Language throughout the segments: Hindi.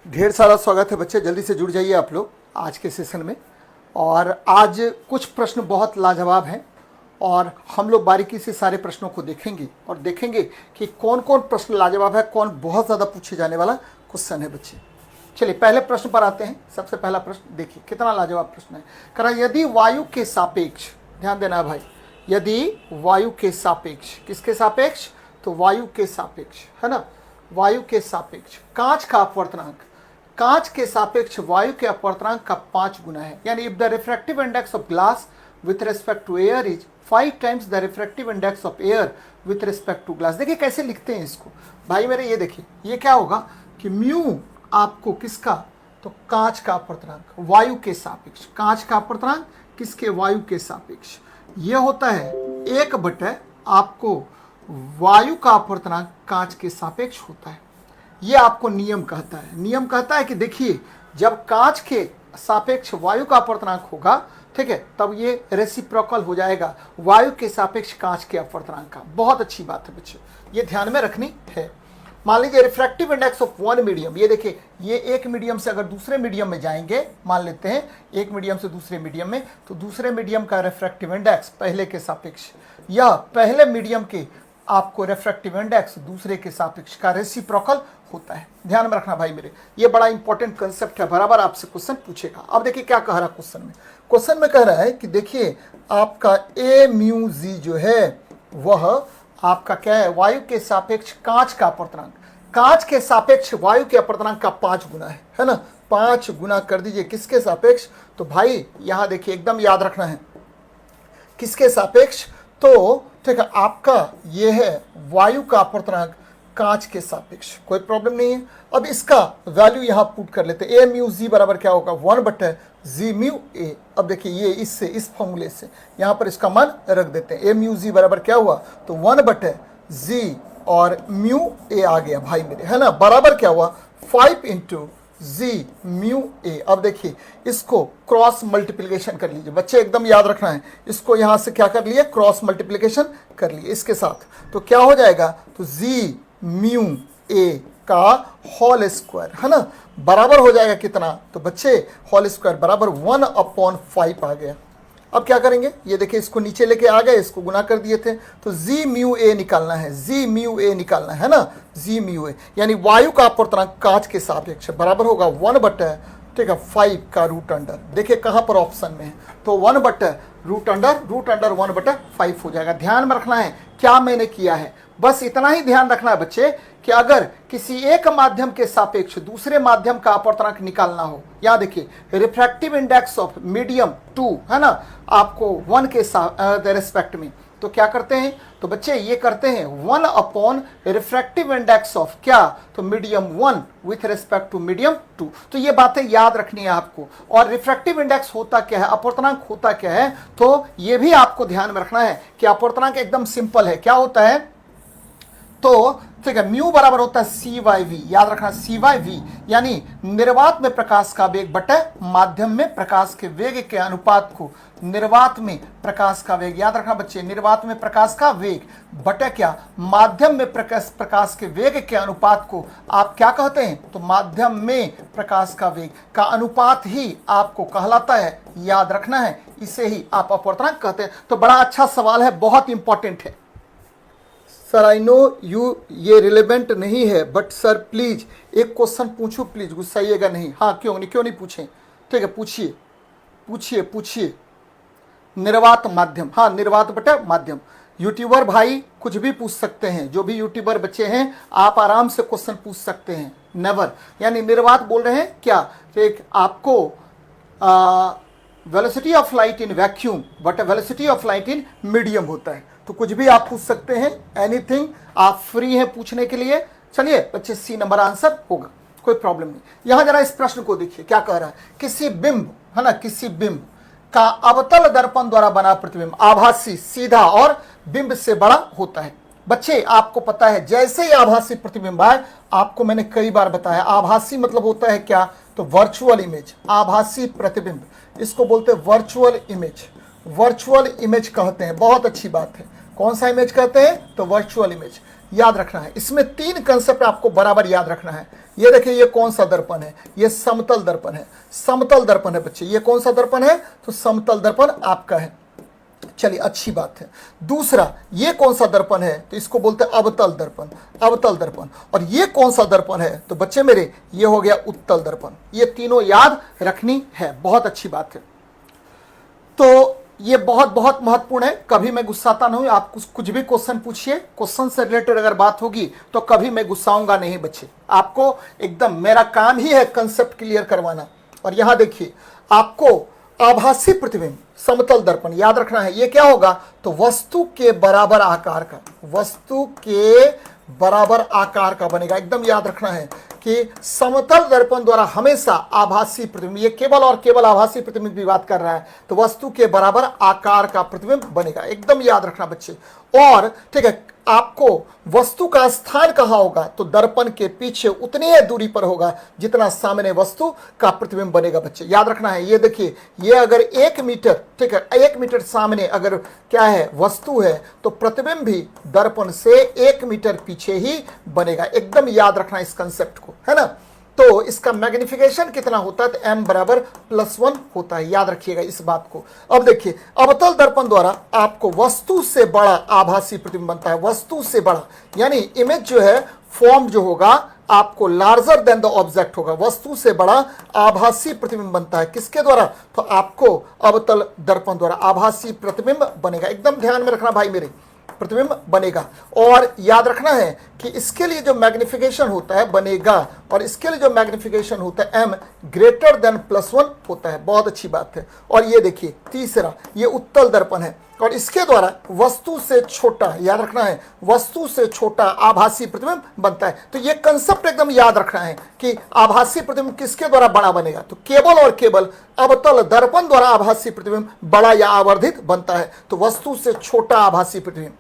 ढेर सारा स्वागत है बच्चे, जल्दी से जुड़ जाइए आप लोग आज के सेशन में। और आज कुछ प्रश्न बहुत लाजवाब हैं और हम लोग बारीकी से सारे प्रश्नों को देखेंगे और देखेंगे कि कौन कौन प्रश्न लाजवाब है, कौन बहुत ज़्यादा पूछे जाने वाला क्वेश्चन है बच्चे। चलिए पहले प्रश्न पर आते हैं। सबसे पहला प्रश्न देखिए कितना लाजवाब प्रश्न है। कह रहा यदि वायु के सापेक्ष, ध्यान देना भाई, यदि वायु के सापेक्ष, किसके सापेक्ष? तो वायु के सापेक्ष, है ना, वायु के सापेक्ष कांच का अपवर्तनांक, कांच के सापेक्ष वायु के अपवर्तनांक का 5 गुना है। यानी if the refractive index of glass with respect to air is 5 times the refractive index of air with respect to glass. देखिए कैसे लिखते हैं इसको भाई मेरे, ये देखिए ये क्या होगा कि म्यू आपको किसका, तो कांच का अपवर्तनांक वायु के सापेक्ष, कांच का अपवर्तनांक किसके, वायु के सापेक्ष, ये होता है 1/, आपको वायु का अपवर्तनांक कांच के सापेक्ष होता है। ये आपको नियम कहता है। नियम कहता है कि देखिए जब कांच के सापेक्ष वायु का अपवर्तनांक होगा, ठीक है, तब ये रेसिप्रोकल हो जाएगा वायु के सापेक्ष कांच के अपवर्तनांक का। बहुत अच्छी बात है बच्चों, ये ध्यान में रखनी है। मान लीजिए refractive index of one medium, ये देखिए ये एक मीडियम से अगर दूसरे मीडियम में जाएंगे, मान लेते हैं एक मीडियम से दूसरे मीडियम में, तो दूसरे मीडियम का रिफ्रैक्टिव इंडेक्स पहले के सापेक्ष या पहले मीडियम के आपको रिफ्रैक्टिव इंडेक्स दूसरे के सापेक्ष का रेसिप्रोकल होता है। ध्यान में रखना भाई मेरे, ये बड़ा इंपॉर्टेंट कंसेप्ट है, बराबर आपसे क्वेश्चन पूछेगा। अब देखिए क्या कह रहा है क्वेश्चन में। क्वेश्चन में कह रहा है कि देखिए आपका ए म्यू जी जो है वह आपका क्या है, वायु के सापेक्ष कांच का अपवर्तनांक, कांच के सापेक्ष वायु के अपवर्तनांक का 5 गुना है ना। 5 गुना कर दीजिए किसके सापेक्ष, तो भाई यहां देखिए एकदम याद रखना है किसके सापेक्ष, तो ठीक है आपका ये है वायु का अपवर्तनांक कांच के सापेक्ष, कोई प्रॉब्लम नहीं है। अब इसका वैल्यू यहां पुट कर लेते हैं। ए म्यू जी बराबर क्या होगा, 1/जी म्यू ए। अब देखिए ये इससे, इस फॉर्मूले से यहां पर इसका मान रख देते हैं। ए म्यू जी बराबर क्या हुआ, तो 1/जी और म्यू ए आ गया भाई मेरे, है ना, बराबर क्या हुआ 5 × जी म्यू ए। अब देखिए इसको क्रॉस मल्टीप्लिकेशन कर लीजिए बच्चे, एकदम याद रखना है। इसको यहां से क्या कर लिए, क्रॉस मल्टीप्लिकेशन कर लिए इसके साथ, तो क्या हो जाएगा, तो जी म्यू ए का होल स्क्वायर, है ना, बराबर हो जाएगा कितना, तो बच्चे होल स्क्वायर बराबर 1/5 आ गया। अब क्या करेंगे, ये देखिए इसको नीचे लेके आ गए, इसको गुना कर दिए थे, तो जी म्यू ए निकालना है, जी म्यू ए निकालना है ना, जी म्यू ए यानी वायु का अपवर्तनांक कांच के सापेक्ष बराबर होगा 1/, ठीक है, 5 का रूट अंडर। देखिए कहां पर ऑप्शन में है, तो 1/√अंडर, √1/5 हो जाएगा। ध्यान में रखना है क्या मैंने किया है, बस इतना ही ध्यान रखना है बच्चे कि अगर किसी एक माध्यम के सापेक्ष दूसरे माध्यम का अपवर्तनांक निकालना हो, यहां देखिए रिफ्रैक्टिव इंडेक्स ऑफ मीडियम 2, है ना, आपको 1 के रेस्पेक्ट में, तो क्या करते हैं, तो बच्चे ये करते हैं 1/ रिफ्रैक्टिव इंडेक्स ऑफ क्या, तो medium 1 with respect to medium 2। तो ये बातें याद रखनी है आपको। और रिफ्रैक्टिव इंडेक्स होता क्या है, अपवर्तनांक होता क्या है, तो ये भी आपको ध्यान में रखना है कि अपवर्तनांक एकदम सिंपल है। क्या होता है, तो ठीक है, म्यू बराबर होता है CY/V, याद रखना CY/V यानी निर्वात में प्रकाश का वेग बटे माध्यम में प्रकाश के वेग के अनुपात को, निर्वात में प्रकाश का वेग, याद रखना बच्चे, निर्वात में प्रकाश का वेग बटे क्या, माध्यम में प्रकाश के वेग के अनुपात को आप क्या कहते हैं, तो माध्यम में प्रकाश का वेग का अनुपात ही आपको कहलाता है, याद रखना है, इसे ही आप अपवर्तनांक कहते हैं। तो बड़ा अच्छा सवाल है, बहुत इंपॉर्टेंट है। सर आई नो यू, ये रिलेवेंट नहीं है, बट सर प्लीज एक क्वेश्चन पूछूं प्लीज, गुस्साइएगा नहीं। हाँ क्यों नहीं पूछें, ठीक है पूछिए पूछिए पूछिए। निर्वात माध्यम, हाँ निर्वात बटे माध्यम। यूट्यूबर भाई कुछ भी पूछ सकते हैं, जो भी यूट्यूबर बच्चे हैं आप आराम से क्वेश्चन पूछ सकते हैं, नेवर। यानी निर्वात बोल रहे हैं क्या, एक आपको velocity of light in vacuum but velocity of light in medium होता है, तो कुछ भी आप पूछ सकते हैं, एनीथिंग, आप फ्री हैं पूछने के लिए। चलिए बच्चे सी नंबर आंसर होगा, कोई प्रॉब्लम नहीं। यहां जरा इस प्रश्न को देखिए क्या कह रहा है, किसी बिंब, है ना, किसी बिंब का अवतल दर्पण द्वारा बना प्रतिबिंब आभासी, सीधा और बिंब से बड़ा होता है। बच्चे आपको पता है जैसे ही आभासी प्रतिबिंब आए, आपको मैंने कई बार बताया आभासी मतलब होता है क्या, तो वर्चुअल इमेज, आभासी प्रतिबिंब, इसको बोलते हैं वर्चुअल इमेज, वर्चुअल इमेज कहते हैं। बहुत अच्छी बात है, कौन सा इमेज कहते हैं, तो वर्चुअल इमेज। याद रखना है। इसमें 3 कंसेप्ट आपको बराबर याद रखना है। ये देखिए, ये कौन सा दर्पण है? ये समतल दर्पण है। समतल दर्पण है बच्चे। ये कौन सा दर्पण है? तो समतल दर्पण आपका है। चलिए, अच्छी बात है। दूसरा, ये कौन सा दर्पण है? तो इसको बोलते हैं अवतल दर्पण। अवतल दर्पण। और ये कौन सा दर्पण है? तो बच्चे मेरे, ये हो गया उत्तल दर्पण। ये तीनों याद रखनी है। बहुत अच्छी बात है। तो ये बहुत बहुत महत्वपूर्ण है। कभी मैं गुस्साता नहीं हूं। आप कुछ भी क्वेश्चन पूछिए, क्वेश्चन से रिलेटेड अगर बात होगी तो कभी मैं गुस्साऊंगा नहीं बच्चे। आपको एकदम, मेरा काम ही है कंसेप्ट क्लियर करवाना। और यहां देखिए, आपको आभासी प्रतिबिंब समतल दर्पण याद रखना है। ये क्या होगा? तो वस्तु के बराबर आकार का, वस्तु के बराबर आकार का बनेगा। एकदम याद रखना है कि समतल दर्पण द्वारा हमेशा आभासी प्रतिबिंब, ये केवल और केवल आभासी प्रतिबिंब की बात कर रहा है, तो वस्तु के बराबर आकार का प्रतिबिंब बनेगा। एकदम याद रखना बच्चे। और ठीक है, आपको वस्तु का स्थान कहां होगा? तो दर्पण के पीछे उतनी ही दूरी पर होगा जितना सामने वस्तु का प्रतिबिंब बनेगा बच्चे। याद रखना है। ये देखिए, ये अगर 1 मीटर, ठीक है, 1 मीटर सामने अगर क्या है? वस्तु है, तो प्रतिबिंब भी दर्पण से 1 मीटर पीछे ही बनेगा। एकदम याद रखना इस कंसेप्ट को, है ना। तो इसका मैग्निफिकेशन कितना होता है? तो m बराबर +1 होता है। याद रखिएगा इस बात को। अब देखिए, अवतल दर्पण द्वारा आपको वस्तु से बड़ा आभासी प्रतिबिंब बनता है। वस्तु से बड़ा यानी इमेज जो है, फॉर्म जो होगा आपको लार्जर देन द ऑब्जेक्ट होगा। वस्तु से बड़ा आभासी प्रतिबिंब बनता है। किसके द्वारा? तो आपको अवतल दर्पण द्वारा आभासी प्रतिबिंब बनेगा। एकदम ध्यान में रखना भाई मेरे, प्रतिबिंब बनेगा। और याद रखना है कि इसके लिए जो मैग्निफिकेशन होता है बनेगा, और इसके लिए जो मैग्निफिकेशन होता है m ग्रेटर देन +1 होता है। बहुत अच्छी बात है। और ये देखिए, तीसरा, ये उत्तल दर्पण है, और इसके द्वारा वस्तु से छोटा, याद रखना है, वस्तु से छोटा आभासी प्रतिबिंब बनता है। तो ये कंसेप्ट एकदम याद रखना है कि आभासी प्रतिबिंब किसके द्वारा बड़ा बनेगा? तो केवल और केवल अवतल दर्पण द्वारा आभासी प्रतिबिंब बड़ा या आवर्धित बनता है। तो वस्तु से छोटा आभासी प्रतिबिंब,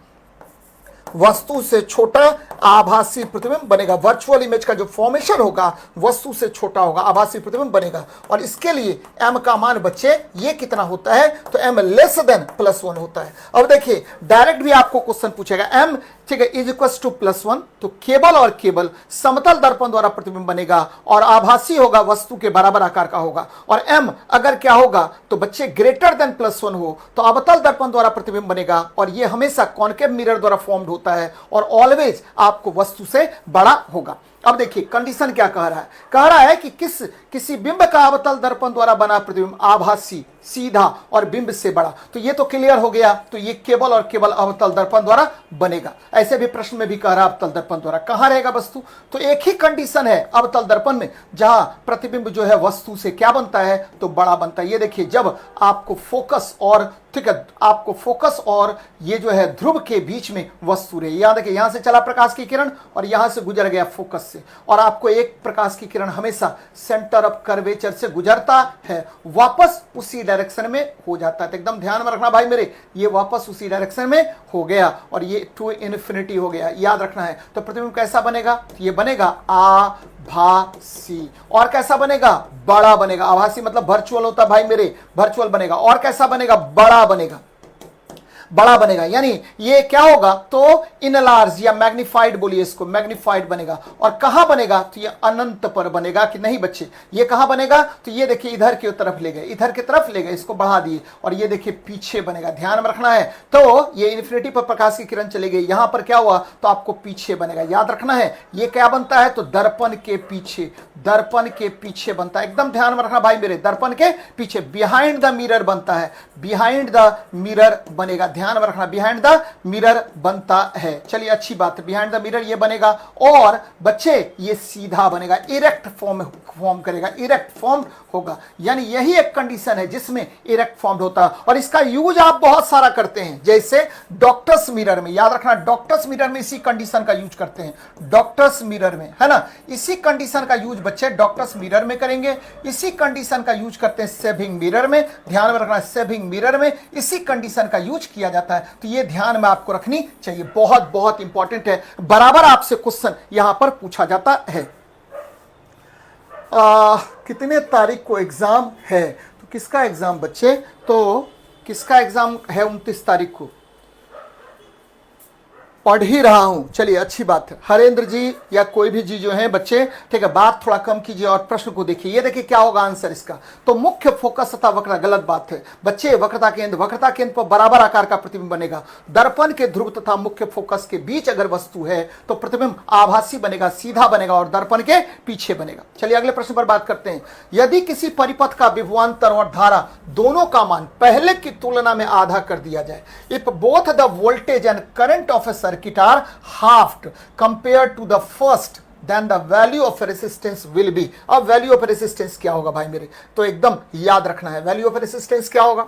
वस्तु से छोटा आभासी प्रतिबिंब बनेगा। वर्चुअल इमेज का जो फॉर्मेशन होगा वस्तु से छोटा होगा, आभासी प्रतिबिंब बनेगा। और इसके लिए m का मान बच्चे ये कितना होता है? तो m लेस देन +1 होता है। अब देखिए, डायरेक्ट भी आपको क्वेश्चन पूछेगा, m ठीक है इज इक्वल टू +1, तो केवल और केवल समतल दर्पण द्वारा प्रतिबिंब बनेगा और आभासी होगा, वस्तु के बराबर आकार का होगा। और m अगर क्या होगा? तो बच्चे ग्रेटर देन +1 हो तो अवतल दर्पण द्वारा प्रतिबिंब बनेगा, और ये हमेशा कॉन्केव मिरर द्वारा फॉर्म्ड होता है, और ऑलवेज आपको वस्तु से बड़ा होगा। अब देखिए, कंडीशन क्या कह रहा है? कह रहा है कि किसी बिंब का अवतल दर्पण द्वारा बना प्रतिबिंब आभासी, सीधा और बिंब से बड़ा। तो ये तो क्लियर हो गया। तो ये केवल और केवल अवतल दर्पण द्वारा बनेगा। ऐसे भी प्रश्न में भी कह रहा है अवतल दर्पण द्वारा। कहां रहेगा वस्तु? तो एक ही कंडीशन है अवतल दर्पण में, जहां प्रतिबिंब जो है वस्तु से क्या बनता है? तो बड़ा बनता है। ये देखिए, जब आपको फोकस और ठीक है, आपको फोकस और ये जो है ध्रुव के बीच में वस्तु रही, यहां देखिए, यहां से चला प्रकाश की किरण और यहां से गुजर गया फोकस से, और आपको एक प्रकाश की किरण हमेशा सेंटर ऑफ कर्वेचर से गुजरता है, वापस उसी डायरेक्शन में हो जाता है। तो एकदम ध्यान में रखना भाई मेरे, ये वापस उसी डायरेक्शन में हो गया और ये टू इन्फिनिटी हो गया। याद रखना है। तो प्रतिबिंब कैसा बनेगा? तो ये बनेगा आभासी। और कैसा बनेगा? बड़ा बनेगा। आभासी मतलब वर्चुअल होता है भाई मेरे, वर्चुअल बनेगा। और कैसा बनेगा? बड़ा बनेगा। बड़ा बनेगा यानी ये क्या होगा? तो इनलार्ज या मैग्निफाइड, बोलिए इसको, मैग्निफाइड बनेगा। और कहां बनेगा? तो ये अनंत पर बनेगा कि नहीं बच्चे? ये कहां बनेगा? तो ये देखिए, इधर की तरफ ले गए, इधर की तरफ ले गए, इसको बढ़ा दिए, और ये देखिए पीछे बनेगा। ध्यान में रखना है। तो ये इन्फिनिटी पर प्रकाश की किरण चली गई, यहां पर क्या हुआ? तो आपको पीछे बनेगा। याद रखना है। ये क्या बनता है? तो दर्पण के पीछे, दर्पण के पीछे बनता है। एकदम ध्यान में रखना भाई मेरे, दर्पण के पीछे, बिहाइंड द मिरर बनता है, बिहाइंड द मिरर बनेगा। ध्यान में रखना, बिहाइंड द मिरर बनता है। चलिए, अच्छी बात है, बिहाइंड द मिरर ये बनेगा। और बच्चे ये सीधा बनेगा, इरेक्ट फॉर्म करेगा, इरेक्ट फॉर्म होगा। यानी यही एक कंडीशन है जिसमें इरेक्ट फॉर्म होता है, और इसका यूज आप बहुत सारा करते हैं, जैसे डॉक्टर्स मिरर में। याद रखना, डॉक्टर्स मिरर में इसी कंडीशन का यूज करते हैं, डॉक्टर्स मिरर में, है ना। इसी कंडीशन का यूज बच्चे डॉक्टर्स मिरर में करेंगे। इसी कंडीशन का यूज करते हैं सेविंग मिरर में। ध्यान में रखना, सेविंग मिरर में इसी कंडीशन का यूज किया जाता है। तो ये ध्यान में आपको रखनी चाहिए, बहुत बहुत इंपॉर्टेंट है। बराबर आपसे क्वेश्चन यहां पर पूछा जाता है। कितने तारीख को एग्जाम है? तो किसका एग्जाम बच्चे? तो किसका एग्जाम है? 29 तारीख को। पढ़ ही रहा हूं। चलिए अच्छी बात है। हरेंद्र जी या कोई भी जी जो है बच्चे, ठीक है, बात थोड़ा कम कीजिए और प्रश्न को देखिए। ये देखिए क्या होगा आंसर इसका। तो मुख्य फोकस तथा वक्र, गलत बात है बच्चे। वक्रता केंद्र पर बराबर आकार का प्रतिबिंब बनेगा। दर्पण के ध्रुव तथा मुख्य फोकस के बीच अगर वस्तु है तो प्रतिबिंब आभासी बनेगा, सीधा बनेगा और दर्पण के पीछे बनेगा। चलिए अगले प्रश्न पर बात करते हैं। यदि किसी परिपथ का विभवांतर और धारा दोनों का मान पहले की तुलना में आधा कर दिया जाए, if both the voltage and current of a circuit are halved compare to the first, then the value of resistance will be. अब वैल्यू ऑफ रेसिस्टेंस क्या होगा भाई मेरे, तो एकदम याद रखना है वैल्यू ऑफ रेसिस्टेंस क्या होगा।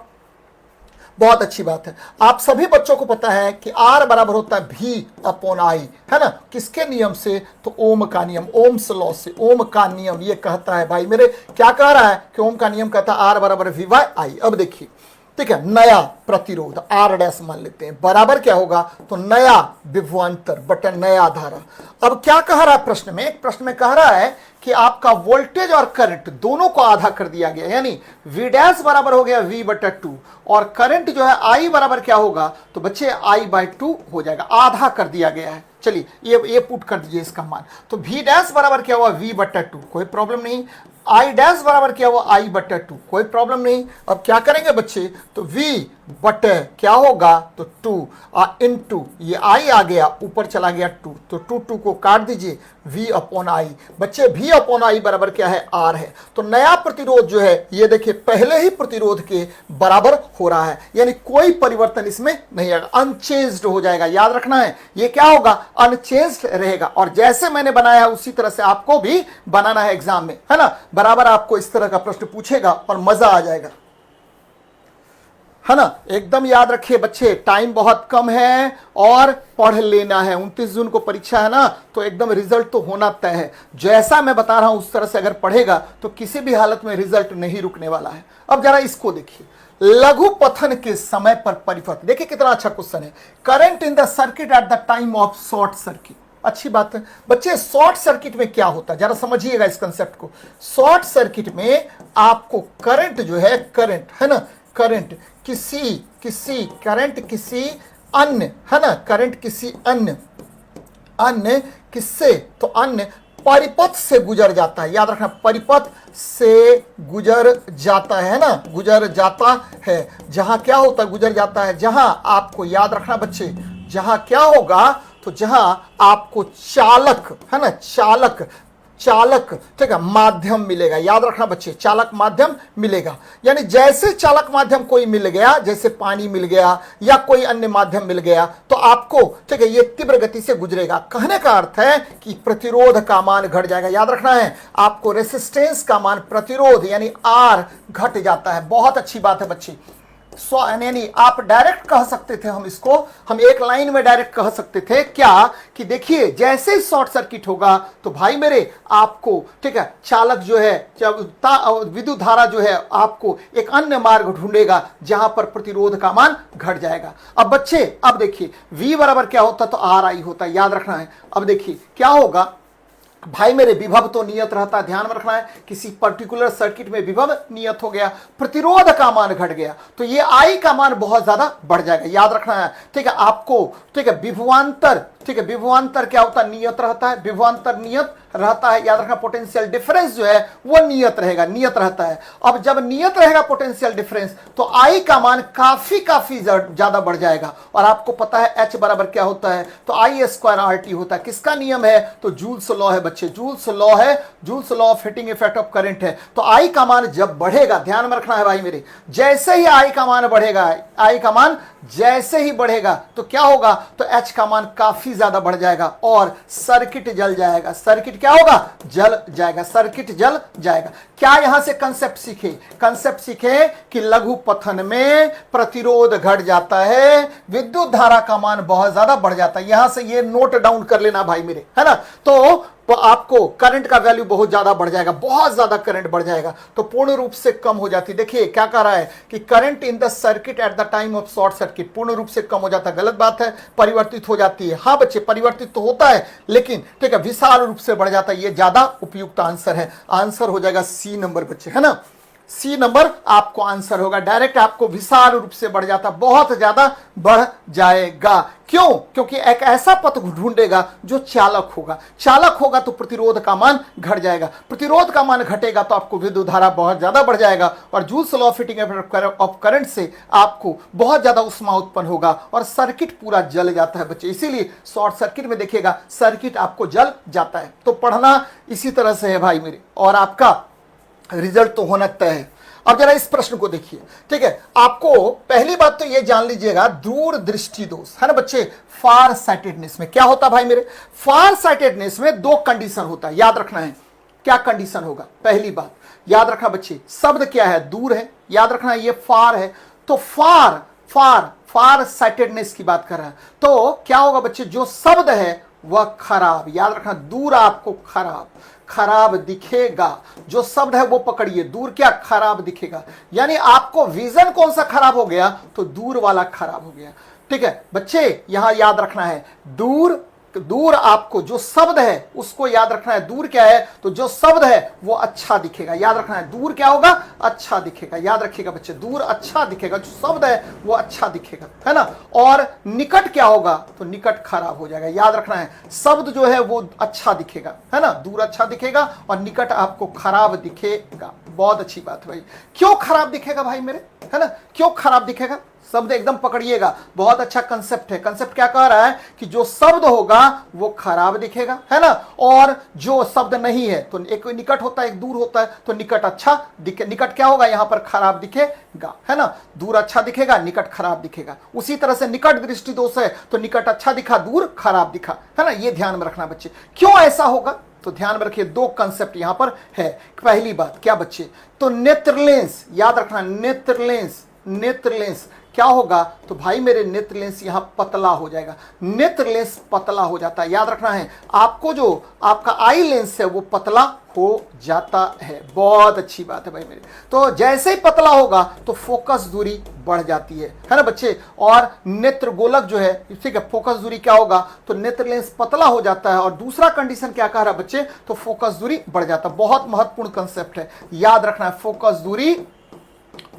बहुत अच्छी बात है, आप सभी बच्चों को पता है कि R बराबर होता है V अपॉन I, है ना। किसके नियम से, तो ओम का नियम, ओम्स लॉ से। ओम का नियम ये कहता है भाई मेरे, क्या कह रहा है कि ओम का नियम कहता है R बराबर V बाय I। अब देखिए, ठीक है, नया प्रतिरोध R डैश मान लेते हैं, बराबर क्या होगा, तो नया विभवांतर बटा नया धारा। अब क्या कह रहा है प्रश्न में, एक प्रश्न में कह रहा है कि आपका वोल्टेज और करंट दोनों को आधा कर दिया गया, यानी V डैश बराबर हो गया V बटा 2 और करंट जो है I बराबर क्या होगा, तो बच्चे I बाय 2 हो जाएगा, आधा कर दिया गया है। चलिए ये पुट कर दीजिए इसका मान। तो V डैश बराबर क्या हुआ, V बटा 2, कोई प्रॉब्लम नहीं। I डैश बराबर क्या हुआ, I बटा 2, कोई प्रॉब्लम नहीं। अब क्या करेंगे बच्चे, तो V बटे क्या होगा, तो 2 इनटू ये I आ गया, ऊपर चला गया 2, तो 2 को काट दीजिए, V अपॉन I। बच्चे V अपॉन I बराबर क्या है, R है। तो नया प्रतिरोध जो है ये देखिए पहले ही प्रतिरोध के बराबर हो रहा है, यानी कोई परिवर्तन इसमें नहीं आएगा, अनचेंज्ड हो जाएगा। याद रखना है ये क्या होगा, अनचेंज्ड रहेगा। और जैसे मैंने बनाया उसी तरह से आपको भी बनाना है एग्जाम में, है ना। बराबर आपको इस तरह का प्रश्न पूछेगा और मजा आ जाएगा, है ना। एकदम याद रखिए बच्चे, टाइम बहुत कम है और पढ़ लेना है। 29 जून को परीक्षा है ना, तो एकदम रिजल्ट तो होना तय है। जैसा मैं बता रहा हूं उस तरह से अगर पढ़ेगा तो किसी भी हालत में रिजल्ट नहीं रुकने वाला है। अब जरा इसको देखिए, लघु पथन के समय पर परिपथ, देखिए कितना अच्छा क्वेश्चन है। Current in the circuit at the time of short circuit. अच्छी बात है बच्चे, शॉर्ट सर्किट में क्या होता है जरा समझिएगा इस कंसेप्ट को। शॉर्ट सर्किट में आपको करंट जो है, करंट है ना, करंट करंट किसी अन्य, है ना, करंट किसी अन्य किससे, तो अन्य परिपथ से गुजर जाता है। याद रखना, परिपथ से गुजर जाता है ना, गुजर जाता है। जहां क्या होता है, गुजर जाता है, जहां आपको याद रखना बच्चे, जहां क्या होगा, तो जहां आपको चालक, है ना, चालक ठीक है, माध्यम मिलेगा। याद रखना बच्चे, चालक माध्यम मिलेगा। यानी जैसे चालक माध्यम कोई मिल गया, जैसे पानी मिल गया या कोई अन्य माध्यम मिल गया, तो आपको ठीक है ये तीव्र गति से गुजरेगा। कहने का अर्थ है कि प्रतिरोध का मान घट जाएगा। याद रखना है आपको, रेसिस्टेंस का मान, प्रतिरोध यानी R घट जाता है। बहुत अच्छी बात है बच्चे। यानी आप डायरेक्ट कह सकते थे, हम एक लाइन में डायरेक्ट कह सकते थे क्या, कि देखिए जैसे ही शॉर्ट सर्किट होगा तो भाई मेरे आपको ठीक है चालक जो है, विद्युत धारा जो है आपको एक अन्य मार्ग ढूंढेगा जहां पर प्रतिरोध का मान घट जाएगा। अब बच्चे अब देखिए V बराबर क्या होता है, तो RI होता है। याद रखना है। अब देखिए क्या होगा भाई मेरे, विभव तो नियत रहता है। ध्यान में रखना है, किसी पर्टिकुलर सर्किट में विभव नियत हो गया, प्रतिरोध का मान घट गया, तो ये I का मान बहुत ज्यादा बढ़ जाएगा। याद रखना है, ठीक है आपको, ठीक है विभवांतर, ठीक है विभवांतर क्या होता है, नियत रहता है। विभवांतर नियत रहता है। याद रखना, पोटेंशियल डिफरेंस जो है वो नियत रहेगा, नियत रहता है। अब जब नियत रहेगा पोटेंशियल डिफरेंस, तो I का मान काफी ज्यादा बढ़ जाएगा। और आपको पता है H बराबर क्या होता है, तो I स्क्वायर RT होता है। किसका नियम है, तो जूल्स लॉ है बच्चे, जूल्स लॉ है, joules law of heating effect of current है। तो I का मान जब बढ़ेगा, ध्यान में रखना है भाई मेरे, जैसे ही I का मान बढ़ेगा, I का मान जैसे ही बढ़ेगा तो क्या होगा, तो H का मान काफी ज्यादा बढ़ जाएगा और सर्किट जल जाएगा। सर्किट क्या होगा, जल जाएगा, सर्किट जल जाएगा। क्या यहां से कंसेप्ट सीखे कि लघु पथन में प्रतिरोध घट जाता है, विद्युत धारा का मान बहुत ज्यादा बढ़ जाता है। यहां से ये नोट डाउन कर लेना भाई मेरे, है ना। तो आपको करंट का वैल्यू बहुत ज्यादा बढ़ जाएगा, बहुत ज्यादा करंट बढ़ जाएगा, तो पूर्ण रूप से कम हो जाती। देखिए क्या कह रहा है कि current in the circuit at the time of short circuit पूर्ण रूप से कम हो जाता है। गलत बात है, परिवर्तित हो जाती है। हाँ बच्चे, परिवर्तित तो होता है, लेकिन ठीक है विशाल रूप से बढ़ जाता है। ये ज्यादा उपयुक्त आंसर है। आंसर हो जाएगा C नंबर बच्चे, है ना। सी नंबर आपको आंसर होगा। डायरेक्ट आपको विशाल रूप से बढ़ जाता, बहुत ज्यादा बढ़ जाएगा। क्यों? क्योंकि एक ऐसा पथ ढूंढेगा जो चालक होगा। चालक होगा तो प्रतिरोध का मान घट जाएगा, प्रतिरोध का मान घटेगा तो आपको विद्युत धारा बहुत ज्यादा बढ़ जाएगा और joules law of heating of current से आपको बहुत ज्यादा उष्मा उत्पन्न होगा और सर्किट पूरा जल जाता है बच्चे। इसीलिए शॉर्ट सर्किट में देखिएगा सर्किट आपको जल जाता है। तो पढ़ना इसी तरह से है भाई मेरे, और आपका रिजल्ट तो होना तय है। अब जरा इस प्रश्न को देखिए, ठीक है। आपको पहली बात तो ये जान लीजिएगा, दूरदृष्टि दोष है ना बच्चे। फार साइटेडनेस में क्या होता है भाई मेरे? फार साइटेडनेस में दो कंडीशन होता है, याद रखना है। क्या कंडीशन होगा? पहली बात याद रखना बच्चे, शब्द क्या है? दूर है, याद रखना ये फार है। तो फार फार फार साइटेडनेस की बात कर रहा है। तो क्या होगा बच्चे? जो शब्द है वह खराब, याद रखना, दूर आपको खराब दिखेगा। जो शब्द है वो पकड़िए, दूर क्या खराब दिखेगा। यानी आपको विजन कौन सा खराब हो गया? तो दूर वाला खराब हो गया, ठीक है बच्चे। यहां याद रखना है दूर आपको जो शब्द है उसको याद रखना है। दूर क्या है? तो जो शब्द है वो अच्छा दिखेगा, याद रखना है। दूर क्या होगा? अच्छा दिखेगा, याद रखिएगा बच्चे। दूर अच्छा दिखेगा, जो शब्द है वो अच्छा दिखेगा, है ना। और निकट क्या होगा? तो निकट खराब हो जाएगा, याद रखना है। शब्द जो है वो अच्छा दिखेगा, है ना, दूर अच्छा दिखेगा और निकट आपको खराब दिखेगा। बहुत अच्छी बात भाई। क्यों खराब दिखेगा भाई मेरे, है ना? क्यों खराब दिखेगा? शब्द एकदम पकड़िएगा, बहुत अच्छा कंसेप्ट है। कंसेप्ट क्या कह रहा है कि जो शब्द होगा वो खराब दिखेगा, है ना। और जो शब्द नहीं है, तो एक निकट होता है एक दूर होता है, तो निकट अच्छा दिखे। निकट क्या होगा? यहां पर खराब दिखेगा, है ना। दूर अच्छा दिखेगा, निकट खराब दिखेगा। उसी तरह से निकट दृष्टि दोष है तो निकट अच्छा दिखा, दूर खराब दिखा, है ना। ये ध्यान में रखना बच्चे। क्यों ऐसा होगा? तो ध्यान में रखिए, दो कंसेप्ट यहां पर है। पहली बात क्या बच्चे? तो नेत्र लेंस, याद रखना, नेत्र लेंस क्या होगा? तो भाई मेरे नेत्र लेंस यहां पतला हो जाएगा। नेत्र लेंस पतला हो जाता है, याद रखना है। आपको जो आपका आई लेंस है वो पतला हो जाता है। बहुत अच्छी बात है भाई मेरे। तो जैसे ही पतला होगा तो फोकस दूरी बढ़ जाती है ना बच्चे। और नेत्र गोलक जो है, ठीक है, फोकस दूरी क्या होगा? तो नेत्र लेंस पतला हो जाता है। और दूसरा कंडीशन क्या कह रहा है बच्चे? तो फोकस दूरी बढ़ जाता है। बहुत महत्वपूर्ण कंसेप्ट है, याद रखना है। फोकस दूरी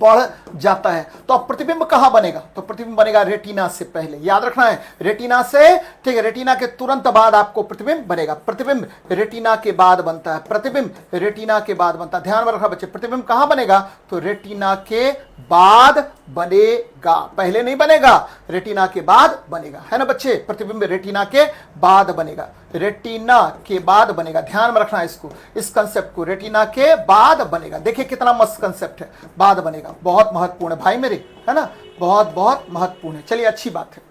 बढ़ जाता है। तो अब प्रतिबिंब कहां बनेगा? तो प्रतिबिंब बनेगा रेटिना से पहले, याद रखना है। रेटिना से, ठीक है, रेटिना के तुरंत बाद आपको प्रतिबिंब बनेगा। प्रतिबिंब रेटिना के बाद बनता है, प्रतिबिंब रेटिना के बाद बनता है। ध्यान में रखना बच्चे, प्रतिबिंब कहां बनेगा? तो रेटिना के बाद बनेगा, पहले नहीं बनेगा, रेटिना के बाद बनेगा, है ना बच्चे। प्रतिबिंब रेटिना के बाद बनेगा, रेटिना के बाद बनेगा। ध्यान में रखना है इसको, इस कंसेप्ट को, रेटिना के बाद बनेगा। देखिए कितना मस्त कंसेप्ट है, बाद बनेगा। बहुत महत्वपूर्ण है भाई मेरे, है ना, बहुत बहुत महत्वपूर्ण है। चलिए अच्छी बात है।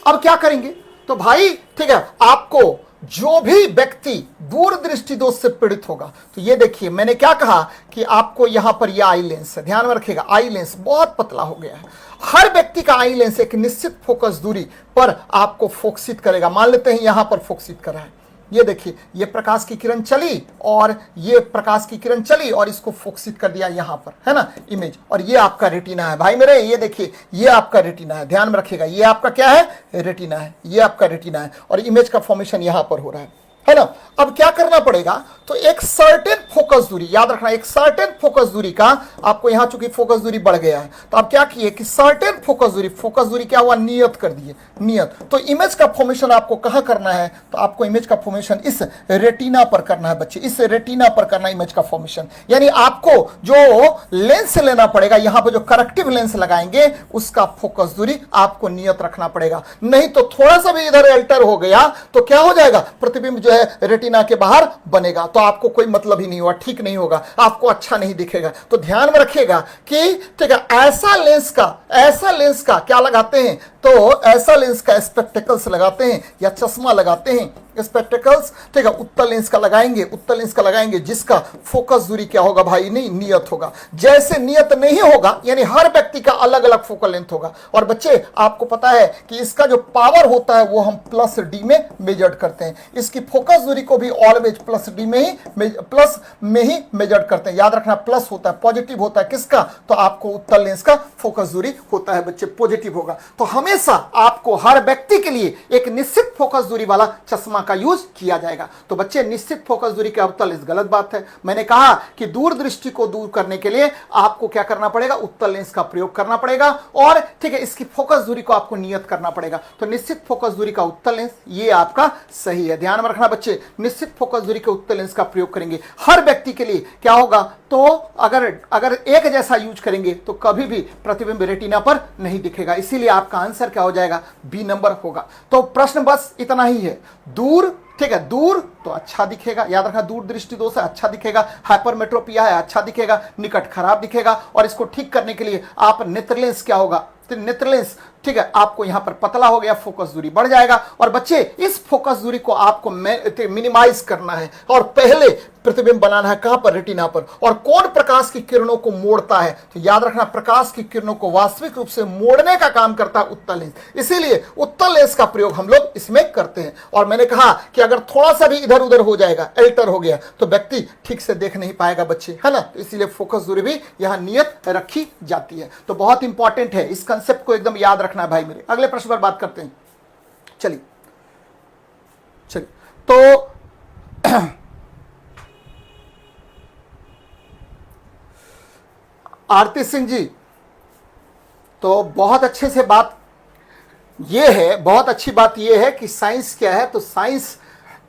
अब क्या करेंगे? तो भाई ठीक है, आपको जो भी व्यक्ति दूरदृष्टि दोष से पीड़ित होगा, तो ये देखिए मैंने क्या कहा कि आपको यहां पर ये आई लेंस है, ध्यान में रखिएगा, आई लेंस बहुत पतला हो गया है। हर व्यक्ति का आई लेंस एक निश्चित फोकस दूरी पर आपको फोकसित करेगा। मान लेते हैं यहां पर फोकसित कर रहा है, ये देखिए, ये प्रकाश की किरण चली और ये प्रकाश की किरण चली और इसको फोकसित कर दिया यहां पर, है ना, इमेज। और ये आपका रेटिना है भाई मेरे, ये देखिए, ये आपका रेटिना है, ध्यान में रखिएगा, ये आपका क्या है? रेटिना है, ये आपका रेटिना है। और इमेज का फॉर्मेशन यहां पर हो रहा है ना। अब क्या करना पड़ेगा? तो एक सर्टेन फोकस दूरी, याद रखना, एक सर्टेन फोकस दूरी का आपको यहां चूंकि फोकस दूरी बढ़ गया है, तो आप क्या किए कि सर्टेन फोकस दूरी क्या हुआ? नियत कर दिए, नियत। तो इमेज का फॉर्मेशन आपको कहां करना है? तो आपको इमेज का फॉर्मेशन इस रेटिना पर करना है बच्चे, इस रेटिना पर करना है इमेज का फॉर्मेशन। यानी आपको जो लेंस लेना पड़ेगा, यहां पर जो करेक्टिव लेंस लगाएंगे उसका फोकस दूरी आपको नियत रखना पड़ेगा। नहीं तो थोड़ा सा भी इधर अल्टर हो गया तो क्या हो जाएगा? प्रतिबिंब जो है रेटिना के बाहर बनेगा, तो आपको कोई मतलब ही नहीं होगा, ठीक नहीं होगा, आपको अच्छा नहीं दिखेगा। तो ध्यान में रखिएगा कि ठीक है, ऐसा लेंस का क्या लगाते हैं? तो ऐसा लेंस का स्पेक्टेकल्स लगाते हैं या चश्मा लगाते हैं, स्पेक्टेकल्स, ठीक है, उत्तल लेंस का लगाएंगे, जिसका फोकस दूरी क्या होगा भाई? नहीं, नियत होगा। जैसे नियत नहीं होगा, यानी हर व्यक्ति का अलग अलग फोकल लेंथ होगा। और बच्चे आपको पता है कि इसका जो पावर होता है वो हम प्लस डी में मेजर करते हैं। इसकी फोकस दूरी को भी ऑलवेज प्लस में ही मेजर करते हैं। याद रखना, प्लस होता है, पॉजिटिव होता है किसका? तो आपको उत्तल लेंस का फोकस दूरी होता है बच्चे, पॉजिटिव होगा। तो हमेशा आप आपको हर व्यक्ति के लिए एक निश्चित फोकस दूरी वाला चश्मा का यूज किया जाएगा। तो बच्चे निश्चित फोकस दूरी के अवतल इस गलत बात है। मैंने कहा कि दूरदृष्टि को दूर करने के लिए आपको क्या करना पड़ेगा, उत्तल लेंस का प्रयोग करना पड़ेगा और ठीक है इसकी फोकस दूरी को आपको नियत करना पड़ेगा। तो निश्चित फोकस दूरी का उत्तल लेंस ये आपका सही है। ध्यान में रखना बच्चे, निश्चित फोकस दूरी के उत्तल लेंस का प्रयोग करेंगे हर व्यक्ति के लिए। क्या होगा, तो अगर एक जैसा यूज करेंगे तो कभी भी प्रतिबिंब रेटिना पर नहीं दिखेगा। इसीलिए आपका आंसर क्या हो जाएगा, बी नंबर होगा। तो प्रश्न बस इतना ही है। दूर, ठीक है, दूर तो अच्छा दिखेगा, याद रखना, दूर दृष्टि दोष है अच्छा दिखेगा, हाइपरमेट्रोपिया है अच्छा दिखेगा, निकट खराब दिखेगा। और इसको ठीक करने के लिए आप नेत्र लेंस क्या होगा, तो नेत्र लेंस ठीक है आपको यहां पर पतला हो गया, फोकस दूरी बढ़ जाएगा। और बच्चे इस फोकस दूरी को आपको मिनिमाइज करना है और पहले प्रतिबिंब बनाना है कहां पर, रेटिना पर। और कौन प्रकाश की किरणों को मोड़ता है, तो याद रखना प्रकाश की किरणों को वास्तविक रूप से मोड़ने का काम करता है उत्तल लेंस। इसीलिए उत्तल लेंस का प्रयोग हम लोग इसमें करते हैं। और मैंने कहा कि अगर थोड़ा सा भी इधर उधर हो जाएगा, एल्टर हो गया, तो व्यक्ति ठीक से देख नहीं पाएगा बच्चे, है ना। तो इसीलिए फोकस दूरी भी यहां नियत रखी जाती है। तो बहुत इंपॉर्टेंट है, इस कंसेप्ट को एकदम याद रखना है भाई मेरे। अगले प्रश्न पर बात करते हैं। चलिए तो आरती सिंह जी, तो बहुत अच्छे से बात ये है, बहुत अच्छी बात ये है कि साइंस क्या है। तो साइंस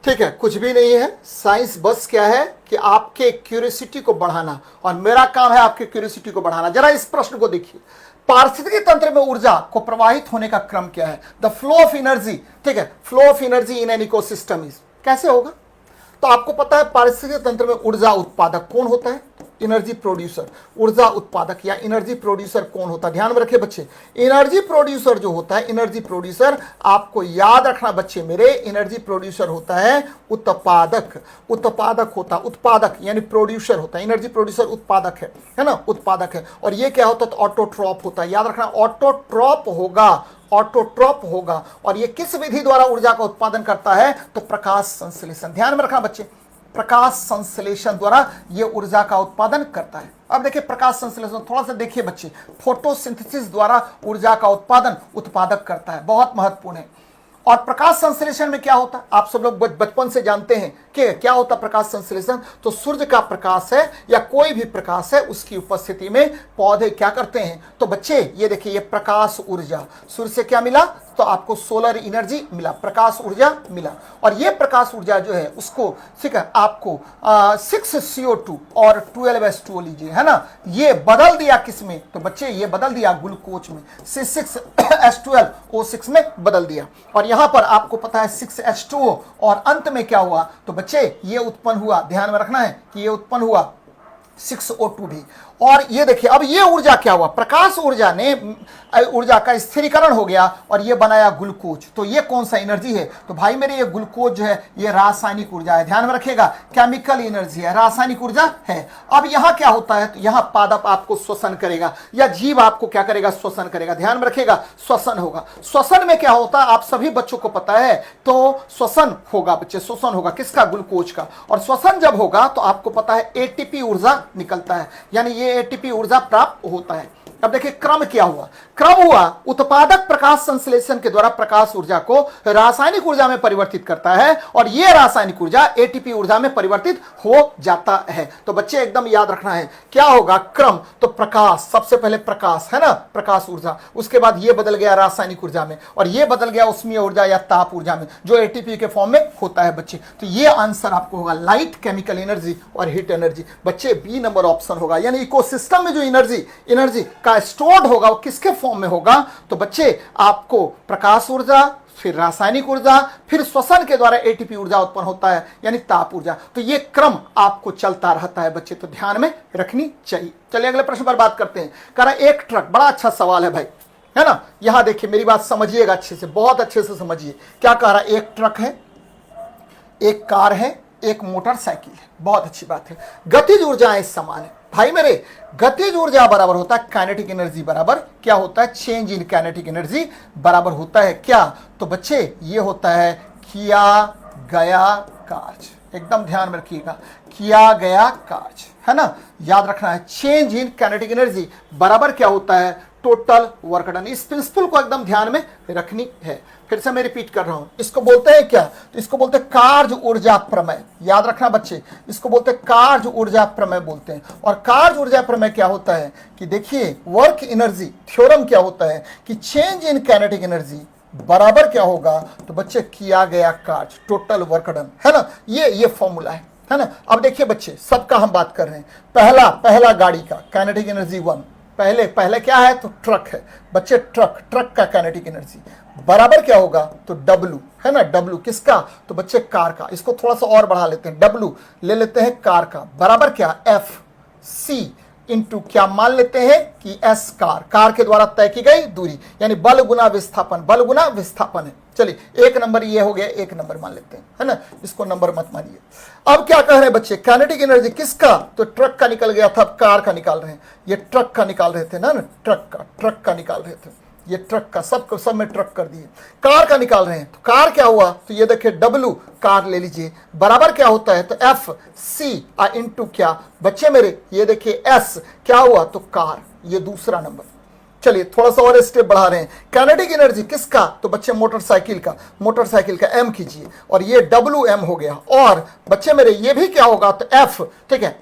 ठीक है कुछ भी नहीं है, साइंस बस क्या है कि आपके क्यूरियोसिटी को बढ़ाना, और मेरा काम है आपके क्यूरियोसिटी को बढ़ाना। जरा इस प्रश्न को देखिए, पारिस्थितिकी तंत्र में ऊर्जा को प्रवाहित होने का क्रम क्या है, द फ्लो ऑफ एनर्जी, ठीक है, flow of energy in an ecosystem is, कैसे होगा। तो आपको पता है पारिस्थितिकी तंत्र में ऊर्जा उत्पादक कौन होता है, एनर्जी प्रोड्यूसर। ऊर्जा उत्पादक या एनर्जी प्रोड्यूसर कौन होता है, ध्यान में रखिए बच्चे। एनर्जी प्रोड्यूसर जो होता है, एनर्जी प्रोड्यूसर आपको याद रखना बच्चे मेरे, एनर्जी प्रोड्यूसर होता है उत्पादक। उत्पादक होता, उत्पादक यानी प्रोड्यूसर होता है, एनर्जी प्रोड्यूसर उत्पादक है ना, उत्पादक है। और ये क्या होता है, तो ऑटोट्रॉप होता है, याद रखना ऑटोट्रॉप होगा, ऑटोट्रॉप होगा। और ये किस विधि द्वारा ऊर्जा का उत्पादन करता है, तो प्रकाश संश्लेषण। ध्यान में रखना बच्चे, प्रकाश संश्लेषण द्वारा यह ऊर्जा का उत्पादन करता है। अब देखिए प्रकाश संश्लेषण, थोड़ा सा देखिए बच्चे, फोटोसिंथेसिस द्वारा ऊर्जा का उत्पादन उत्पादक करता है, बहुत महत्वपूर्ण है। और प्रकाश संश्लेषण में क्या होता है, आप सब लोग बचपन से जानते हैं कि क्या होता है प्रकाश संश्लेषण। तो सूर्य का प्रकाश है या कोई भी प्रकाश है, उसकी उपस्थिति में पौधे क्या करते हैं, तो बच्चे ये देखिए ये प्रकाश ऊर्जा, सूर्य से क्या मिला, तो आपको सोलर एनर्जी मिला, प्रकाश ऊर्जा मिला। और ये प्रकाश ऊर्जा जो है उसको ठीक है आपको 6CO2 और 12H2O लीजिए, है ना, ये बदल दिया किसमें, तो बच्चे ये बदल दिया ग्लूकोज में, 6H12O6 में बदल दिया। और यहां पर आपको पता है 6H2O और अंत में क्या हुआ, तो बच्चे ये उत्पन्न हुआ, ध्यान में रखना है कि ये उत्पन्न हुआ 6O2 भी। और ये देखिए अब ये ऊर्जा क्या हुआ, प्रकाश ऊर्जा ने ऊर्जा का स्थिरीकरण हो गया और ये बनाया ग्लूकोज। तो ये कौन सा एनर्जी है, तो भाई मेरे ये ग्लूकोज जो है ये रासायनिक ऊर्जा है, ध्यान में रखिएगा, केमिकल एनर्जी है, रासायनिक ऊर्जा है। अब यहाँ क्या होता है, तो यहाँ पादप आपको श्वसन करेगा या जीव आपको क्या करेगा, श्वसन करेगा, ध्यान में रखिएगा, श्वसन होगा। श्वसन में क्या होता है आप सभी बच्चों को पता है, तो श्वसन होगा बच्चे, श्वसन होगा किसका, ग्लूकोज का। और श्वसन जब होगा तो आपको पता है एटीपी ऊर्जा निकलता है, यानी ये एटीपी ऊर्जा प्राप्त होता है। अब देखिए क्रम क्या हुआ, क्रम हुआ उत्पादक प्रकाश संश्लेषण के द्वारा प्रकाश ऊर्जा को रासायनिक ऊर्जा में परिवर्तित करता है और यह रासायनिक ऊर्जा एटीपी ऊर्जा में परिवर्तित हो जाता है। तो बच्चे एकदम याद रखना है क्या होगा क्रम, तो प्रकाश, सबसे पहले प्रकाश है ना, प्रकाश ऊर्जा, उसके बाद यह बदल गया रासायनिक ऊर्जा में और यह बदल गया उष्मीय ऊर्जा या ताप ऊर्जा में जो एटीपी के फॉर्म में होता है बच्चे। तो यह आंसर आपको होगा लाइट, केमिकल एनर्जी और हीट एनर्जी। बच्चे बी नंबर ऑप्शन होगा, यानी इकोसिस्टम में जो एनर्जी का स्टोर्ड होगा वो किसके फॉर्म में होगा, तो बच्चे आपको प्रकाश ऊर्जा, फिर रासायनिक ऊर्जा, फिर श्वसन के द्वारा एटीपी ऊर्जा उत्पन्न होता है यानी ताप ऊर्जा। तो ये क्रम आपको चलता रहता है बच्चे, तो ध्यान में रखनी चाहिए। चलिए अगले प्रश्न पर बात करते हैं। कह रहा एक ट्रक, बड़ा अच्छा सवाल है भाई, है ना, यहां देखिए मेरी बात समझिएगा अच्छे से, बहुत अच्छे से समझिए। क्या कह रहा है, एक ट्रक है, एक कार है, एक मोटरसाइकिल है, बहुत अच्छी बात है। गतिज ऊर्जाएं समान है भाई मेरे, गतिज ऊर्जा बराबर होता है काइनेटिक एनर्जी बराबर क्या होता है, चेंज इन काइनेटिक एनर्जी बराबर होता है क्या, तो बच्चे ये होता है किया गया कार्य। एकदम ध्यान में रखिएगा, किया गया कार्य, है ना, याद रखना है। चेंज इन काइनेटिक एनर्जी बराबर क्या होता है, टोटल वर्क डन। इस प्रिंसिपल को एकदम ध्यान में रखनी है। फिर से मैं रिपीट कर रहा हूं, इसको बोलते हैं क्या, तो इसको बोलते हैं कार्य ऊर्जा प्रमेय। याद रखना बच्चे, इसको बोलते हैं कार्य ऊर्जा प्रमेय बोलते हैं। और कार्य ऊर्जा प्रमेय क्या होता है कि देखिए, वर्क एनर्जी थ्योरम क्या होता है कि चेंज इन काइनेटिक एनर्जी बराबर क्या होगा, तो बच्चे किया गया कार्य, टोटल वर्क डन, है ना। ये फॉर्मूला है ना। अब देखिए बच्चे, सबका हम बात कर रहे हैं। पहला गाड़ी का काइनेटिक एनर्जी 1, पहले क्या है, तो ट्रक है बच्चे। ट्रक का काइनेटिक एनर्जी बराबर क्या होगा, तो W, है ना। W किसका, तो बच्चे कार का। इसको थोड़ा सा और बढ़ा लेते हैं, W ले लेते हैं कार का, बराबर क्या, FC इंटू क्या मान लेते हैं कि S कार के द्वारा तय की गई दूरी, यानी बल गुना विस्थापन है। चलिए, एक नंबर ये हो गया, एक नंबर मान लेते हैं, है ना। इसको नंबर मत मानिए। अब क्या कह रहे हैं बच्चे, काइनेटिक एनर्जी किसका, तो ट्रक का निकल गया था, अब कार का निकाल रहे हैं। ये ट्रक का निकाल रहे थे ना, ट्रक का निकाल रहे थे। ये ट्रक का सब में ट्रक कर दिए। कार का निकाल रहे हैं, तो कार क्या हुआ, तो ये देखिए W कार ले लीजिए, बराबर क्या होता है, तो FC इंटू क्या बच्चे मेरे, ये देखिए S क्या हुआ, तो कार, ये दूसरा नंबर। चलिए थोड़ा सा और स्टेप बढ़ा रहे हैं। काइनेटिक एनर्जी किसका, तो बच्चे मोटरसाइकिल का M कीजिए, और ये WM हो गया। और बच्चे मेरे ये भी क्या होगा, तो F, ठीक है,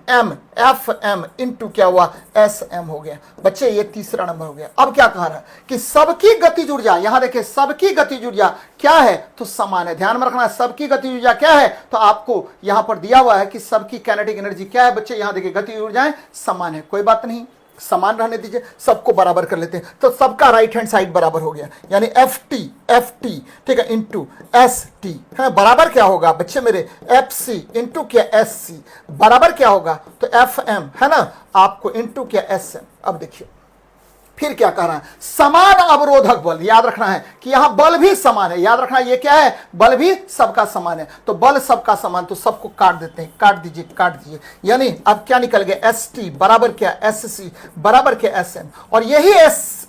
FM इंटू क्या हुआ, SM हो गया। बच्चे ये तीसरा नंबर हो गया। अब क्या कह रहा है कि सबकी गतिज ऊर्जा, यहां देखिए सबकी गतिज ऊर्जा क्या है, तो समान है। ध्यान में रखना है, सबकी गतिज ऊर्जा क्या है, तो आपको यहां पर दिया हुआ है कि सबकी काइनेटिक एनर्जी क्या है बच्चे। यहां देखिए गतिज ऊर्जाएं समान है, कोई बात नहीं, समान रहने दीजिए, सबको बराबर कर लेते हैं। तो सबका राइट हैंड साइड बराबर हो गया, यानी FT, ठीक है, इंटू ST है, बराबर क्या होगा बच्चे मेरे, FC इंटू क्या SC, बराबर क्या होगा, तो FM, है ना, आपको इंटू क्या SM। अब देखिए फिर क्या कह रहा है, समान अवरोधक बल। याद रखना है कि यहां बल भी समान है। याद रखना ये क्या है, बल भी सबका समान है। तो बल सबका समान, तो सबको काट देते हैं, काट दीजिए। यानी अब क्या निकल गया, ST बराबर क्या, SC बराबर क्या, SM। और यही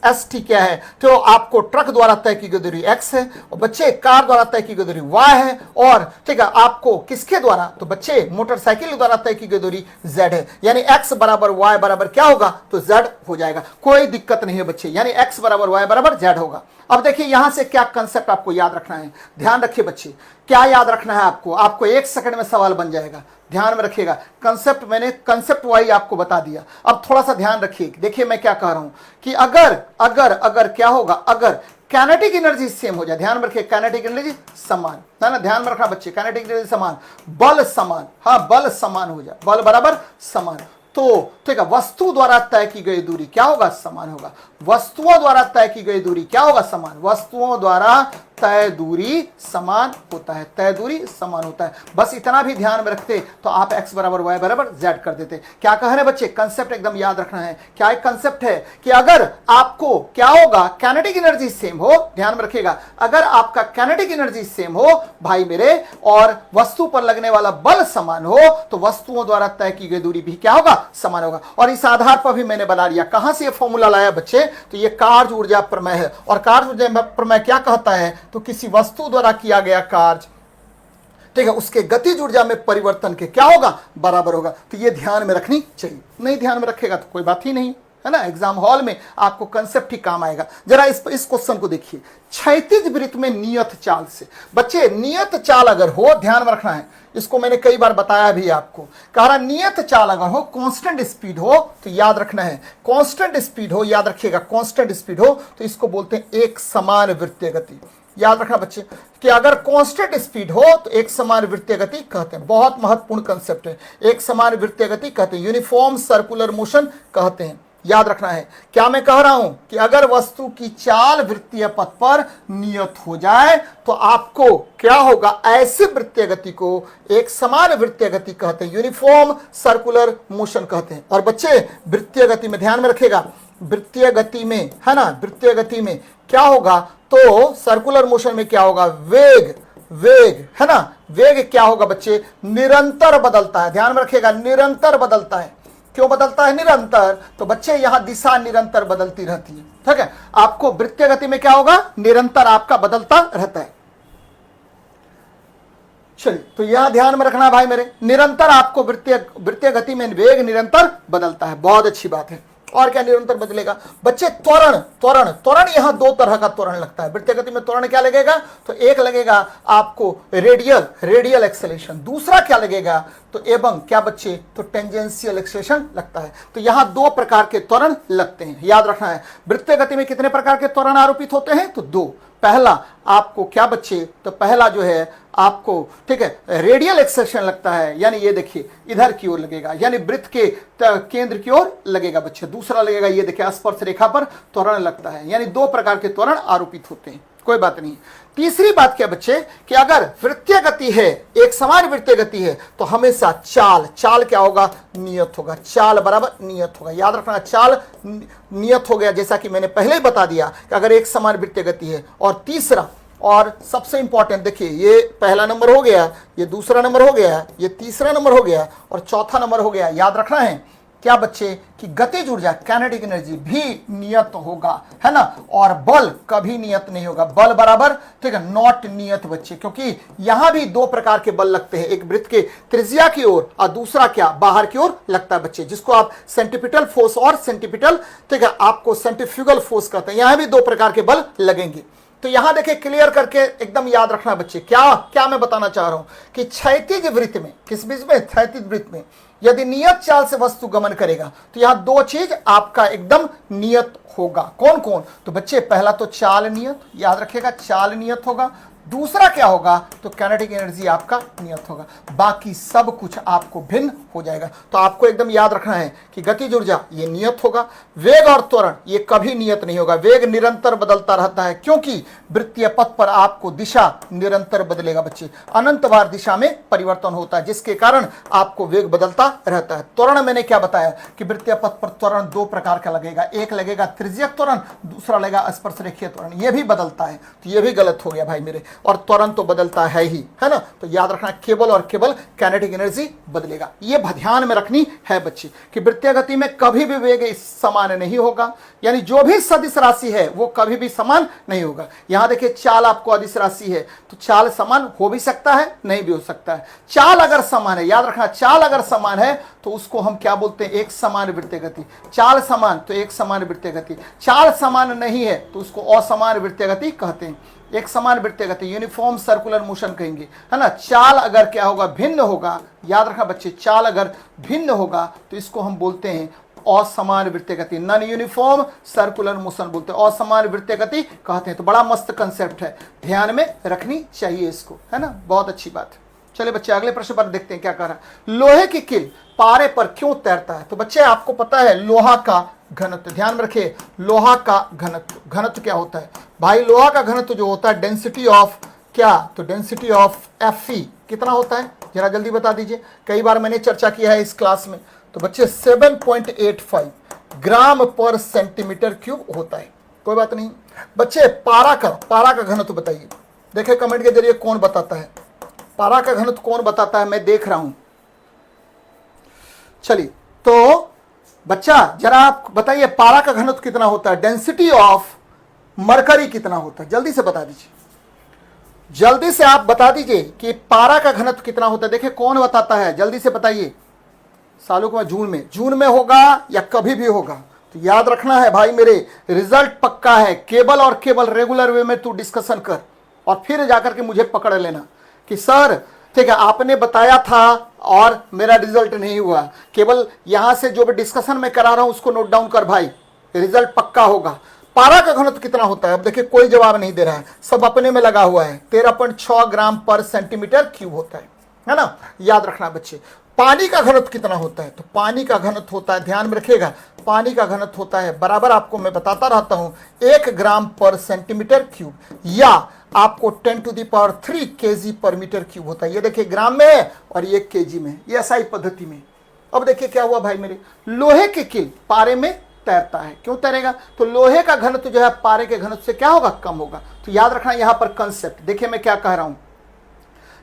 ST क्या है, तो आपको ट्रक द्वारा तय की गई दूरी X है, और बच्चे कार द्वारा तय की गई दूरी Y है, और ठीक है आपको किसके द्वारा, तो बच्चे मोटरसाइकिल द्वारा तय की गई दूरी Z है। यानी X बराबर Y बराबर क्या होगा, तो Z हो जाएगा, कोई दिक्कत नहीं है बच्चे। यानी X बराबर Y बराबर Z होगा। अब देखिए यहां से क्या कंसेप्ट आपको याद रखना है, ध्यान रखिए बच्चे, क्या याद रखना है आपको एक सेकंड में सवाल बन जाएगा, ध्यान में रखिएगा। कंसेप्ट मैंने कंसेप्ट वाइज आपको बता दिया। अब थोड़ा सा ध्यान रखिए, देखिए मैं क्या कह रहा हूं कि अगर क्या होगा, अगर काइनेटिक एनर्जी सेम हो जाए, ध्यान में रखिए, काइनेटिक एनर्जी समान है ना, ध्यान में रखना बच्चे, काइनेटिक एनर्जी समान, बल समान, हाँ बल समान हो जाए, बल बराबर समान, तो ठीक है वस्तु द्वारा तय की गई दूरी क्या होगा, समान होगा। वस्तुओं द्वारा तय की गई दूरी क्या होगा, समान। वस्तुओं द्वारा तय दूरी समान होता है, तय दूरी समान होता है। बस इतना भी ध्यान में रखते तो आप x बराबर y बराबर z कर देते। क्या कह रहे बच्चे, कंसेप्ट एकदम याद रखना है। क्या एक कंसेप्ट है कि अगर आपको क्या होगा, काइनेटिक एनर्जी सेम हो, ध्यान में रखिएगा, अगर आपका काइनेटिक एनर्जी सेम हो भाई मेरे, और वस्तु पर लगने वाला बल समान हो, तो वस्तुओं द्वारा तय की गई दूरी भी क्या होगा, समान होगा। और इस आधार पर भी मैंने बना लिया, कहां से ये फॉर्मूला लाया बच्चे, तो ये कार्य ऊर्जा प्रमेय है। और कार्य ऊर्जा प्रमेय क्या कहता है, तो किसी वस्तु द्वारा किया गया कार्य, ठीक है, उसके गतिज ऊर्जा में परिवर्तन के क्या होगा, बराबर होगा। तो ये ध्यान में रखनी चाहिए, नहीं ध्यान में रखेगा तो कोई बात ही नहीं, है ना। एग्जाम हॉल में आपको कंसेप्ट ही काम आएगा। जरा इस क्वेश्चन को देखिए, क्षैतिज वृत्त में नियत चाल से, बच्चे नियत चाल अगर हो, ध्यान में रखना है, इसको मैंने कई बार बताया भी आपको, कहा नियत चाल अगर हो, कांस्टेंट स्पीड हो, तो याद रखना है कांस्टेंट स्पीड हो, याद रखिएगा कांस्टेंट स्पीड हो, तो इसको बोलते हैं एक समान वृत्तीय गति। याद रखना बच्चे कि अगर कांस्टेंट स्पीड हो तो एक समान वृत्तीय गति कहते हैं। बहुत महत्वपूर्ण कंसेप्ट है, एक समान वृत्तीय गति कहते हैं, यूनिफॉर्म सर्कुलर मोशन कहते हैं। याद रखना है, क्या मैं कह रहा हूं कि अगर वस्तु की चाल वृत्तीय पथ पर नियत हो जाए तो आपको क्या होगा, ऐसी वृत्तीय गति को एक समान वृत्तीय गति कहते हैं, यूनिफॉर्म सर्कुलर मोशन कहते हैं। और बच्चे वृत्तीय गति में ध्यान में रखेगा, वृत्तीय गति में, है ना, वृत्तीय गति में क्या होगा, तो सर्कुलर मोशन में क्या होगा, वेग, है ना, वेग क्या होगा बच्चे, निरंतर बदलता है। ध्यान में रखिएगा, निरंतर बदलता है। क्यों बदलता है निरंतर, तो बच्चे यहां दिशा निरंतर बदलती रहती है, ठीक है। आपको वृत्तीय गति में क्या होगा, निरंतर आपका बदलता रहता है। चलिए, तो यहां ध्यान में रखना भाई मेरे, निरंतर आपको वृत्तीय गति में वेग निरंतर बदलता है। बहुत अच्छी बात है, और क्या निरंतर बदलेगा बच्चे? त्वरण। त्वरण त्वरण यहां दो तरह का त्वरण लगता है। वृत्तीय गति में त्वरण क्या लगेगा? तो एक लगेगा आपको रेडियल एक्सेलेरेशन, दूसरा क्या लगेगा? तो एवं क्या बच्चे? तो टेंजेंशियल एक्सेलेरेशन लगता है। तो यहां दो प्रकार के त्वरण लगते हैं, याद रखना है। वृत्तीय गति में कितने प्रकार के त्वरण आरोपित होते हैं? तो दो। पहला आपको क्या बच्चे? तो पहला जो है आपको, ठीक है, रेडियल एक्सेलेरेशन लगता है, यानी ये देखिए इधर की ओर लगेगा, यानी वृत्त के केंद्र की ओर लगेगा बच्चे। दूसरा लगेगा ये देखिए स्पर्श रेखा पर त्वरण लगता है, यानी दो प्रकार के त्वरण आरोपित होते हैं, कोई बात नहीं। तीसरी बात क्या बच्चे कि अगर वृत्तीय गति है, एक समान वृत्तीय गति है, तो हमेशा चाल क्या होगा? नियत होगा। चाल बराबर नियत होगा, याद रखना, चाल नियत हो गया। जैसा कि मैंने पहले ही बता दिया कि अगर एक समान वृत्तीय गति है। और तीसरा और सबसे इंपॉर्टेंट देखिए, ये पहला नंबर हो गया, ये दूसरा नंबर हो गया, ये तीसरा नंबर हो गया और चौथा नंबर हो गया। याद रखना है क्या बच्चे कि गतिज ऊर्जा काइनेटिक एनर्जी भी नियत होगा, है ना, और बल कभी नियत नहीं होगा। बल बराबर, ठीक है, नॉट नियत बच्चे, क्योंकि यहां भी दो प्रकार के बल लगते हैं, एक वृत्त के त्रिज्या की ओर और दूसरा क्या? बाहर की ओर लगता है बच्चे, जिसको आप सेंट्रीपिटल फोर्स और सेंट्रीपिटल, ठीक है, आपको सेंट्रीफ्यूगल फोर्स कहते हैं। यहां भी दो प्रकार के बल लगेंगे। तो यहां देखिए क्लियर करके एकदम याद रखना बच्चे, क्या मैं बताना चाह रहा हूं कि क्षैतिज वृत्त में, किस बीच में? क्षैतिज वृत्त में यदि नियत चाल से वस्तु गमन करेगा तो यहां दो चीज आपका एकदम नियत होगा। कौन कौन? तो बच्चे पहला तो चाल नियत, याद रखिएगा, चाल नियत होगा। दूसरा क्या होगा? तो काइनेटिक एनर्जी आपका नियत होगा। बाकी सब कुछ आपको भिन्न हो जाएगा। तो आपको एकदम याद रखना है कि गतिज ऊर्जा ये नियत होगा, वेग और त्वरण ये कभी नियत नहीं होगा। वेग निरंतर बदलता रहता है, क्योंकि वृत्तीय पथ पर आपको दिशा निरंतर बदलेगा बच्चे, अनंत बार दिशा में परिवर्तन होता है, जिसके कारण आपको वेग बदलता रहता है। त्वरण मैंने क्या बताया कि वृत्तीय पथ पर त्वरण दो प्रकार का लगेगा, एक लगेगा त्रिज्यक त्वरण, दूसरा लगेगा स्पर्श रेखीय त्वरण। ये भी बदलता है, तो ये भी गलत हो गया भाई मेरे। और त्वरण तो बदलता है ही, है ना, तो याद रखना केवल और केवल काइनेटिक एनर्जी बदलेगा। ये ध्यान में रखनी है बच्चे कि वृत्तीय गति में कभी भी वेग समान नहीं होगा, यानी जो भी सदिश राशि है वो कभी भी समान नहीं होगा। यहां देखिए चाल आपको अदिश राशि है, तो चाल समान हो भी सकता है, नहीं भी हो सकता है। चाल अगर समान है, याद रखना, चाल अगर समान है तो उसको हम क्या बोलते हैं? एक समान वृत्तीय गति। चाल समान तो एक समान वृत्तीय गति, चाल समान नहीं है तो उसको असमान वृत्तीय गति कहते हैं। एक समान वृत्तीय गति यूनिफॉर्म सर्कुलर मोशन कहेंगे, है ना। चाल अगर क्या होगा? भिन्न होगा, याद रखना बच्चे, चाल अगर भिन्न होगा तो इसको हम बोलते हैं असमान वृत्तीय गति, नॉन यूनिफॉर्म सर्कुलर मोशन बोलते हैं, असमान वृत्तीय गति कहते हैं। तो बड़ा मस्त कंसेप्ट है, ध्यान में रखनी चाहिए इसको, है ना, बहुत अच्छी बात। चलिए बच्चे अगले प्रश्न पर देखते हैं क्या कह रहा है। लोहे की कील पारे पर क्यों तैरता है? तो बच्चे आपको पता है लोहा का घनत्व, ध्यान में रखिए, लोहा का घनत्व क्या होता है भाई? लोहा का घनत्व जो होता है डेंसिटी ऑफ क्या? तो डेंसिटी ऑफ Fe कितना होता है? जरा जल्दी बता दीजिए, कई बार मैंने चर्चा किया है इस क्लास में। तो बच्चे 7.85 ग्राम पर सेंटीमीटर क्यूब होता है, कोई बात नहीं। बच्चे पारा का घनत्व बताइए, देखिए कमेंट के जरिए कौन बताता है पारा का घनत्व, कौन बताता है, मैं देख रहा हूं। चलिए तो बच्चा जरा आप बताइए पारा का घनत्व कितना होता है, डेंसिटी ऑफ मरकरी कितना होता है, जल्दी से बता दीजिए, जल्दी से आप बता दीजिए कि पारा का घनत्व कितना होता है। देखिए कौन बताता है, जल्दी से बताइए। सालों का जून में होगा या कभी भी होगा, तो याद रखना है भाई मेरे, रिजल्ट पक्का है। केवल और केवल रेगुलर वे में तू डिस्कशन कर और फिर जाकर के मुझे पकड़ लेना कि सर ठीक है आपने बताया था और मेरा रिजल्ट नहीं हुआ। केवल यहां से जो भी डिस्कशन में करा रहा हूं उसको नोट डाउन कर भाई, रिजल्ट पक्का होगा। पारा का घनत्व कितना होता है? अब देखिए कोई जवाब नहीं दे रहा है, सब अपने में लगा हुआ है। 13.6 ग्राम पर सेंटीमीटर क्यूब होता है ना, याद रखना बच्चे। पानी का घनत्व कितना होता है? तो पानी का घनत्व होता है, ध्यान में रखिएगा, पानी का घनत्व होता है बराबर, आपको मैं बताता रहता हूं, 1 ग्राम पर सेंटीमीटर क्यूब, या आपको 10⁻³ kg पर मीटर क्यूब होता है। ये देखिए ग्राम में है और ये kg में, ये SI पद्धति में। अब देखिए क्या हुआ भाई मेरे, लोहे की कील पारे में तैरता है, क्यों तैरेगा? तो लोहे का घनत्व जो है पारे के घनत्व से क्या होगा? कम होगा। तो याद रखना यहां पर कंसेप्ट, देखिए मैं क्या कह रहा हूं,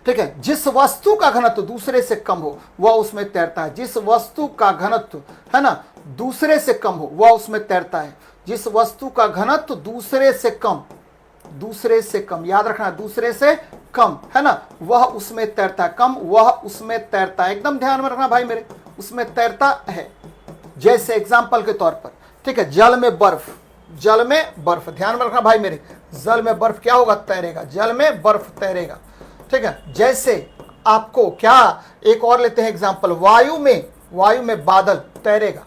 ठीक है, जिस वस्तु का घनत्व दूसरे से कम हो वह उसमें तैरता है। जिस वस्तु का घनत्व है ना दूसरे से कम हो वह उसमें तैरता है। जिस वस्तु का घनत्व दूसरे से कम, याद रखना दूसरे से कम, है ना, वह उसमें तैरता है। कम वह उसमें तैरता है, एकदम ध्यान में रखना भाई मेरे, उसमें तैरता है। जैसे एग्जाम्पल के तौर पर ठीक है, जल में बर्फ, जल में बर्फ, ध्यान में रखना भाई मेरे, जल में बर्फ क्या होगा, तैरेगा, जल में बर्फ तैरेगा। ठीक है, जैसे आपको क्या, एक और लेते हैं एग्जांपल, वायु में बादल तैरेगा,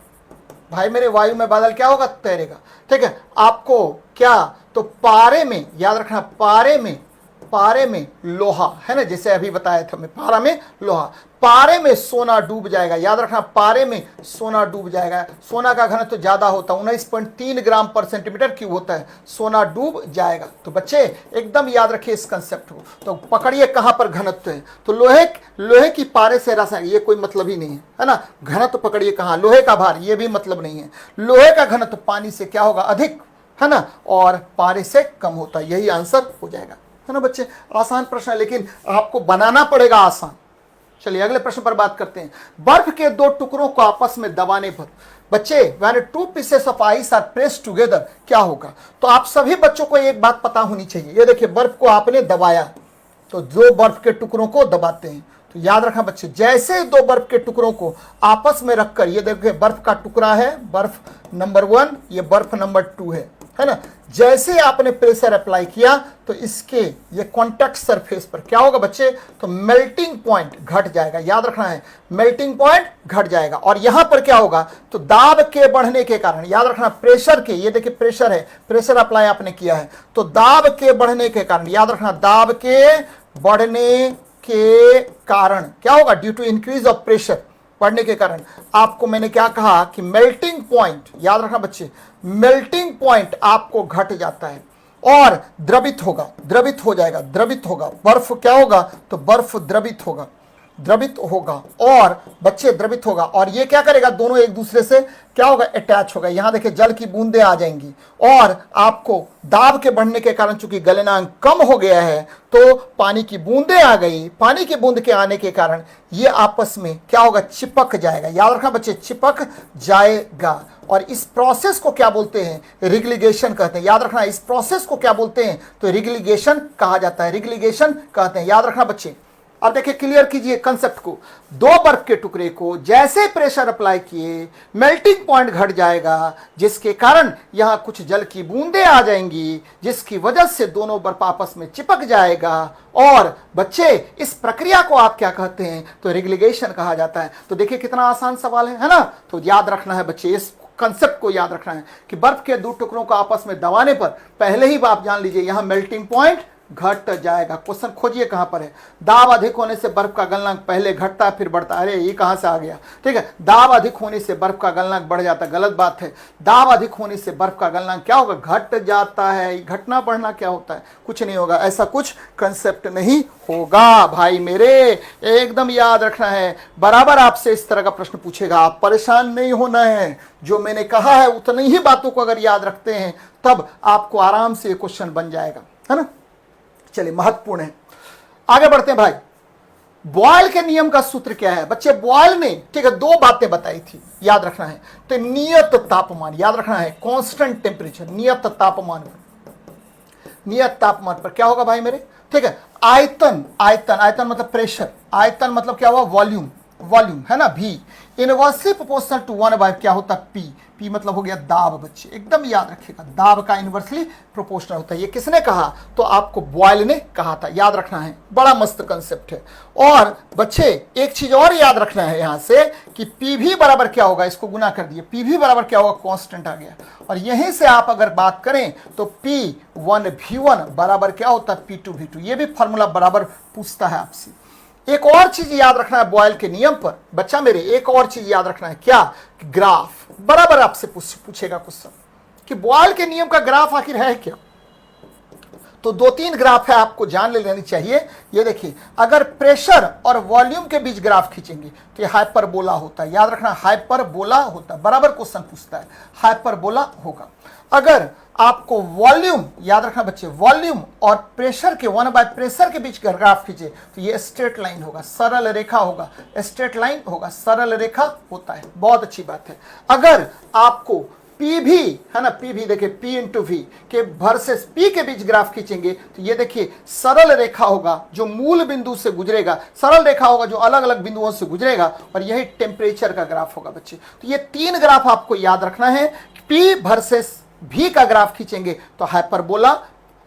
भाई मेरे वायु में बादल क्या होगा, तैरेगा। ठीक है, आपको क्या, तो पारे में, याद रखना, पारे में लोहा है ना, जैसे अभी बताया था मैं, पारा में लोहा, पारे में सोना डूब जाएगा, याद रखना, पारे में सोना डूब जाएगा। सोना का घनत्व तो ज्यादा होता है, 19.3 ग्राम पर सेंटीमीटर क्यूब होता है, सोना डूब जाएगा। तो बच्चे एकदम याद रखिए इस कंसेप्ट को। तो पकड़िए कहां पर घनत्व है, तो लोहे की पारे से रासायन, ये कोई मतलब ही नहीं है ना। घनत्व पकड़िए कहां, लोहे का भार, ये भी मतलब नहीं है। लोहे का घनत्व पानी से क्या होगा, अधिक है ना, और पारे से कम होता है, यही आंसर हो जाएगा, है ना बच्चे। आसान प्रश्न है लेकिन आपको बनाना पड़ेगा आसान। चलिए अगले प्रश्न पर बात करते हैं। बर्फ के दो टुकड़ों को आपस में दबाने पर, बच्चे when two pieces of ice are pressed together, क्या होगा। तो आप सभी बच्चों को एक बात पता होनी चाहिए, ये देखिए बर्फ को आपने दबाया, तो दो बर्फ के टुकड़ों को दबाते हैं, तो याद रखना बच्चे, जैसे दो बर्फ के टुकड़ों को आपस में रखकर, ये देखिए बर्फ का टुकड़ा है, बर्फ नंबर 1, ये बर्फ नंबर 2 है ना, जैसे आपने प्रेशर अप्लाई किया तो इसके ये कॉन्टैक्ट सरफेस पर क्या होगा बच्चे, तो मेल्टिंग पॉइंट घट जाएगा, याद रखना है, मेल्टिंग पॉइंट घट जाएगा। और यहां पर क्या होगा, तो दाब के बढ़ने के कारण, याद रखना प्रेशर के, ये देखिए प्रेशर है, प्रेशर अप्लाई आपने किया है, तो दाब के बढ़ने के कारण, याद रखना दाब के बढ़ने के कारण क्या होगा, due to increase of pressure, बढ़ने के कारण आपको मैंने क्या कहा कि मेल्टिंग पॉइंट, याद रखना बच्चे, मेल्टिंग पॉइंट आपको घट जाता है और द्रवित हो जाएगा, द्रवित होगा, बर्फ क्या होगा, तो बर्फ द्रवित होगा और बच्चे द्रवित होगा, और ये क्या करेगा, दोनों एक दूसरे से क्या होगा, अटैच होगा। यहां देखिए जल की बूंदें आ जाएंगी और आपको दाब के बढ़ने के कारण चूंकि गलनांक कम हो गया है तो पानी की बूंदें आ गई, पानी की बूंद के आने के कारण ये आपस में क्या होगा, चिपक जाएगा, याद रखना बच्चे, चिपक जाएगा। और इस प्रोसेस को क्या बोलते हैं, रिग्लिगेशन कहते हैं, याद रखना इस प्रोसेस को क्या बोलते हैं, तो रिग्लिगेशन कहा जाता है, रिग्लिगेशन कहते हैं, याद रखना बच्चे। अब देखिए क्लियर कीजिए कंसेप्ट को, दो बर्फ के टुकड़े को जैसे प्रेशर अप्लाई किए मेल्टिंग पॉइंट घट जाएगा, जिसके कारण यहां कुछ जल की बूंदें आ जाएंगी, जिसकी वजह से दोनों बर्फ आपस में चिपक जाएगा। और बच्चे इस प्रक्रिया को आप क्या कहते हैं, तो रिग्लिगेशन कहा जाता है। तो देखिए कितना आसान सवाल है ना। तो याद रखना है बच्चे, इस कंसेप्ट को याद रखना है कि बर्फ के दो टुकड़ों को आपस में दबाने पर पहले ही आप जान लीजिए यहां मेल्टिंग पॉइंट घट जाएगा। क्वेश्चन खोजिए कहां पर है, दाब अधिक होने से बर्फ का गलनांक पहले घटता है फिर बढ़ता है, अरे ये कहां से आ गया, ठीक है, दाब अधिक होने से बर्फ का गलनांक बढ़ जाता है, गलत बात है। दाब अधिक होने से बर्फ का गलनांक क्या होगा, घट जाता है। घटना बढ़ना क्या होता है, कुछ नहीं होगा, ऐसा कुछ कंसेप्ट नहीं होगा भाई मेरे, एकदम याद रखना है। बराबर आपसे इस तरह का प्रश्न पूछेगा, आप परेशान नहीं होना है, जो मैंने कहा है उतनी ही बातों को अगर याद रखते हैं तब आपको आराम से क्वेश्चन बन जाएगा, है ना। चलिए महत्वपूर्ण है, आगे बढ़ते हैं भाई। बॉयल के नियम का सूत्र क्या है बच्चे, बॉयल ने ठीक है दो बातें बताई थी, याद रखना है। तो नियत तापमान, याद रखना है, कांस्टेंट टेम्परेचर, नियत तापमान पर क्या होगा भाई मेरे, ठीक है। आयतन मतलब प्रेशर, आयतन मतलब क्या हुआ, वॉल्यूम है ना, भी इनवर्सली प्रोपोर्शनल टू 1/, क्या होता है, पी मतलब हो गया दाब। बच्चे एकदम याद रखिएगा, दाब का इनवर्सली प्रोपोर्शनल होता है। ये किसने कहा, तो आपको बॉयल ने कहा था, याद रखना है, बड़ा मस्त कंसेप्ट है। और बच्चे एक चीज और याद रखना है यहां से कि पी भी बराबर क्या होगा, इसको गुना कर दिए, पी भी बराबर क्या होगा, कांस्टेंट आ गया। और यहीं से आप अगर बात करें तो P1V1 बराबर क्या होता है, P2V2, ये भी फॉर्मूला बराबर पूछता है आपसे। एक और चीज याद रखना है बॉयल के नियम पर बच्चा मेरे, एक और चीज याद रखना है, क्या, ग्राफ बराबर आपसे पूछेगा क्वेश्चन कि बॉयल के नियम का ग्राफ आखिर है क्या। तो 2-3 ग्राफ है, आपको जान लेनी चाहिए। ये देखिए, अगर प्रेशर और वॉल्यूम के बीच ग्राफ खींचेंगे तो ये हाइपरबोला होता है, याद रखना हाइपरबोला होता है, बराबर क्वेश्चन पूछता है, हाइपरबोला होगा। अगर आपको वॉल्यूम, याद रखना बच्चे, वॉल्यूम और प्रेशर के 1/, प्रेशर के बीच ग्राफ खींचे तो ये स्ट्रेट लाइन होगा, सरल रेखा होगा, स्ट्रेट लाइन होगा, सरल रेखा होता है, बहुत अच्छी बात है। अगर आपको पी भी है ना, पी भी देखिए, पी इंटू वी के वर्सेस पी के बीच ग्राफ खींचेंगे तो ये देखिए सरल रेखा होगा जो मूल बिंदु से गुजरेगा, सरल रेखा होगा जो अलग अलग बिंदुओं से गुजरेगा, और यही टेम्परेचर का ग्राफ होगा बच्चे। तो ये 3 ग्राफ आपको याद रखना है, P वर्सेस V का ग्राफ खींचेंगे तो हाइपरबोला,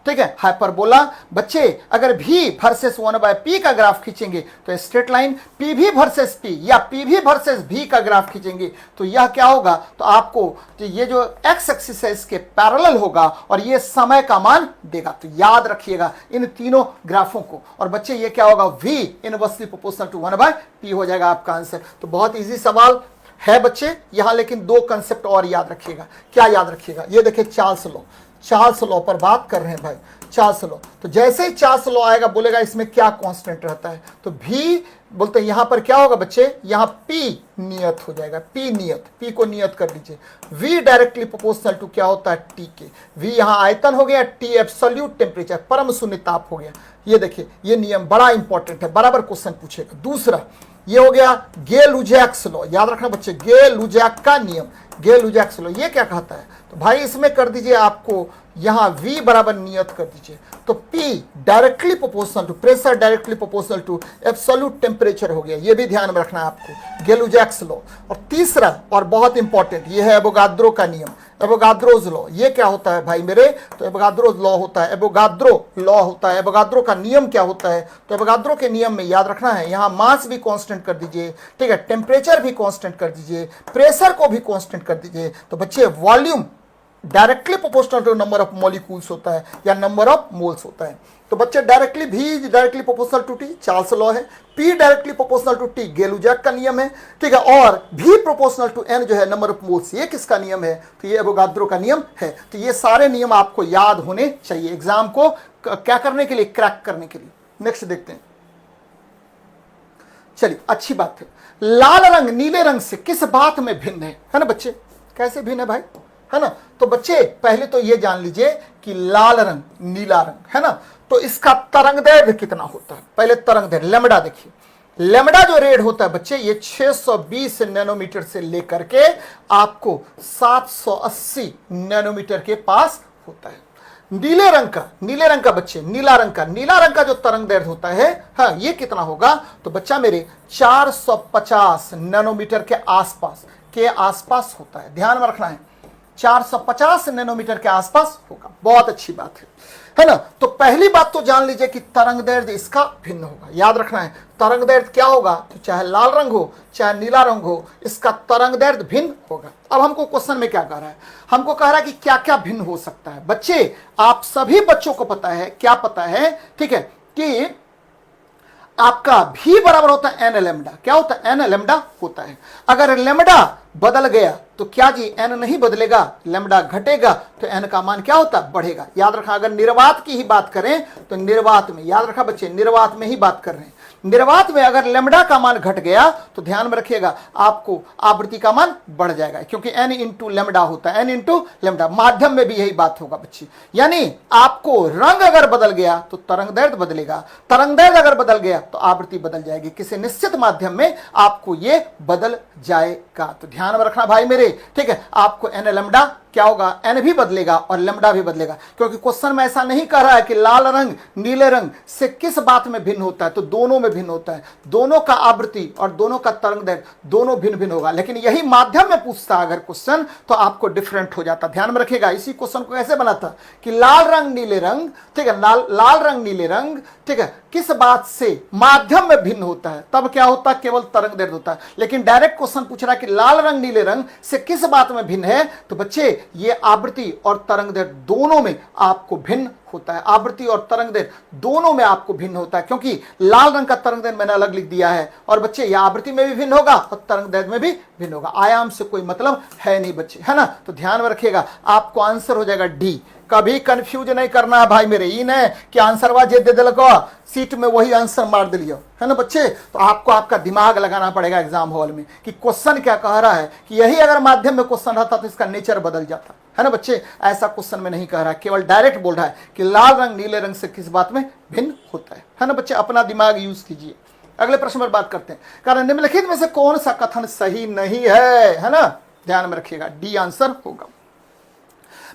ठीक है, हाइपरबोला। बच्चे अगर V वर्सेस 1/P का ग्राफ खींचेंगे तो straight line, PV versus P या PV वर्सेस V का ग्राफ खींचेंगे तो यह क्या होगा, तो आपको तो ये जो एक्स एक्सिस है इसके पैरेलल होगा और ये समय का मान देगा। तो याद रखिएगा इन तीनों ग्राफों को। और बच्चे ये क्या होगा, V inversely proportional to 1/P हो जाएगा आपका आंसर। तो बहुत इजी सवाल है बच्चे यहां, लेकिन दो कंसेप्ट और याद रखिएगा। क्या याद रखिएगा, ये देखिए चार्ल्स लॉ, चार्ल्स लॉ पर बात कर रहे हैं भाई, चार्ल्स लॉ। तो जैसे ही चार्ल्स लॉ आएगा बोलेगा इसमें क्या कांस्टेंट रहता है, तो भी बोलते हैं यहां पर क्या होगा बच्चे, यहां P नियत हो जाएगा, P नियत, P को नियत कर लीजिए। V डायरेक्टली प्रोपोर्शनल टू क्या होता है, T के। V यहां आयतन हो गया, T एब्सोल्यूट टेम्परेचर, परम शून्य ताप हो गया। ये देखिए ये नियम बड़ा इंपॉर्टेंट है, बराबर क्वेश्चन पूछेगा। दूसरा ये हो गया गे-लुजैक्स लॉ, याद रखना बच्चे, गे-लुजैक का नियम, गे-लुजैक्स लॉ। ये क्या कहता है, तो भाई इसमें कर दीजिए आपको यहां V बराबर नियत कर दीजिए, तो P directly proportional to pressure directly proportional to absolute temperature हो गया। ये भी ध्यान में रखना है आपको, गे-लुजैक्स लॉ। और तीसरा और बहुत इंपॉर्टेंट ये है एवोगाद्रो का नियम, एवोगाद्रोज लॉ। ये क्या होता है भाई मेरे, तो एवोगाद्रोज लॉ होता है, एवोगाद्रो लॉ होता है। एवोगाद्रो का नियम क्या होता है, तो एवोगाद्रो के नियम में याद रखना है यहां मास भी कांस्टेंट कर दीजिए, ठीक है, टेम्परेचर भी कांस्टेंट कर दीजिए, प्रेशर को भी कांस्टेंट कर दीजिए। तो बच्चे volume directly proportional to number of molecules होता है या नंबर ऑफ मोल्स होता है। तो बच्चे directly V directly proportional to T, Charles law है। P directly proportional to T, Gay Lussac का नियम है, ठीक है। और V प्रोपोर्शनल टू N जो है नंबर ऑफ मोल्स, ये किसका नियम है, तो ये एवोगाद्रो का नियम है। तो ये सारे नियम आपको याद होने चाहिए एग्जाम को क्या करने के लिए, क्रैक करने के लिए। नेक्स्ट देखते हैं, चलिए अच्छी बात है। लाल रंग नीले रंग से किस बात में भिन्न है ना बच्चे, कैसे भिन्न है भाई, है ना। तो बच्चे पहले तो ये जान लीजिए कि लाल रंग नीला रंग है ना, तो इसका तरंगदैर्घ्य कितना होता है। पहले तरंगदैर्घ्य लेमडा देखिए, लेमडा जो रेड होता है बच्चे ये 620 नैनोमीटर से लेकर के आपको 780 नैनोमीटर के पास होता है। नीले रंग का बच्चे, नीला रंग का जो तरंगदैर्घ्य होता है, हाँ ये कितना होगा, तो बच्चा मेरे 450 नैनोमीटर के आसपास होता है। ध्यान में रखना है 450 नैनोमीटर के आसपास होगा। बहुत अच्छी बात है ना। तो पहली बात तो जान लीजिए कि तरंगदैर्घ्य इसका भिन्न होगा। याद रखना है तरंगदैर्घ्य क्या होगा, तो चाहे लाल रंग हो चाहे नीला रंग हो, इसका तरंगदैर्घ्य भिन्न होगा। अब हमको क्वेश्चन में क्या कह रहा है, हमको कह रहा है कि क्या क्या भिन्न हो सकता है। बच्चे आप सभी बच्चों को पता है, क्या पता है, ठीक है, कि आपका V बराबर होता है एन लेमडा। क्या होता है, एन लेमडा होता है। अगर लेमडा बदल गया तो क्या जी एन नहीं बदलेगा, लेमडा घटेगा तो एन का मान क्या होता है, बढ़ेगा। याद रखा, अगर निर्वात की ही बात करें तो निर्वात में, याद रखा बच्चे निर्वात में ही बात कर रहे हैं, निर्वात में अगर लेमडा का मान घट गया तो ध्यान में रखिएगा आपको आवृत्ति का मान बढ़ जाएगा, क्योंकि एन इंटू लेमडा होता है, एन इंटू लेमडा। माध्यम में भी यही बात होगा बच्ची, यानी आपको रंग अगर बदल गया तो तरंगदैर्घ्य बदलेगा, तरंगदैर्घ्य अगर बदल गया तो आवृत्ति बदल जाएगी। किसी निश्चित माध्यम में आपको ये बदल जाएगा। तो ध्यान में रखना भाई मेरे, ठीक है। आपको एन लेमडा क्या होगा, एन भी बदलेगा और लेमडा भी बदलेगा, क्योंकि क्वेश्चन में ऐसा नहीं कह रहा है कि लाल रंग नीले रंग से किस बात में भिन्न होता है, तो दोनों में भिन्न होता है। दोनों का आवृत्ति और दोनों का तरंगदैर्घ्य दोनों भिन्न भिन्न होगा। लेकिन यही माध्यम में पूछता अगर क्वेश्चन तो आपको डिफरेंट हो जाता। ध्यान में रखिएगा इसी क्वेश्चन को कैसे बना था कि लाल रंग नीले रंग, ठीक है, लाल रंग नीले रंग, ठीक है, किस बात से माध्यम में भिन्न होता है, तब क्या होता है, केवल तरंगदैर्घ्य होता है। लेकिन डायरेक्ट क्वेश्चन पूछ रहा है कि लाल रंग नीले रंग से किस बात में भिन्न है, तो बच्चे ये आवृत्ति और तरंगदैर्घ्य दोनों में आपको भिन्न होता है। आवृत्ति और तरंगदैर्घ्य दोनों में आपको भिन्न होता है, क्योंकि लाल रंग का तरंगदैर्घ्य मैंने अलग लिख दिया है। और बच्चे यह आवृत्ति में भी भिन्न होगा और तरंगदैर्घ्य में भी भिन्न होगा। आयाम से कोई मतलब है नहीं बच्चे, है ना। तो ध्यान में रखिएगा आपको आंसर हो जाएगा डी। कभी कंफ्यूज नहीं करना है भाई मेरे, इन है कि आंसर वाजे दे दिलको सीट में वही आंसर मार दिलियो, है ना बच्चे। तो आपको आपका दिमाग लगाना पड़ेगा एग्जाम हॉल में कि क्वेश्चन क्या कह रहा है, कि यही अगर माध्यम में क्वेश्चन रहता तो इसका नेचर बदल जाता, है ना बच्चे। ऐसा क्वेश्चन में नहीं कह रहा है, केवल डायरेक्ट बोल रहा है कि लाल रंग नीले रंग से किस बात में भिन्न होता है ना बच्चे। अपना दिमाग यूज कीजिए। अगले प्रश्न पर बात करते हैं, कारण निम्नलिखित में से कौन सा कथन सही नहीं है ना। ध्यान में रखिएगा डी आंसर होगा।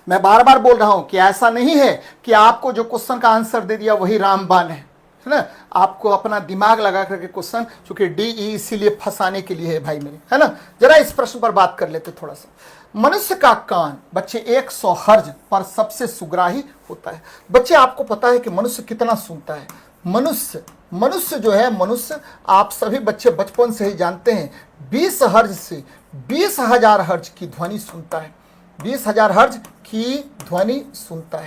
मैं बार बार बोल रहा हूं कि ऐसा नहीं है कि आपको जो क्वेश्चन का आंसर दे दिया वही रामबाण है है ना, आपको अपना दिमाग लगा करके क्वेश्चन, चूंकि DE इसीलिए फंसाने के लिए है भाई मेरे, है ना। जरा इस प्रश्न पर बात कर लेते थोड़ा सा। मनुष्य का कान बच्चे 100 हर्ज पर सबसे सुग्राही होता है। बच्चे आपको पता है कि मनुष्य कितना सुनता है? मनुष्य जो है, मनुष्य आप सभी बच्चे बचपन से ही जानते हैं 20 हर्ज से 20,000 हर्ज की ध्वनि सुनता है। 20,000 हर्ज की ध्वनि सुनता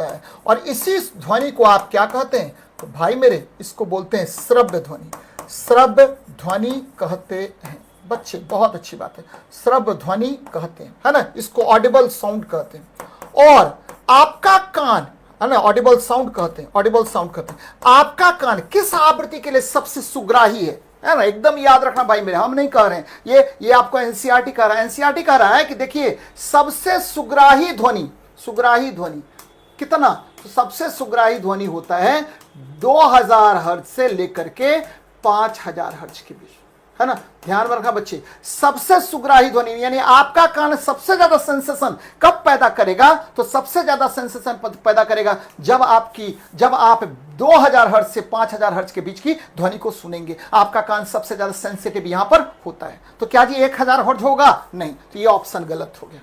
है और इसी ध्वनि को आप क्या कहते हैं? तो भाई मेरे इसको बोलते हैं श्रव्य ध्वनि कहते हैं। बच्चे बहुत अच्छी बात है, श्रव्य ध्वनि कहते हैं, है ना। इसको ऑडिबल साउंड कहते हैं। और आपका कान, है ना, ऑडिबल साउंड कहते हैं। आपका कान किस आवृत्ति के लिए सबसे सुग्राही है ना? एकदम याद रखना भाई मेरे, हम नहीं कह रहे हैं, ये आपको एनसीईआरटी कह रहा है। एनसीईआरटी कह रहा है कि देखिए सबसे सुग्राही ध्वनि कितना, तो सबसे सुग्राही ध्वनि होता है 2000 हर्ज से लेकर के 5000 हर्ज के बीच, है ना। ध्यान में रखना बच्चे, सबसे सुग्राही ध्वनि यानी आपका कान सबसे ज्यादा सेंसेशन कब पैदा करेगा? तो सबसे ज्यादा सेंसेशन पैदा करेगा जब आप 2000 हर्ज से 5000 हर्ज के बीच की ध्वनि को सुनेंगे। आपका कान सबसे ज्यादा सेंसिटिव यहां पर होता है। तो क्या जी 1000 हर्ज होगा? नहीं, तो ये ऑप्शन गलत हो गया।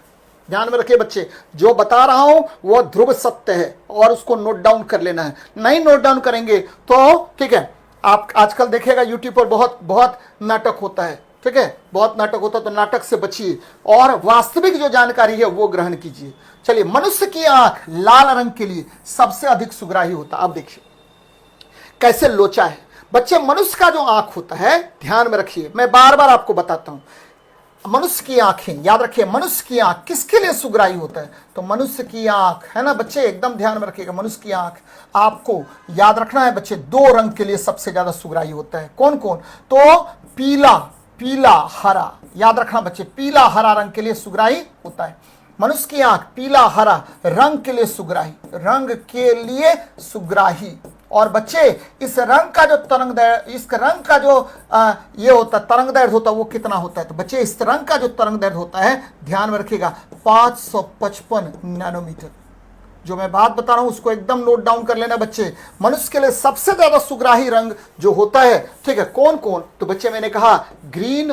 ध्यान में रखिए बच्चे, जो बता रहा हूं वो ध्रुव सत्य है और उसको नोट डाउन कर लेना है। नहीं नोट डाउन करेंगे तो ठीक है, आप आजकल देखिएगा यूट्यूब पर बहुत नाटक होता है, ठीक है, बहुत नाटक होता है, तो नाटक से बचिए और वास्तविक जो जानकारी है वो ग्रहण कीजिए। चलिए, मनुष्य की आंख लाल रंग के लिए सबसे अधिक सुग्राही होता है। अब देखिए कैसे लोचा है बच्चे। मनुष्य का जो आंख होता है, ध्यान में रखिए, मैं बार बार आपको बताता हूं, मनुष्य की आंखें याद रखिए, मनुष्य की आंख किसके लिए सुग्राही होता है? तो मनुष्य की आंख, है ना बच्चे, एकदम ध्यान में रखिएगा। मनुष्य की आंख आपको याद रखना है बच्चे, 2 रंग के लिए सबसे ज्यादा सुग्राही होता है। कौन कौन? तो पीला हरा, याद रखना बच्चे, पीला हरा रंग के लिए सुग्राही होता है। मनुष्य की आंख पीला हरा रंग के लिए सुग्राही। और बच्चे इस रंग का जो तरंग ये होता है, तरंग दैर्ध्य होता है, वो कितना होता है? तो बच्चे इस रंग का जो तरंग दैर्ध्य होता है, ध्यान में रखिएगा, 555 नैनोमीटर। जो मैं बात बता रहा हूं उसको एकदम नोट डाउन कर लेना बच्चे। मनुष्य के लिए सबसे ज्यादा सुग्राही रंग जो होता है, ठीक है, कौन कौन? तो बच्चे मैंने कहा ग्रीन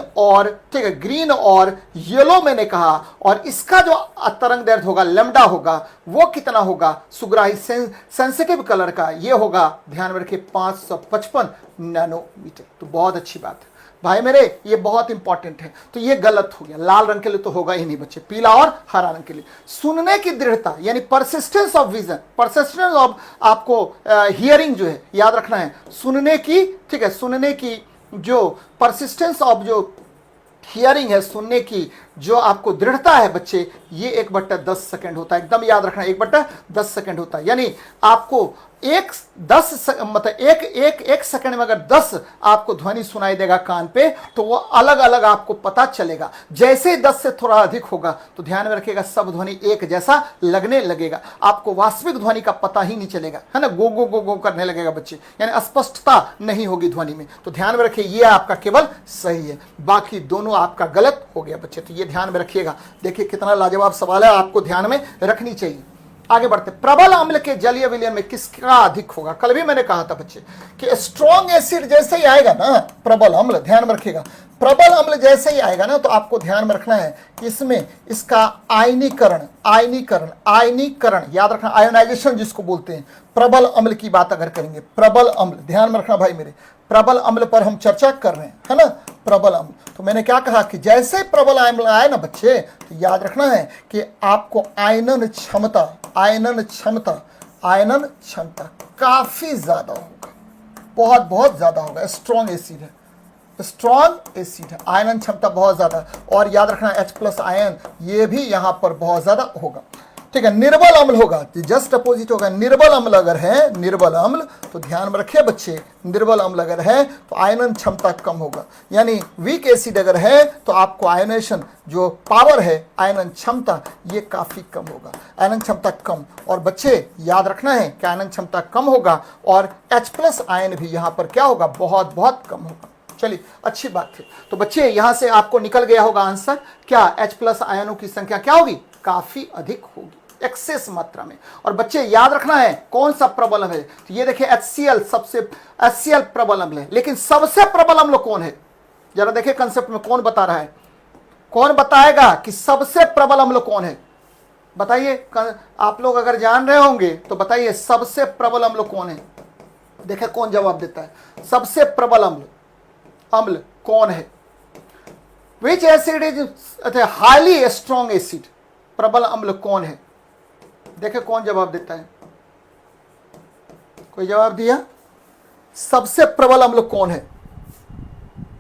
और येलो मैंने कहा। और इसका जो तरंग दैर्ध्य होगा, लैम्डा होगा, वो कितना होगा? सुग्राही सेंसिटिव कलर का ये होगा, ध्यान में रखिए, 555 नैनोमीटर। तो बहुत अच्छी बात है भाई मेरे, ये बहुत इंपॉर्टेंट है। तो ये गलत हो गया, लाल रंग के लिए तो होगा ही नहीं बच्चे, पीला और हरा रंग के लिए। सुनने की दृढ़ता यानी persistence of vision, persistence of आपको हियरिंग जो है, याद रखना है, सुनने की, ठीक है, सुनने की जो परसिस्टेंस ऑफ जो हियरिंग है, सुनने की जो आपको दृढ़ता है बच्चे, ये 1/10 सेकंड होता है। एकदम याद रखना, 1/10 सेकंड होता है। यानी आपको एक सेकंड में अगर 10 आपको ध्वनि सुनाई देगा कान पे, तो वो अलग अलग आपको पता चलेगा। जैसे ही 10 से थोड़ा अधिक होगा तो ध्यान में रखिएगा, सब ध्वनि एक जैसा लगने लगेगा, आपको वास्तविक ध्वनि का पता ही नहीं चलेगा, है ना। गो गो गो गो करने लगेगा बच्चे, यानी स्पष्टता नहीं होगी ध्वनि में। तो ध्यान में रखिए, ये आपका केवल सही है, बाकी दोनों आपका गलत हो गया बच्चे। तो ये ध्यान में रखिएगा। देखिए कितना लाजवाब सवाल है, आपको ध्यान में रखनी चाहिए। आगे बढ़ते, प्रबल अम्ल के जलीय विलयन में किसका अधिक होगा? कल भी मैंने कहा था बच्चे कि स्ट्रॉन्ग एसिड जैसे ही आएगा ना, प्रबल अम्ल, ध्यान में रखिएगा, प्रबल अम्ल जैसे ही आएगा ना, तो आपको ध्यान में रखना है कि इसमें इसका आयनीकरण, याद रखना, आयोनाइजेशन जिसको बोलते हैं। प्रबल अम्ल की बात अगर करेंगे, प्रबल अम्ल, ध्यान में रखना भाई मेरे, प्रबल अम्ल पर हम चर्चा कर रहे हैं, है ना, प्रबल अम्ल। तो मैंने क्या कहा कि जैसे प्रबल अम्ल आए ना बच्चे, तो याद रखना है कि आपको आयनन क्षमता काफी ज्यादा होगा, बहुत ज्यादा होगा। स्ट्रॉन्ग एसिड है, आयनन क्षमता बहुत ज्यादा। और याद रखना H+ आयन, ये भी यहां पर बहुत ज्यादा होगा, ठीक है। निर्बल अम्ल होगा, जस्ट अपोजिट होगा। निर्बल अम्ल अगर है, निर्बल अम्ल, तो ध्यान में रखिए बच्चे, निर्बल अम्ल अगर है तो आयनन क्षमता कम होगा। यानी वीक एसिड अगर है तो आपको आयनेशन जो पावर है, आयनन क्षमता, ये काफी कम होगा, आयनन क्षमता कम। और बच्चे याद रखना है कि आयनन क्षमता कम होगा और H+ आयन भी यहां पर क्या होगा? बहुत कम होगा। चलिए, अच्छी बात है। तो बच्चे यहां से आपको निकल गया होगा आंसर, क्या H+ आयनों की संख्या क्या होगी? काफी अधिक होगी। एक्सेस मात्रा में। और बच्चे याद रखना है कौन सा प्रबल अम्ल है, तो ये देखिए HCl सबसे HCl प्रबल अम्ल है, लेकिन सबसे प्रबल अम्ल कौन है, जरा देखिए कंसेप्ट में कौन बता रहा है, कौन बताएगा कि सबसे प्रबल अम्ल कौन है, बताइए। आप लोग अगर जान रहे होंगे तो बताइए सबसे प्रबल अम्ल कौन है। देखिए कौन जवाब देता है, सबसे प्रबल अम्ल कौन है। विच acid is highly strong acid, प्रबल अम्ल कौन है। देखिए कौन जवाब देता है, कोई जवाब दिया, सबसे प्रबल अम्ल कौन है।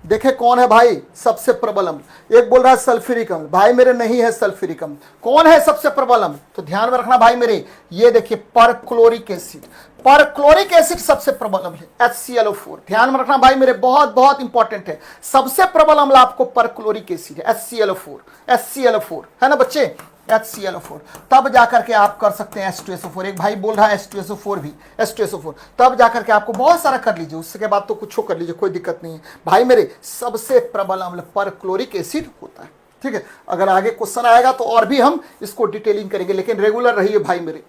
देखे कौन है भाई सबसे प्रबल अम्ल। एक बोल रहा है सल्फ्यूरिक अम्ल, भाई मेरे नहीं है सल्फ्यूरिक अम्ल। कौन है सबसे प्रबल अम्ल, तो ध्यान में रखना भाई मेरे, ये देखिए परक्लोरिक एसिड। परक्लोरिक एसिड सबसे प्रबल अम्ल है, HClO4। ध्यान में रखना भाई मेरे, बहुत बहुत इंपॉर्टेंट है। सबसे प्रबल अम्ल आपको परक्लोरिक एसिड है, HClO4 है ना बच्चे, HClO4। तब जाकर के आप कर सकते हैं H2SO4। एक भाई बोल रहा है H2SO4 भी, H2SO4 तब जाकर के आपको बहुत सारा कर लीजिए, उसके बाद तो कुछ कर लीजिए, कोई दिक्कत नहीं है भाई मेरे। सबसे प्रबल अम्ल परक्लोरिक एसिड होता है, ठीक है। अगर आगे क्वेश्चन आएगा तो और भी हम इसको डिटेलिंग करेंगे, लेकिन रेगुलर रहिए भाई मेरे।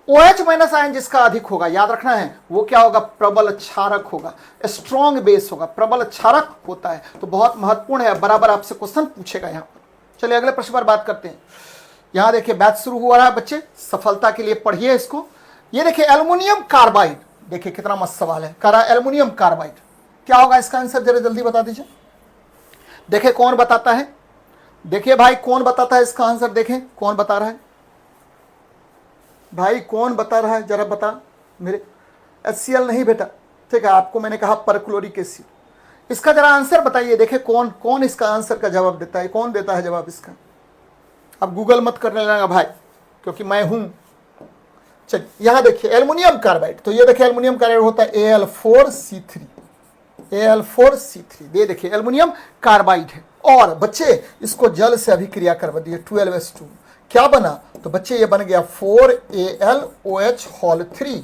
OH- आयन जिसका अधिक होगा, याद रखना है वो क्या होगा, प्रबल क्षारक होगा, स्ट्रॉन्ग बेस होगा, प्रबल क्षारक होता है। तो बहुत महत्वपूर्ण है, बराबर आपसे क्वेश्चन पूछेगा यहाँ पर। चलिए अगले प्रश्न पर बात करते हैं। यहां देखिए बैच शुरू हुआ है बच्चे, सफलता के लिए पढ़िए इसको। ये देखिए एल्युमिनियम कार्बाइड, देखिए कितना मस्त सवाल है, करा एल्युमिनियम कार्बाइड क्या होगा इसका आंसर, जरा जल्दी बता दीजिए। देखिए कौन बताता है, देखिए भाई कौन बताता है इसका आंसर, देखें कौन बता रहा है भाई, कौन बता रहा है जरा बता मेरे। HCl नहीं बेटा, ठीक है, आपको मैंने कहा परक्लोरिक एसिड। इसका जरा आंसर बताइए, देखे कौन कौन इसका आंसर का जवाब देता है, कौन देता है जवाब इसका। अब गूगल मत करने लगा भाई, क्योंकि मैं हूं। चलिए यहां देखिए एल्युमिनियम कार्बाइड, तो ये देखिए एल्युमिनियम कार्बाइड होता है Al4C3, Al4C3। ये देखिए एल्युमिनियम कार्बाइड है, और बच्चे इसको जल से अभिक्रिया करवा दिए, 12S2 क्या बना, तो बच्चे ये बन गया 4AlOH3,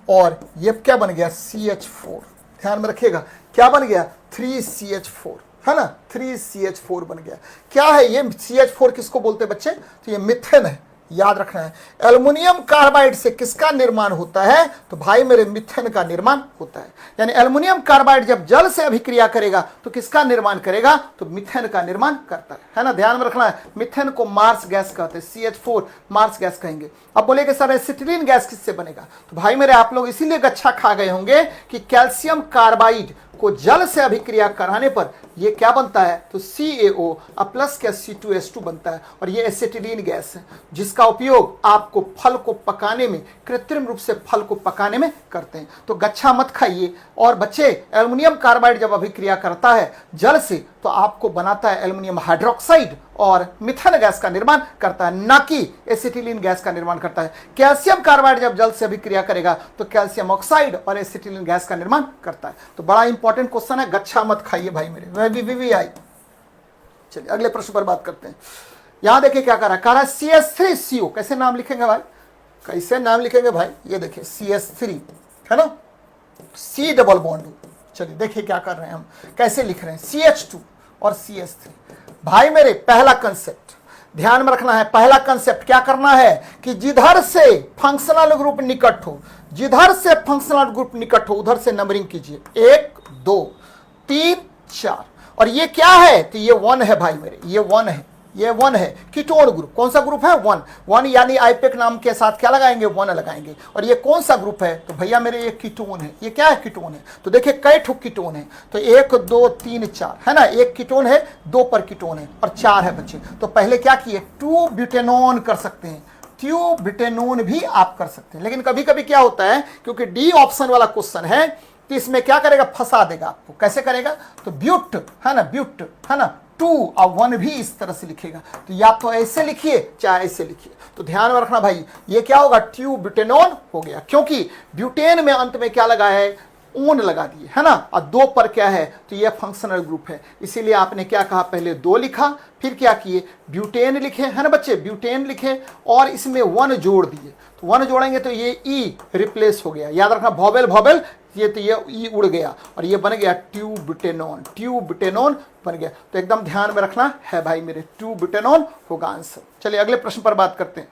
और ये क्या बन गया CH4। ध्यान में रखिएगा क्या बन गया, 3CH4 है ना, 3CH4 बन गया। क्या है ये CH4 किसको बोलते हैं बच्चे, तो ये मिथेन है, याद रखना है। एल्युमिनियम कार्बाइड से किसका निर्माण होता है, तो भाई मेरे मिथेन का निर्माण होता है। यानी एल्युमिनियम कार्बाइड जब जल से अभिक्रिया करेगा तो किसका निर्माण करेगा, तो मिथेन का निर्माण करता है ना। ध्यान में रखना है, मिथेन को मार्स गैस कहते हैं, CH4 मार्स गैस कहेंगे। अब बोलेगे सर एसिटिलीन गैस किससे बनेगा, तो भाई मेरे आप लोग इसीलिए गच्छा खा गए होंगे कि कैल्शियम कार्बाइड को जल से अभिक्रिया कराने पर ये क्या बनता है, तो CaO प्लस क्या C2H2 बनता है, और ये एसिटिलीन गैस है जिसका उपयोग आपको फल को पकाने में, कृत्रिम रूप से फल को पकाने में करते हैं। तो गच्छा मत खाइए। और बच्चे एल्युमिनियम कार्बाइड जब अभिक्रिया करता है जल से तो आपको बनाता है एल्युमिनियम हाइड्रोक्साइड और मिथेन गैस का निर्माण करता है, ना कि एसिटिलीन गैस का निर्माण करता है। कैल्शियम कार्बाइड जब जल से अभिक्रिया करेगा तो कैल्शियम ऑक्साइड और एसिटिलीन गैस का निर्माण करता है। तो बड़ा इंपॉर्टेंट क्वेश्चन है, गच्छा मत खाइए भाई मेरे, वह भी आई। चलिए अगले प्रश्न पर बात करते हैं। यहां देखिए क्या कर रहा है CH3CO, कैसे नाम लिखेंगे भाई, कैसे नाम लिखेंगे भाई, ये देखिए CH3 है ना, C डबल बॉन्ड। चलिए देखिए क्या कर रहे हैं हम, कैसे लिख रहे हैं, CH2 और CH3। भाई मेरे पहला कंसेप्ट ध्यान में रखना है, पहला कंसेप्ट क्या करना है कि जिधर से फंक्शनल ग्रुप निकट हो, जिधर से फंक्शनल ग्रुप निकट हो उधर से नंबरिंग कीजिए, 1 2 3 4। और ये क्या है, तो ये 1 है भाई मेरे, ये 1 है, ये 1 है कीटोन ग्रुप। कौन सा ग्रुप है, 1 यानी आईपेक नाम के साथ क्या लगाएंगे, 1 लगाएंगे। और ये कौन सा ग्रुप है, तो भैया मेरे ये कीटोन है। ये क्या है, कीटोन है। तो देखिए कई ठो कीटोन है, तो 1 2 3 4 है ना, 1 कीटोन है, 2 पर कीटोन है और 4 है बच्चे। तो पहले क्या किए, 2 ब्यूटेनॉन कर सकते हैं, ट्यूब्यूटेनॉन भी आप कर सकते हैं। लेकिन कभी कभी क्या होता है, क्योंकि डी ऑप्शन वाला क्वेश्चन है तो इसमें क्या करेगा, फंसा देगा आपको। कैसे करेगा, तो ब्यूट है ना, ब्यूट है ना, 2 और 1 भी इस तरह से लिखेगा। तो या तो ऐसे लिखिए चाहे ऐसे लिखिए। तो ध्यान में रखना भाई, ये क्या होगा, ट्यूब्यूटेनॉन हो गया, क्योंकि ब्यूटेन में अंत में क्या लगा है, ओन लगा दिए है ना, और 2 पर क्या है, तो ये फंक्शनल ग्रुप है। इसीलिए आपने क्या कहा, पहले 2 लिखा, फिर क्या किए, ब्यूटेन लिखे है ना बच्चे, ब्यूटेन लिखे और इसमें 1 जोड़ दिए। तो 1 जोड़ेंगे तो ये ई रिप्लेस हो गया, याद रखना, वॉवेल वॉवेल, ये तो ये ई उड़ गया और ये बन गया ट्यूब्यूटेनॉन, ट्यूब्यूटेनॉन बन गया। तो एकदम ध्यान में रखना है भाई मेरे, ट्यूब्यूटेनॉन होगा आंसर। चलिए अगले प्रश्न पर बात करते हैं।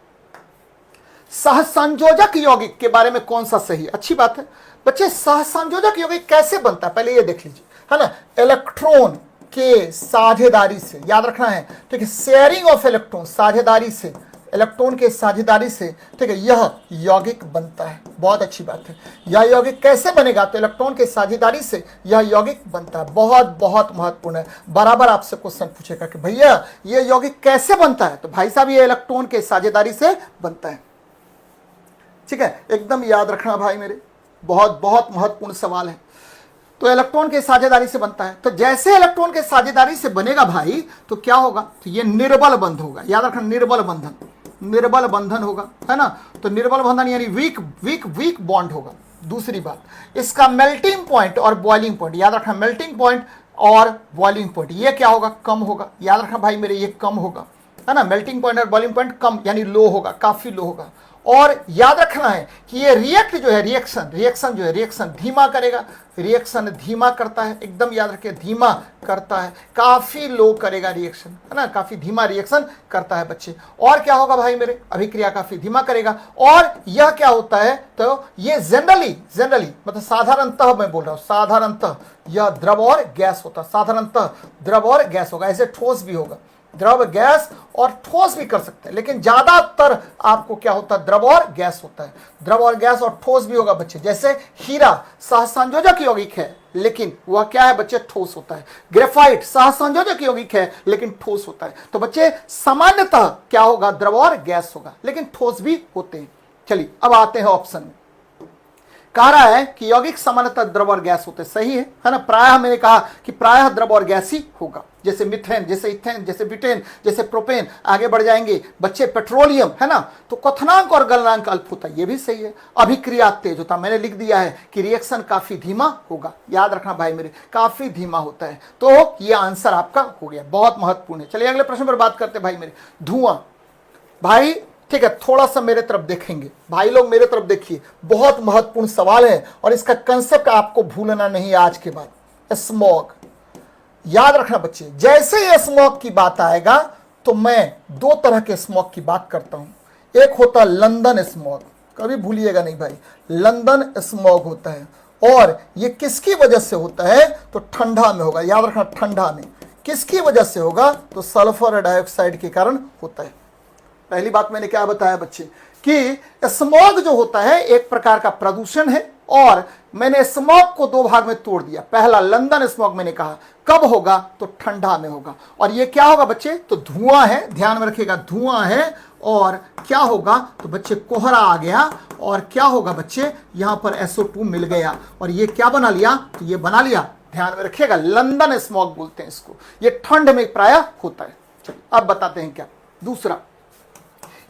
सहसंयोजक यौगिक के बारे में कौन सा सही है? अच्छी बात है बच्चे, सहसंयोजक यौगिक कैसे बनता है पहले ये देख लीजिए, है ना। इलेक्ट्रॉन के साझेदारी से, याद रखना है, ठीक है, शेयरिंग ऑफ इलेक्ट्रॉन, साझेदारी से, इलेक्ट्रॉन के साझेदारी से, ठीक है, यह यौगिक बनता है। बहुत अच्छी बात है। यह यौगिक कैसे बनेगा? तो इलेक्ट्रॉन के साझेदारी से यह यौगिक बनता है। बहुत बहुत महत्वपूर्ण है। बराबर आपसे क्वेश्चन पूछेगा कि भैया यह यौगिक कैसे बनता है, तो भाई साहब ये इलेक्ट्रॉन के साझेदारी से बनता है। ठीक है, एकदम याद रखना भाई मेरे, बहुत बहुत महत्वपूर्ण सवाल है। तो इलेक्ट्रॉन के साझेदारी से बनता है। तो जैसे इलेक्ट्रॉन के साझेदारी से बनेगा भाई, तो क्या होगा? तो ये निर्बल बंध होगा। याद रखना, निर्बल बंधन, निर्बल बंधन होगा, है ना। तो निर्बल बंधन यानी वीक वीक वीक बॉन्ड होगा। दूसरी बात, इसका मेल्टिंग पॉइंट और बॉइलिंग पॉइंट, याद रखना, मेल्टिंग पॉइंट और बॉइलिंग पॉइंट ये क्या होगा? कम होगा। याद रखना भाई मेरे, ये कम होगा, है ना। मेल्टिंग पॉइंट और बॉइलिंग पॉइंट कम यानी लो होगा, काफी लो होगा। और याद रखना है कि ये रिएक्ट जो है, रिएक्शन जो है, रिएक्शन धीमा करेगा, रिएक्शन धीमा करता है, एकदम याद रखिए, धीमा करता है, काफी लो करेगा रिएक्शन, है ना, काफी धीमा रिएक्शन करता है बच्चे। और क्या होगा भाई मेरे? अभिक्रिया काफी धीमा करेगा। और यह क्या होता है? तो ये जनरली मतलब साधारणतः मैं बोल रहा हूं, साधारणतः यह द्रव और गैस होता है। साधारणतः द्रव और गैस होगा, ऐसे ठोस भी होगा, द्रव गैस और ठोस भी कर सकते हैं, लेकिन ज्यादातर आपको क्या होता है? द्रव और गैस होता है। द्रव और गैस और ठोस भी होगा बच्चे। जैसे हीरा सहसंयोजक यौगिक है, लेकिन वह क्या है बच्चे? ठोस होता है। ग्रेफाइट सहसंयोजक यौगिक है, लेकिन ठोस होता है। तो बच्चे सामान्यतः क्या होगा? द्रव और गैस होगा, लेकिन ठोस भी होते हैं। चलिए अब आते हैं ऑप्शन में। कह रहा है कि यौगिक सामान्यतः द्रव और गैस होते, सही है ना। प्रायः मैंने कहा कि प्रायः द्रव और गैस ही होगा, जैसे मिथेन, जैसे इथेन, जैसे ब्यूटेन, जैसे प्रोपेन। आगे बढ़ जाएंगे बच्चे, पेट्रोलियम, है ना। तो क्वथनांक और गलनांक अल्प होता है, ये भी सही है। अभिक्रिया तेज होता, मैंने लिख दिया है कि रिएक्शन काफी धीमा होगा। याद रखना भाई मेरे, काफी धीमा होता है। तो ये आंसर आपका हो गया, बहुत महत्वपूर्ण है। चलिए अगले प्रश्न पर बात करते हैं भाई मेरे। धुआं, भाई ठीक है, थोड़ा सा मेरे तरफ देखेंगे भाई लोग, मेरे तरफ देखिए, बहुत महत्वपूर्ण सवाल है और इसका कंसेप्ट आपको भूलना नहीं है आज के बाद। स्मॉग, याद रखना बच्चे, जैसे ये स्मॉग की बात आएगा तो मैं दो तरह के स्मॉग की बात करता हूं। एक होता है लंदन स्मॉग, कभी भूलिएगा नहीं भाई, लंदन स्मॉग होता है। और ये किसकी वजह से होता है? तो ठंडा में होगा। याद रखना, ठंडा में। किसकी वजह से होगा? तो सल्फर डाइऑक्साइड के कारण होता है। पहली बात मैंने क्या बताया बच्चे कि स्मॉग जो होता है एक प्रकार का प्रदूषण है, और मैंने स्मॉग को दो भाग में तोड़ दिया। पहला लंदन स्मॉग मैंने कहा कब होगा? तो ठंडा में होगा। और ये क्या होगा बच्चे? तो धुआं है, ध्यान में रखिएगा, धुआं है। और क्या होगा? तो बच्चे कोहरा आ गया, और क्या होगा बच्चे? यहां पर SO2 मिल गया, और ये क्या बना लिया? तो ये बना लिया, ध्यान में रखिएगा, लंदन स्मॉग बोलते हैं इसको। ये ठंड में प्रायः होता है। चलिए अब बताते हैं क्या। दूसरा,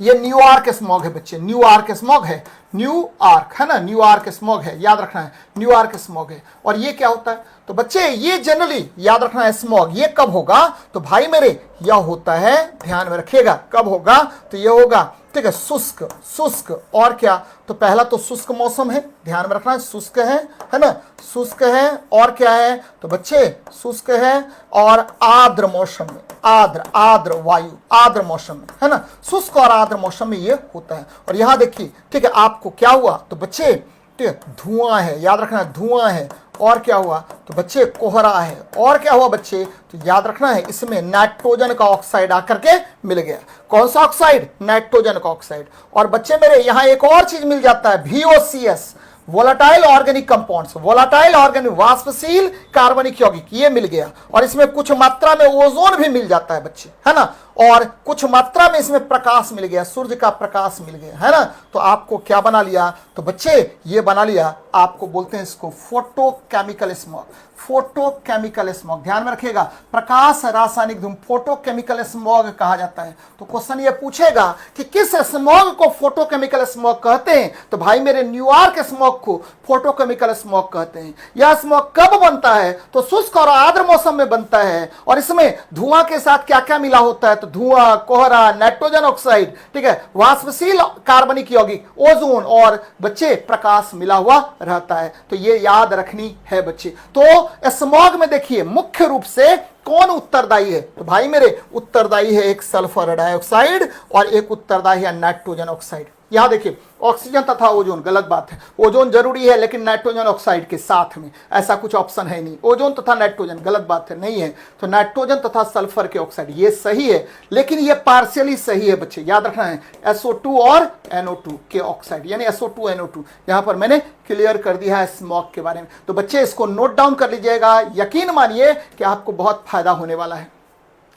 ये न्यूयॉर्क स्मॉग है बच्चे, न्यूयॉर्क स्मॉग है, न्यूयॉर्क, है ना, न्यूयॉर्क स्मॉग है, याद रखना है, न्यूयॉर्क स्मॉग है। और ये क्या होता है? तो बच्चे ये जनरली याद रखना है, स्मॉग ये कब होगा? तो भाई मेरे यह होता है, ध्यान में रखिएगा, कब होगा? तो ये होगा, ठीक है, शुष्क, शुष्क। और क्या? तो पहला तो शुष्क मौसम है, ध्यान में रखना है, शुष्क है ना, शुष्क है। और क्या है? तो बच्चे शुष्क है और आर्द्र मौसम में, आर्द्र वायु, आर्द्र मौसम में, है ना, शुष्क और आर्द्र मौसम में ये होता है। और यहां देखिए, ठीक है, आपको क्या हुआ? तो बच्चे ठीक है, धुआं है, याद रखना, धुआं है। और क्या हुआ? तो बच्चे कोहरा है। और क्या हुआ बच्चे? तो याद रखना है, इसमें नाइट्रोजन का ऑक्साइड आकर के मिल गया। कौन सा ऑक्साइड? नाइट्रोजन का ऑक्साइड। और बच्चे मेरे यहां एक और चीज मिल जाता है, VOCs, volatile organic compounds, volatile organic वाष्पशील कार्बनिक यौगिक, ये मिल गया। और इसमें कुछ मात्रा में ओजोन भी मिल जाता है बच्चे, है ना। और कुछ मात्रा में इसमें प्रकाश मिल गया, सूर्य का प्रकाश मिल गया, है ना। तो आपको क्या बना लिया? तो बच्चे ये बना लिया, आपको बोलते हैं इसको फोटोकेमिकल स्मॉग, फोटोकेमिकल स्मॉग। ध्यान में रखिएगा, प्रकाश रासायनिक धूम फोटोकेमिकल स्मॉग कहा जाता है। तो क्वेश्चन ये पूछेगा कि किस स्मॉग को फोटोकेमिकल स्मॉग कहते हैं? तो भाई मेरे न्यूयॉर्क स्मॉग को फोटोकेमिकल स्मॉग कहते हैं। यह स्मॉग कब बनता है? तो शुष्क और आर्द्र मौसम में बनता है। और इसमें धुआं के साथ क्या क्या मिला होता है? तो धुआं, कोहरा, नाइट्रोजन ऑक्साइड, ठीक है, वाष्पशील कार्बनिक यौगिक, ओजोन और बच्चे प्रकाश मिला हुआ रहता है। तो ये याद रखनी है बच्चे। तो स्मॉग में देखिए मुख्य रूप से कौन उत्तरदायी है? तो भाई मेरे उत्तरदायी है एक सल्फर डाइऑक्साइड और एक उत्तरदायी है नाइट्रोजन ऑक्साइड। यहां देखिए ऑक्सीजन तथा ओजोन, गलत बात है। ओजोन जरूरी है लेकिन नाइट्रोजन ऑक्साइड के साथ में, ऐसा कुछ ऑप्शन है नहीं। ओजोन तथा नाइट्रोजन, गलत बात है, नहीं है। तो नाइट्रोजन तथा सल्फर के ऑक्साइड, ये सही है लेकिन ये पार्शियली सही है बच्चे, याद रखना है। SO2 और NO2 के ऑक्साइड, यानी SO2 NO2, यहां पर मैंने क्लियर कर दिया है स्मॉग के बारे में। तो बच्चे इसको नोट डाउन कर लीजिएगा, यकीन मानिए कि आपको बहुत फायदा होने वाला है।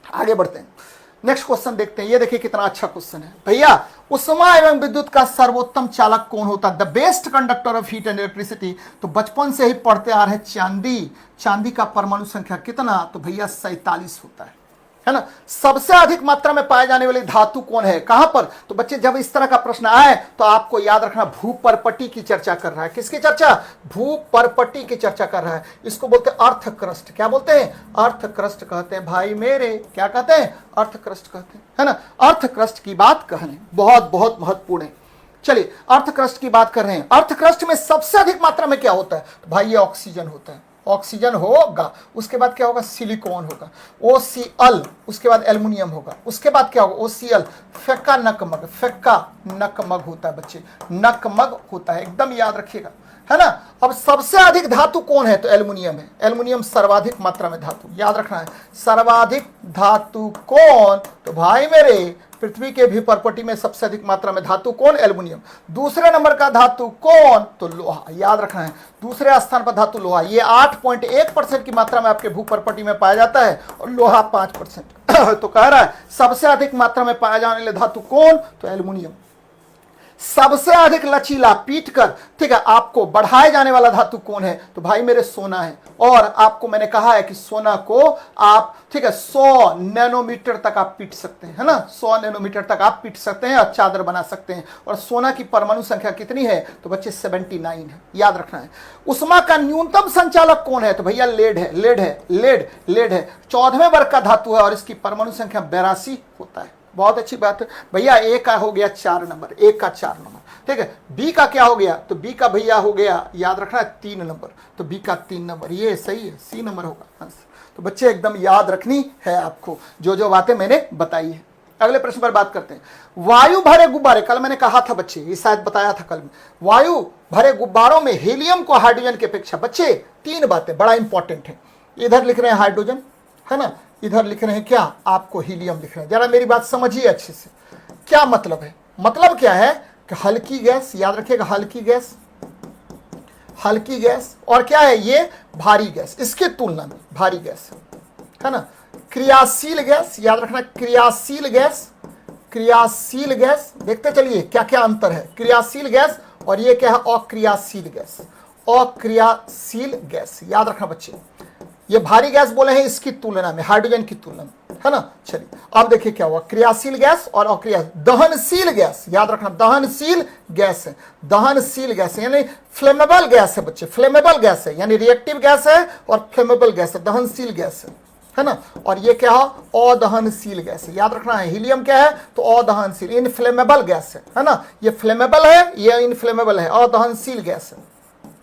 आगे बढ़ते हैं, नेक्स्ट क्वेश्चन देखते हैं। ये देखिए कितना अच्छा क्वेश्चन है भैया। उष्मा एवं विद्युत का सर्वोत्तम चालक कौन होता है? The best conductor of heat and electricity. तो बचपन से ही पढ़ते आ रहे हैं चांदी। चांदी का परमाणु संख्या कितना? तो भैया 47 होता है ना। सबसे अधिक मात्रा में पाए जाने वाली धातु कौन है? कहां पर? तो बच्चे जब इस तरह का प्रश्न आए तो आपको याद रखना, भूपर्पटी की चर्चा कर रहा है। किसकी चर्चा? भूपर्पटी की चर्चा कर रहा है। इसको बोलते हैं अर्थ क्रस्ट। क्या बोलते हैं? अर्थ क्रस्ट कहते हैं भाई मेरे। क्या कहते हैं? अर्थ क्रस्ट कहते हैं, है ना। अर्थ क्रस्ट की बात कर रहे हैं, बहुत बहुत महत्वपूर्ण है। चलिए अर्थ क्रस्ट की बात कर रहे हैं। अर्थ क्रस्ट में सबसे अधिक मात्रा में क्या होता है? तो भाई ये ऑक्सीजन होता है। ऑक्सीजन होगा, उसके बाद क्या होगा? सिलिकॉन होगा, OCl, उसके बाद एल्युमिनियम होगा, उसके बाद क्या होगा? OCl, फेक्का नकमग। फेक्का नकमग होता है बच्चे, नकमग होता है, एकदम याद रखिएगा, है ना। अब सबसे अधिक धातु कौन है? तो एल्युमिनियम है। एल्युमिनियम सर्वाधिक मात्रा में धातु, याद रखना है। सर्वाधिक धातु कौन? तो भाई मेरे पृथ्वी के भूपर्पटी में सबसे अधिक मात्रा में धातु कौन? एल्युमिनियम। दूसरे नंबर का धातु कौन? तो लोहा, याद रखना है। दूसरे स्थान पर धातु लोहा, ये 8.1% की मात्रा में आपके भूपर्पटी में पाया जाता है और लोहा 5%। तो कह रहा है सबसे अधिक मात्रा में पाया जाने वाले धातु कौन? तो एल्युमिनियम। सबसे अधिक लचीला पीटकर, ठीक है, आपको बढ़ाए जाने वाला धातु कौन है? तो भाई मेरे सोना है। और आपको मैंने कहा है कि सोना को आप, ठीक है, 100 नैनोमीटर तक आप पीट सकते हैं, है ना। 100 नैनोमीटर तक आप पीट सकते हैं और चादर बना सकते हैं। और सोना की परमाणु संख्या कितनी है? तो बच्चे 79 है, याद रखना है। उष्मा का न्यूनतम संचालक कौन है? तो भैया लेड है। लेड है 14वें वर्ग का धातु है और इसकी परमाणु संख्या 82 होता है। बहुत अच्छी बात है भैया। ए का हो गया 4 नंबर, ए का 4 नंबर, ठीक है। बी का क्या हो गया? तो बी का भैया हो गया, याद रखना है, 3 नंबर। तो बी का 3 नंबर, ये सही है, सी नंबर होगा आंसर। तो बच्चे एकदम याद रखनी है आपको जो जो बातें मैंने बताई है। अगले प्रश्न पर बात करते हैं। वायु भरे गुब्बारे, कल मैंने कहा था बच्चे, ये शायद बताया था कल में। वायु भरे गुब्बारों में हीलियम को हाइड्रोजन की अपेक्षा, बच्चे 3 बातें बड़ा इंपॉर्टेंट है। इधर लिख रहे हैं हाइड्रोजन, है ना, इधर लिख रहे हैं क्या? आपको हीलियम लिख रहे हैं। जरा मेरी बात समझिए अच्छे से, क्या मतलब है? मतलब क्या है कि हल्की गैस, याद रखिएगा, हल्की गैस, हल्की गैस, और क्या है ये? भारी गैस। इसके तुलना में भारी गैस है ना। क्रियाशील गैस, याद रखना, क्रियाशील गैस, क्रियाशील गैस। देखते चलिए क्या क्या अंतर है क्रियाशील गैस और ये क्या है? अक्रियाशील गैस। अक्रियाशील गैस, याद रखना बच्चे। ये भारी गैस बोले हैं इसकी तुलना में, हाइड्रोजन की तुलना में, है ना। चलिए अब देखिए क्या हुआ। क्रियाशील गैस और अक्रिया, दहनशील गैस, याद रखना, दहनशील गैस है। दहनशील गैस है यानी फ्लेमेबल गैस है बच्चे, फ्लेमेबल गैस है, यानी रिएक्टिव गैस है और फ्लेमेबल गैस है, दहनशील गैस है ना। और ये क्या है? अदहनशील गैस है, याद रखना है। हीलियम क्या है? तो अदहनशील, इनफ्लेमेबल गैस है ना। ये फ्लेमेबल है, ये इनफ्लेमेबल है, अदहनशील गैस है,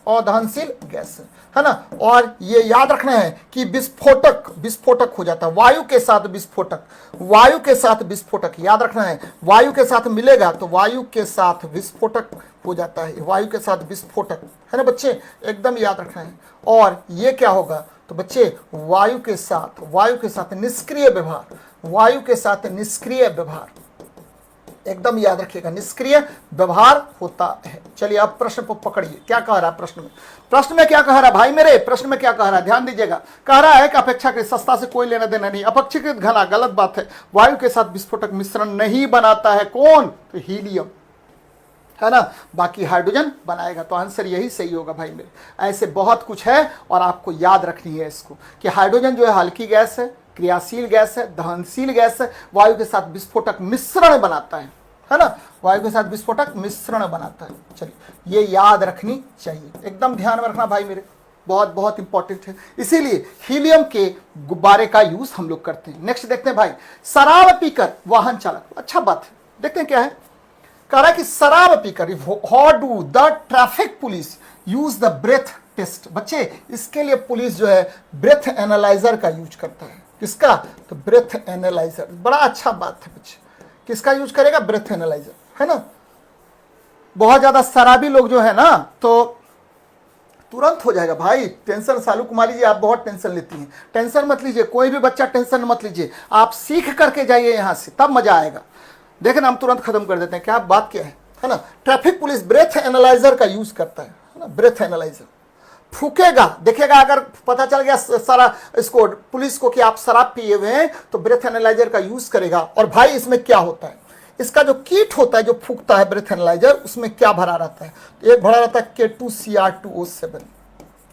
अदहनशील गैस है ना। और ये याद रखना है कि विस्फोटक, विस्फोटक हो जाता है वायु के साथ, विस्फोटक, वायु के साथ विस्फोटक, याद रखना है। वायु के साथ मिलेगा तो वायु के साथ विस्फोटक हो जाता है, वायु के साथ विस्फोटक, है ना बच्चे, एकदम याद रखना है। और ये क्या होगा? तो बच्चे वायु के साथ निष्क्रिय व्यवहार, वायु के साथ निष्क्रिय व्यवहार, एकदम याद रखिएगा, निष्क्रिय व्यवहार होता है। चलिए अब प्रश्न को पकड़िए, क्या कह रहा है प्रश्न में? प्रश्न में क्या कह रहा है भाई मेरे? प्रश्न में क्या कह रहा है? ध्यान दीजिएगा। कह रहा है कि अपेक्षाकृत सस्ता से कोई लेना देना नहीं। अपेक्षाकृत घना, गलत बात है। वायु के साथ विस्फोटक मिश्रण नहीं बनाता है, कौन? तो हीलियम, है ना। बाकी हाइड्रोजन बनाएगा। तो आंसर यही सही होगा भाई मेरे। ऐसे बहुत कुछ है और आपको याद रखनी है इसको कि हाइड्रोजन जो है हल्की गैस है, क्रियाशील गैस है, दहनशील गैस है, वायु के साथ विस्फोटक मिश्रण बनाता है ना। वायु के साथ विस्फोटक मिश्रण बनाता है। चलिए ये याद रखनी चाहिए, एकदम ध्यान में रखना भाई मेरे, बहुत बहुत इंपॉर्टेंट है। इसीलिए हीलियम के गुब्बारे का यूज हम लोग करते हैं। नेक्स्ट देखते हैं भाई, शराब पीकर वाहन चालक। अच्छा बात है, देखते हैं क्या है। कह रहा है कि शराब पीकर, how do the traffic police use the breath test. बच्चे इसके लिए पुलिस जो है ब्रेथ एनालाइजर का यूज करता है। किसका? तो ब्रेथ एनालाइजर। बड़ा अच्छा बात है बच्चे, किसका यूज करेगा? ब्रेथ एनालाइजर, है ना। बहुत ज्यादा शराबी लोग जो है ना, तो तुरंत हो जाएगा भाई। टेंशन सालू कुमारी जी, आप बहुत टेंशन लेती हैं। टेंशन मत लीजिए, कोई भी बच्चा टेंशन मत लीजिए, आप सीख करके जाइए यहाँ से, तब मजा आएगा। देखें हम तुरंत खत्म कर देते हैं। क्या बात क्या है ना। ट्रैफिक पुलिस ब्रेथ एनालाइजर का यूज करता है ना, ब्रेथ एनालाइजर फूकेगा, देखेगा अगर पता चल गया सारा इसको पुलिस को कि आप शराब पिए हुए हैं, तो ब्रेथ एनालाइजर का यूज करेगा। और भाई इसमें क्या होता है, इसका जो किट होता है जो फूकता है ब्रेथ एनालाइजर, उसमें क्या भरा रहता है, तो एक भरा रहता है K2Cr2O7,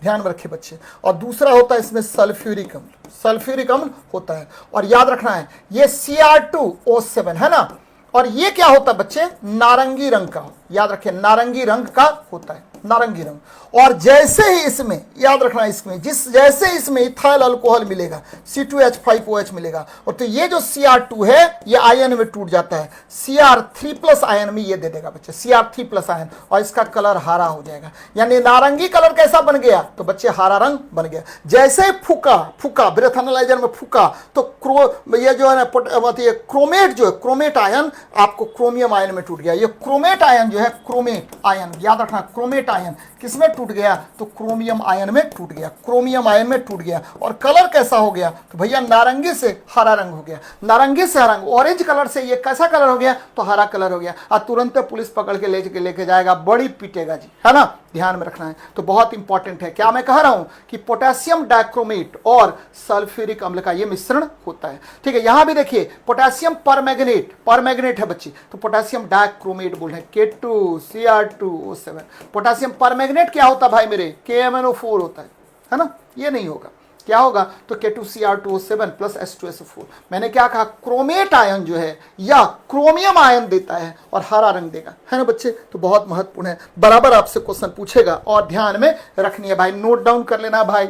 ध्यान में रखिए बच्चे, और दूसरा होता है इसमें सल्फ्यूरिक अम्ल, सल्फ्यूरिक अम्ल होता है। और याद रखना है ये Cr2O7 है ना, और ये क्या होता है बच्चे, नारंगी रंग का, याद रखिए नारंगी रंग का होता है, नारंगी रंग। और जैसे ही इसमें, याद रखना इसमें जैसे इसमें इथाइल अल्कोहल मिलेगा, C2H5OH मिलेगा, और तो ये जो Cr2 है ये आयन में टूट जाता है, Cr3+ आयन में ये दे देगा बच्चे, Cr3+ आयन, और इसका कलर हरा हो जाएगा। यानी नारंगी कलर कैसा बन गया, तो बच्चे हरा रंग बन गया। जैसे फूका ब्रेथ एनालाइजर में फूका, तो ये जो है ना क्रोमेट, जो है क्रोमेट आयन आपको क्रोमियम आयन में टूट गया। ये क्रोमेट आयन जो है, क्रोमेट आयन, याद रखना क्रोमेट आयन किसमें टूट गया, तो क्रोमियम आयन में टूट गया, क्रोमियम आयन में टूट गया। और कलर कैसा हो गया, तो भैया नारंगी से हरा रंग हो गया, नारंगी से हरा रंग, ऑरेंज कलर से ये कैसा कलर हो गया, तो हरा कलर हो गया। और तुरंत पुलिस पकड़ के लेके जाएगा, बड़ी पीटेगा जी, है ना, ध्यान में रखना है। तो बहुत इंपॉर्टेंट है। क्या मैं कह रहा हूं कि पोटेशियम डाइक्रोमेट और सल्फ्यूरिक अम्ल का ये मिश्रण होता है, ठीक है। यहां भी देखिए पोटेशियम परमैंगनेट है बच्ची, तो पोटेशियम डाइक्रोमेट बोल रहे हैं, K2Cr2O7। पोटेशियम परमैंगनेट क्या होता है भाई मेरे, KMnO4 होता है ना, ये नहीं होगा। क्या होगा, तो K2Cr2O7 + H2SO4। मैंने क्या कहा, क्रोमेट आयन जो है या क्रोमियम आयन देता है और हरा रंग देगा, है ना बच्चे। तो बहुत महत्वपूर्ण है, बराबर आपसे क्वेश्चन पूछेगा और ध्यान में रखनी है भाई, नोट डाउन कर लेना भाई,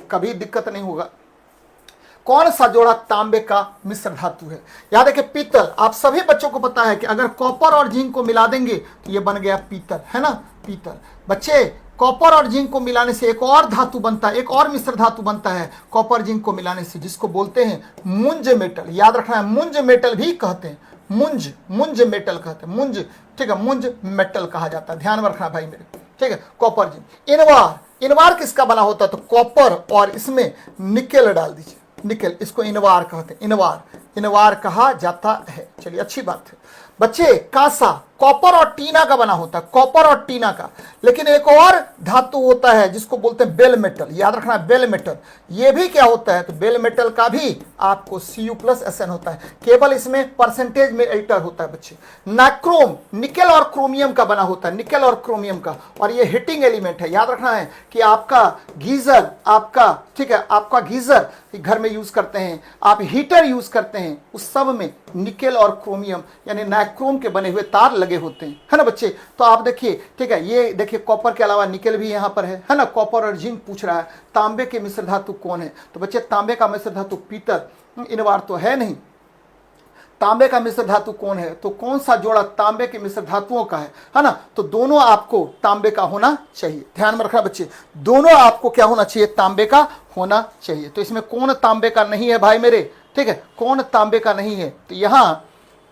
कभी दिक्कत नहीं होगा। कौन सा जोड़ा तांबे का मिश्र धातु है, याद है कि पीतल। आप सभी बच्चों को पता है कि अगर कॉपर और जिंक को मिला देंगे तो ये बन गया पीतल, है ना, पीतल। बच्चे कॉपर और जिंक को मिलाने से एक और धातु बनता है, एक और मिश्र धातु बनता है कॉपर जिंक को मिलाने से, जिसको बोलते हैं मुंज मेटल। याद रखना है, मुंज मेटल भी कहते हैं, मुंज मेटल कहते हैं, मुंज, ठीक है, मुंज मेटल कहा जाता है, ध्यान में रखना भाई मेरे, ठीक है। Copper zinc. इनवार किसका बना होता है, तो कॉपर और इसमें निकेल डाल दीजिए, निकेल, इसको इनवार कहते हैं, इनवार कहा जाता है। चलिए अच्छी बात है बच्चे। कांसा कॉपर और टीना का बना होता है, कॉपर और टीना का। लेकिन एक और धातु होता है जिसको बोलते हैं बेल मेटल, याद रखना है बेल मेटल। ये भी क्या होता है, तो बेल मेटल का भी आपको Cu+Sn होता है, केवल इसमें परसेंटेज में एल्टर होता है बच्चे। नाइक्रोम निकेल और क्रोमियम का बना होता है, निकेल और क्रोमियम का, और ये हीटिंग एलिमेंट है। याद रखना है कि आपका गीजर, आपका, ठीक है, आपका गीजर घर में यूज करते हैं, आप हीटर यूज करते हैं, उस सब में निकेल और क्रोमियम यानी नाइक्रोम के बने हुए तार लगे होते हैं, है ना बच्चे। तो आप देखिए, ठीक है, ये देखिए कॉपर के अलावा निकेल भी यहाँ पर है ना। कॉपर और जिंक पूछ रहा है, तांबे के मिश्र धातु कौन है, तो बच्चे तांबे का मिश्र धातु पीतल, इनवार तो है नहीं। तांबे का मिश्र धातु कौन है, तो कौन सा जोड़ा तांबे के मिश्र धातुओं का है ना, तो दोनों आपको तांबे का होना चाहिए, ध्यान में रखना बच्चे, दोनों आपको क्या होना चाहिए, तांबे का होना चाहिए। तो इसमें कौन तांबे का नहीं है भाई मेरे, ठीक है, कौन तांबे का नहीं है, तो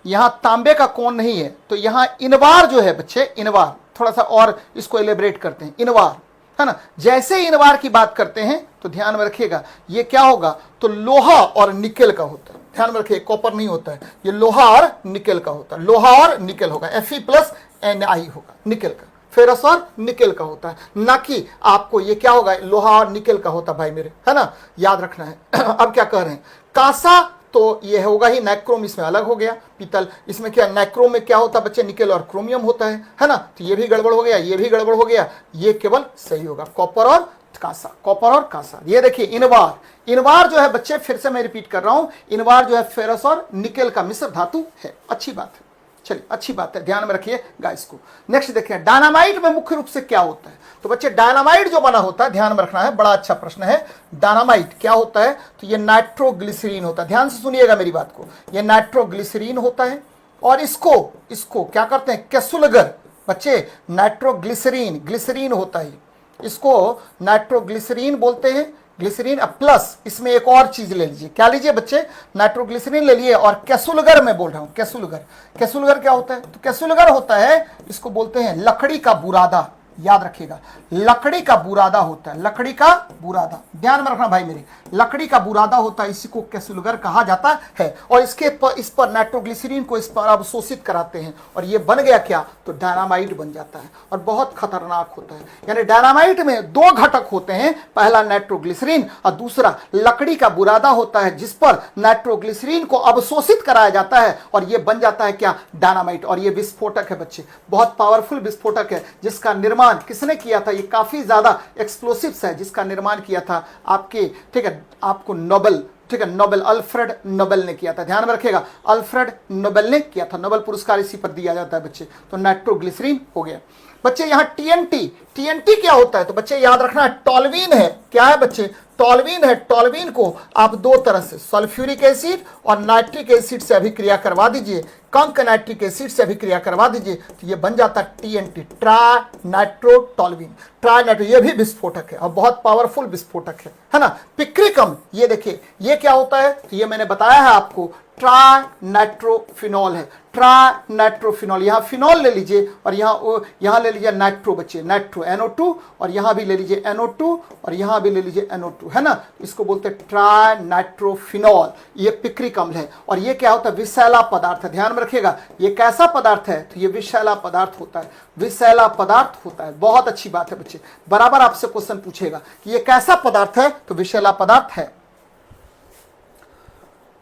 यहाँ तांबे का कौन नहीं है, तो यहाँ इनवार जो है बच्चे, इनवार, थोड़ा सा और इसको एलेबरेट करते हैं, इनवार, है ना। जैसे इनवार की बात करते हैं तो ध्यान में रखिएगा ये क्या होगा, तो लोहा और निकेल का होता है, ध्यान में रखिए, कॉपर नहीं होता है, ये लोहा और निकेल का होता है, लोहा और निकेल होगा, Fe+Ni होगा, निकेल का। फेरस और निकेल का होता है, ना कि आपको ये क्या होगा, लोहा और निकेल का होता है भाई मेरे, है ना, याद रखना है। अब क्या कह रहे हैं, कांसा तो ये होगा ही, नाइक्रोम इसमें अलग हो गया, पीतल इसमें क्या, नाइक्रोम में क्या होता है बच्चे, निकेल और क्रोमियम होता है ना। तो ये भी गड़बड़ हो गया, ये भी गड़बड़ हो गया, ये केवल सही होगा कॉपर और कांसा, कॉपर और कांसा। ये देखिए इनवार जो है बच्चे, फिर से मैं रिपीट कर रहा हूं, इनवार जो है फेरस और निकेल का मिश्र धातु है, अच्छी बात है। चलिए अच्छी बात है, ध्यान में रखिएगा इसको। नेक्स्ट देखिए, डायनामाइट में मुख्य रूप से क्या होता है, तो बच्चे डायनामाइट जो बना होता है, ध्यान में रखना है, बड़ा अच्छा प्रश्न है। डायनामाइट क्या होता है, तो ये नाइट्रोग्लिसरीन होता है, ध्यान से सुनिएगा मेरी बात को, ये नाइट्रोग्लिसरीन होता है। और इसको क्या करते हैं, कैसुलगर, बच्चे नाइट्रोग्लिसरीन, ग्लिसरीन होता है, इसको नाइट्रोग्लिसरीन बोलते हैं, ग्लिसरीन प्लस इसमें एक और चीज ले लीजिए, क्या लीजिए बच्चे, नाइट्रोग्लिसरीन ले लिए और कैसुलगर मैं बोल रहा हूं, कैसुलगर। कैसुलगर क्या होता है, तो कैसुलगर होता है, इसको बोलते हैं लकड़ी का बुरादा, याद रखिएगा, लकड़ी का बुरादा होता है, लकड़ी का बुरादा, ध्यान में रखना भाई मेरे, लकड़ी का बुरादा होता है, इसी को कैसुलगर कहा जाता है। और इस पर नाइट्रोग्लिसरीन को इस पर अवशोषित कराते हैं और ये बन गया क्या, तो डायनामाइट बन जाता है और बहुत खतरनाक होता है। यानी डायनामाइट में दो घटक होते हैं, पहला नाइट्रोग्लिसरीन और दूसरा लकड़ी का बुरादा होता है, जिस पर नाइट्रोग्लिसरीन को अवशोषित कराया जाता है और ये बन जाता है क्या, डायनामाइट। और ये विस्फोटक है बच्चे, बहुत पावरफुल विस्फोटक है, जिसका निर्माण किसने किया था, ये काफी ज्यादा एक्सप्लोसिव्स है, जिसका निर्माण किया था आपके, ठीक है, आपको नोबेल, ठीक है, नोबेल, अल्फ्रेड नोबेल ने किया था, ध्यान में रखिएगा, अल्फ्रेड नोबेल ने किया था, नोबेल पुरस्कार इसी पर दिया जाता है बच्चे। तो नाइट्रोग्लिसरीन हो गया बच्चे। यहां टीएनटी, टीएनटी क्या होता है, तो बच्चे याद रखना, टोल्यूइन है, क्या है बच्चे, टोल्यूइन है। टोल्यूइन को आप दो तरह से, सल्फ्यूरिक एसिड और नाइट्रिक एसिड से अभिक्रिया करवा दीजिए, कंक नाइट्रिक एसिड से अभिक्रिया करवा दीजिए, तो ये बन जाता है टीएनटी, ट्राई नाइट्रोटोल्यूइन, ट्राई नाइट्रो, ये भी विस्फोटक है और बहुत पावरफुल विस्फोटक है ना। पिक्रिकम, ये देखिए ये क्या होता है, तो ये मैंने बताया है आपको, ट्राई नाइट्रोफिनॉल है, ट्राई नाइट्रोफिनॉल, यहां फिनॉल ले लीजिए और यहां ले लीजिए नाइट्रो बच्चे, नाइट्रो NO2, और यहां भी ले लीजिए NO2 और यहां भी ले लीजिए NO2, है ना। इसको बोलते हैं ट्राई नाइट्रोफिनॉल, ये पिक्रिक अम्ल है और ये क्या होता है, विषैला पदार्थ है, ध्यान में रखिएगा, ये कैसा पदार्थ है, तो ये विषैला पदार्थ होता है, विषैला पदार्थ होता है। बहुत अच्छी बात है बच्चे, बराबर आपसे क्वेश्चन पूछेगा कि ये कैसा पदार्थ है, तो विषैला पदार्थ है।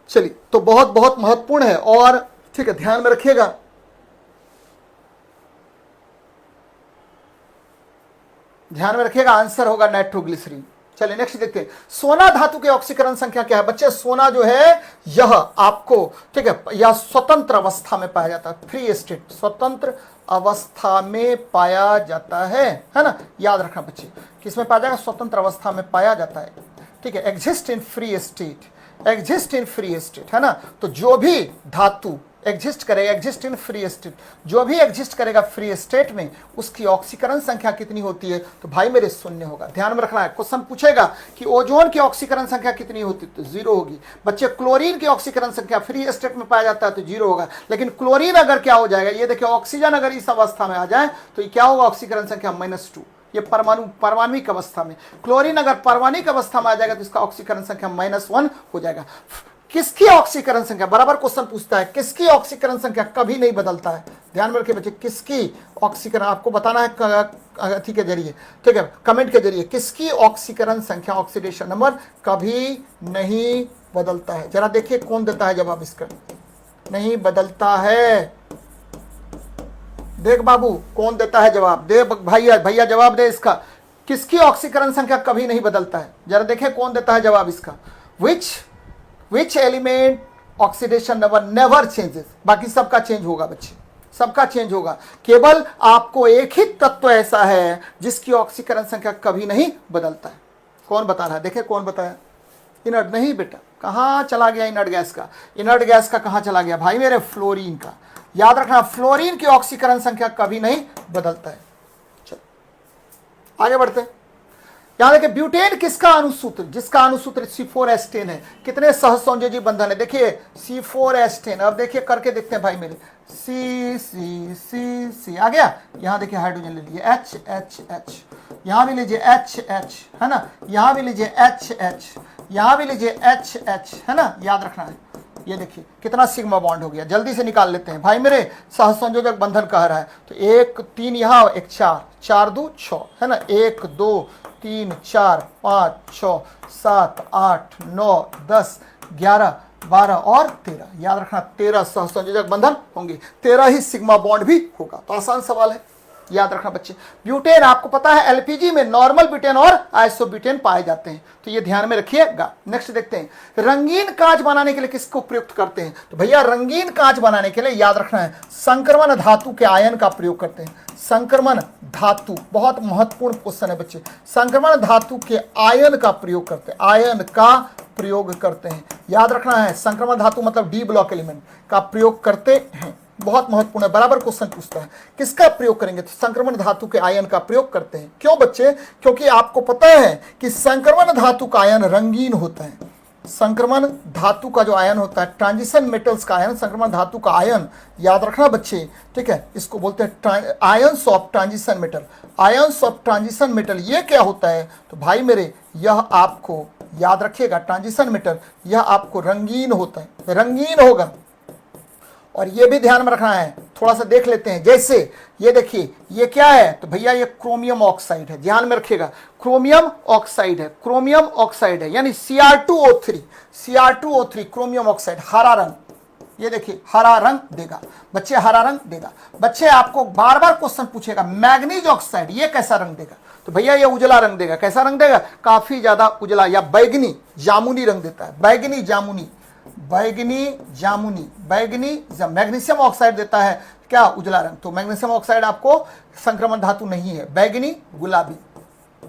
चलिए, तो बहुत बहुत महत्वपूर्ण है और ठीक है, ध्यान में रखिएगा। ध्यान में रखिएगा, आंसर होगा नाइट्रोग्लिसरीन। चलिए नेक्स्ट देखते हैं, सोना धातु के ऑक्सीकरण संख्या क्या है बच्चे। सोना जो है यह आपको, ठीक है, यह स्वतंत्र अवस्था में पाया जाता है, फ्री स्टेट, स्वतंत्र अवस्था में पाया जाता है ना। याद रखना बच्चे, किसमें पाया जाएगा, स्वतंत्र अवस्था में पाया जाता है, ठीक है, exist in free state, exist in free state, है ना। तो जो भी धातु एग्जिस्ट करेगा, एग्जिस्ट इन फ्री स्टेट, जो भी एग्जिस्ट करेगा फ्री स्टेट में, उसकी ऑक्सीकरण संख्या कितनी होती है, तो भाई मेरे शून्य होगा। ध्यान में रखना है, क्वेश्चन पूछेगा कि ओजोन की ऑक्सीकरण संख्या कितनी होती है, तो 0 होगी बच्चे। क्लोरीन की ऑक्सीकरण संख्या फ्री स्टेट में पाया जाता है तो 0 होगा, लेकिन क्लोरीन अगर क्या हो जाएगा, ये देखिए, ऑक्सीजन अगर इस अवस्था में आ जाए तो क्या होगा, ऑक्सीकरण संख्या -2, ये परमाणुविक अवस्था में। क्लोरीन अगर परमाणुविक अवस्था में आ जाएगा तो इसका ऑक्सीकरण संख्या -1 हो जाएगा। किसकी ऑक्सीकरण संख्या, बराबर क्वेश्चन पूछता है, किसकी ऑक्सीकरण संख्या कभी नहीं बदलता है। ध्यान में रखिए बच्चे, किसकी ऑक्सीकरण आपको बताना है अथी के जरिए, ठीक है, कमेंट के जरिए, किसकी ऑक्सीकरण संख्या, ऑक्सीडेशन नंबर कभी नहीं बदलता है। जरा देखिए कौन देता है जवाब इसका, नहीं बदलता है। देख बाबू कौन देता है जवाब, दे भैया, भैया जवाब दे इसका, किसकी ऑक्सीकरण संख्या कभी नहीं बदलता है, जरा देखें कौन देता है जवाब इसका। Which element oxidation number never changes, बाकी सबका चेंज होगा बच्चे, सबका चेंज होगा, केवल आपको एक ही तत्व ऐसा है जिसकी ऑक्सीकरण संख्या कभी नहीं बदलता है। कौन बता रहा है, देखे कौन बताया, इनर्ट नहीं बेटा, कहां चला गया इनर्ट गैस का, इनर्ट गैस का कहां चला गया भाई मेरे, फ्लोरीन का। याद रखना, फ्लोरीन की ऑक्सीकरण संख्या कभी नहीं बदलता है। चलो आगे बढ़ते हैं, यहां देखिए, ब्यूटेन किसका अनुसूत्र, जिसका अनुसूत्र C4H10 है। कितने सहसंयोजी बंधन है, देखिए C4H10, अब देखिए करके देखते हैं भाई मेरे, C आ गया। यहां देखिए हाइड्रोजन ले लीजिए HH, यहां भी लीजिए HH, है ना, यहां भी लीजिए HH, यहां भी लीजिए HH, है ना। याद रखना है, ये देखिए कितना सिग्मा बॉन्ड हो गया, जल्दी से निकाल लेते हैं भाई मेरे, सहसंयोजक बंधन कह रहा है तो 1 3 यहां, 1 4, 4 2 6, है ना, 1 2 3 4 5 6 7 8 9 10 11 12 और 13। याद रखना 13 सहसंयोजक बंधन होंगे, 13 ही सिग्मा बॉन्ड भी होगा। तो आसान सवाल है, याद रखना बच्चे। ब्यूटेन आपको पता है एलपीजी में नॉर्मल ब्यूटेन और आइसोब्यूटेन पाए जाते हैं, तो ये ध्यान में रखिएगा। नेक्स्ट देखते हैं, रंगीन कांच बनाने के लिए किसको प्रयुक्त करते हैं, तो भैया रंगीन कांच बनाने के लिए याद रखना है संक्रमण धातु के आयन का प्रयोग करते हैं। संक्रमण धातु बहुत महत्वपूर्ण क्वेश्चन है बच्चे, संक्रमण धातु के आयन का प्रयोग करते हैं, आयन का प्रयोग करते हैं। याद रखना है संक्रमण धातु मतलब डी ब्लॉक एलिमेंट का प्रयोग करते हैं। बहुत महत्वपूर्ण है, बराबर क्वेश्चन पूछता है। किसका प्रयोग करेंगे? तो संक्रमण धातु के आयन का प्रयोग करते हैं। क्यों बच्चे? क्योंकि आपको पता है कि संक्रमण धातु का आयन रंगीन होता है। संक्रमण धातु का जो आयन होता है, ट्रांजिशन मेटल्स का आयन, संक्रमण धातु का आयन, याद रखना बच्चे, ठीक है, इसको बोलते हैं ions of transition metal. Ions of transition metal ये क्या होता है? तो भाई मेरे, यह आपको याद रखिएगा, ट्रांजिशन मेटल यह आपको रंगीन होता है, रंगीन होगा। और ये भी ध्यान में रखना है, थोड़ा सा देख लेते हैं। जैसे ये देखिए, ये क्या है? तो भैया ये क्रोमियम ऑक्साइड है, ध्यान में रखिएगा, क्रोमियम ऑक्साइड है, क्रोमियम ऑक्साइड है, यानी Cr2O3, Cr2O3 क्रोमियम ऑक्साइड, हरा रंग, ये देखिए हरा रंग देगा बच्चे, हरा रंग देगा बच्चे। आपको बार बार क्वेश्चन पूछेगा मैग्नीज ऑक्साइड ये कैसा रंग देगा? तो भैया ये उजला रंग देगा। कैसा रंग देगा? काफी ज्यादा उजला या बैगनी जामुनी रंग देता है, बैगनी जामुनी, बैगनी जामुनी, बैगनी। मैग्नीशियम ऑक्साइड देता है क्या? उजला रंग। तो मैग्नीशियम ऑक्साइड आपको संक्रमण धातु नहीं है, बैगनी गुलाबी,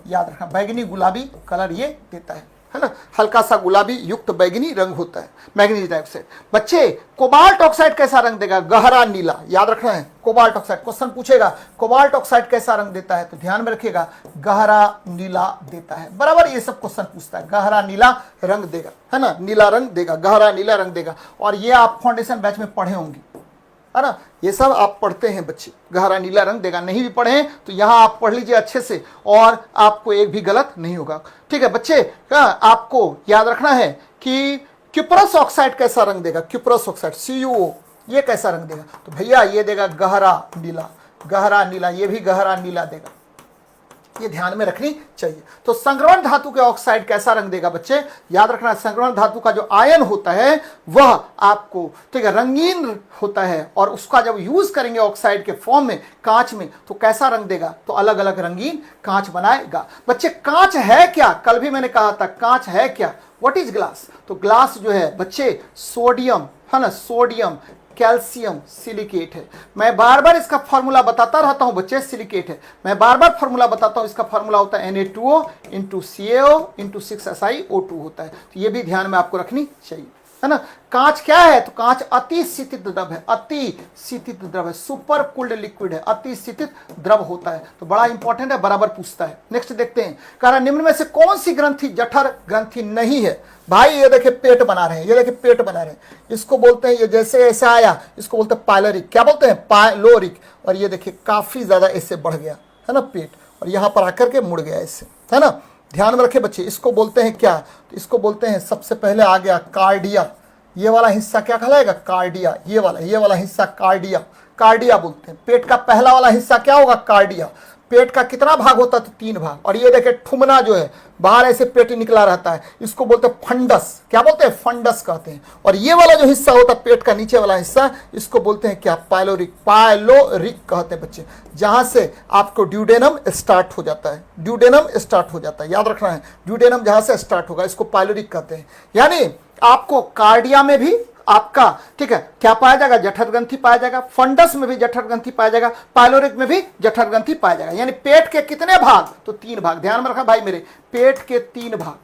याद रखना, बैगनी गुलाबी कलर ये देता है ना, हल्का सा गुलाबी युक्त बैगनी रंग होता है मैग्नीज डाइऑक्साइड। बच्चे कोबाल्ट ऑक्साइड कैसा रंग देगा? गहरा नीला, याद रखना है, कोबाल्ट ऑक्साइड। क्वेश्चन पूछेगा कोबाल्ट ऑक्साइड कैसा रंग देता है? तो ध्यान में रखिएगा, गहरा नीला देता है, बराबर। ये सब क्वेश्चन पूछता है, गहरा नीला रंग देगा, है ना, नीला रंग देगा, गहरा नीला रंग देगा। और ये आप फाउंडेशन बैच में पढ़े होंगे, है ना, ये सब आप पढ़ते हैं बच्चे, गहरा नीला रंग देगा। नहीं भी पढ़े हैं तो यहाँ आप पढ़ लीजिए अच्छे से, और आपको एक भी गलत नहीं होगा, ठीक है बच्चे। आपको याद रखना है कि क्यूप्रस ऑक्साइड कैसा रंग देगा? क्यूप्रस ऑक्साइड CuO ये कैसा रंग देगा? तो भैया ये देगा गहरा नीला, गहरा नीला, ये भी गहरा नीला देगा, ये ध्यान में रखनी चाहिए। तो संक्रमण धातु के ऑक्साइड कैसा रंग देगा बच्चे? याद रखना, संक्रमण धातु का जो आयन होता है वह आपको, ठीक है, रंगीन होता है, और उसका जब यूज करेंगे ऑक्साइड के फॉर्म में कांच में, तो कैसा रंग देगा? तो अलग अलग रंगीन कांच बनाएगा। बच्चे कांच है क्या? कल भी मैंने कहा था कांच है क्या? What is glass? तो ग्लास जो है बच्चे सोडियम, है ना, सोडियम कैल्शियम सिलिकेट है। मैं बार बार इसका फॉर्मूला बताता रहता हूं बच्चे, सिलिकेट है, मैं बार बार फॉर्मूला बताता हूं। इसका फॉर्मूला होता है Na2O into CaO into 6SiO2 होता है। तो ये भी ध्यान में आपको रखनी चाहिए, है ना। कांच क्या है? तो कांच अति शीतित द्रव है, अति शीतित द्रव है, सुपर कूल्ड लिक्विड है, अति शीतित द्रव होता है। तो बड़ा इंपॉर्टेंट है, बराबर पूछता है। नेक्स्ट देखते हैं, कह रहा निम्न में से कौन सी ग्रंथि जठर ग्रंथि नहीं है? भाई ये देखिए पेट बना रहे हैं, ये देखिए पेट बना रहे हैं, इसको बोलते हैं, ये जैसे ऐसा आया इसको बोलते हैं पायलोरिक। क्या बोलते हैं? पायलोरिक। और ये देखिए काफी ज्यादा इससे बढ़ गया, है ना, पेट, और यहां पर आकर के मुड़ गया इससे, है ना। ध्यान में रखे बच्चे, इसको बोलते हैं क्या? तो इसको बोलते हैं, सबसे पहले आ गया कार्डिया, ये वाला हिस्सा क्या कहलाएगा? कार्डिया। ये वाला हिस्सा कार्डिया, कार्डिया बोलते हैं। पेट का पहला वाला हिस्सा क्या होगा? कार्डिया। पेट का कितना भाग होता है? तो 3 भाग। और ये देखे ठुमना जो है बाहर ऐसे पेट निकला रहता है, इसको बोलते हैं फंडस। क्या बोलते हैं? फंडस कहते हैं। और ये वाला जो हिस्सा होता है पेट का नीचे वाला हिस्सा, इसको बोलते हैं क्या? पायलोरिक। पायलोरिक कहते हैं बच्चे, जहां से आपको ड्यूडेनम स्टार्ट हो जाता है, ड्यूडेनम स्टार्ट हो जाता है, याद रखना है, ड्यूडेनम जहां से स्टार्ट होगा इसको पायलोरिक कहते हैं। यानी आपको कार्डिया में भी आपका, ठीक है, क्या पाया जाएगा? जठर ग्रंथि पाया जाएगा। फंडस में भी जठर ग्रंथि पाया जाएगा, पायलोरिक में भी जठर ग्रंथि पाया जाएगा। यानी पेट के कितने भाग? तो 3 भाग। ध्यान में रखा भाई मेरे, पेट के 3 भाग,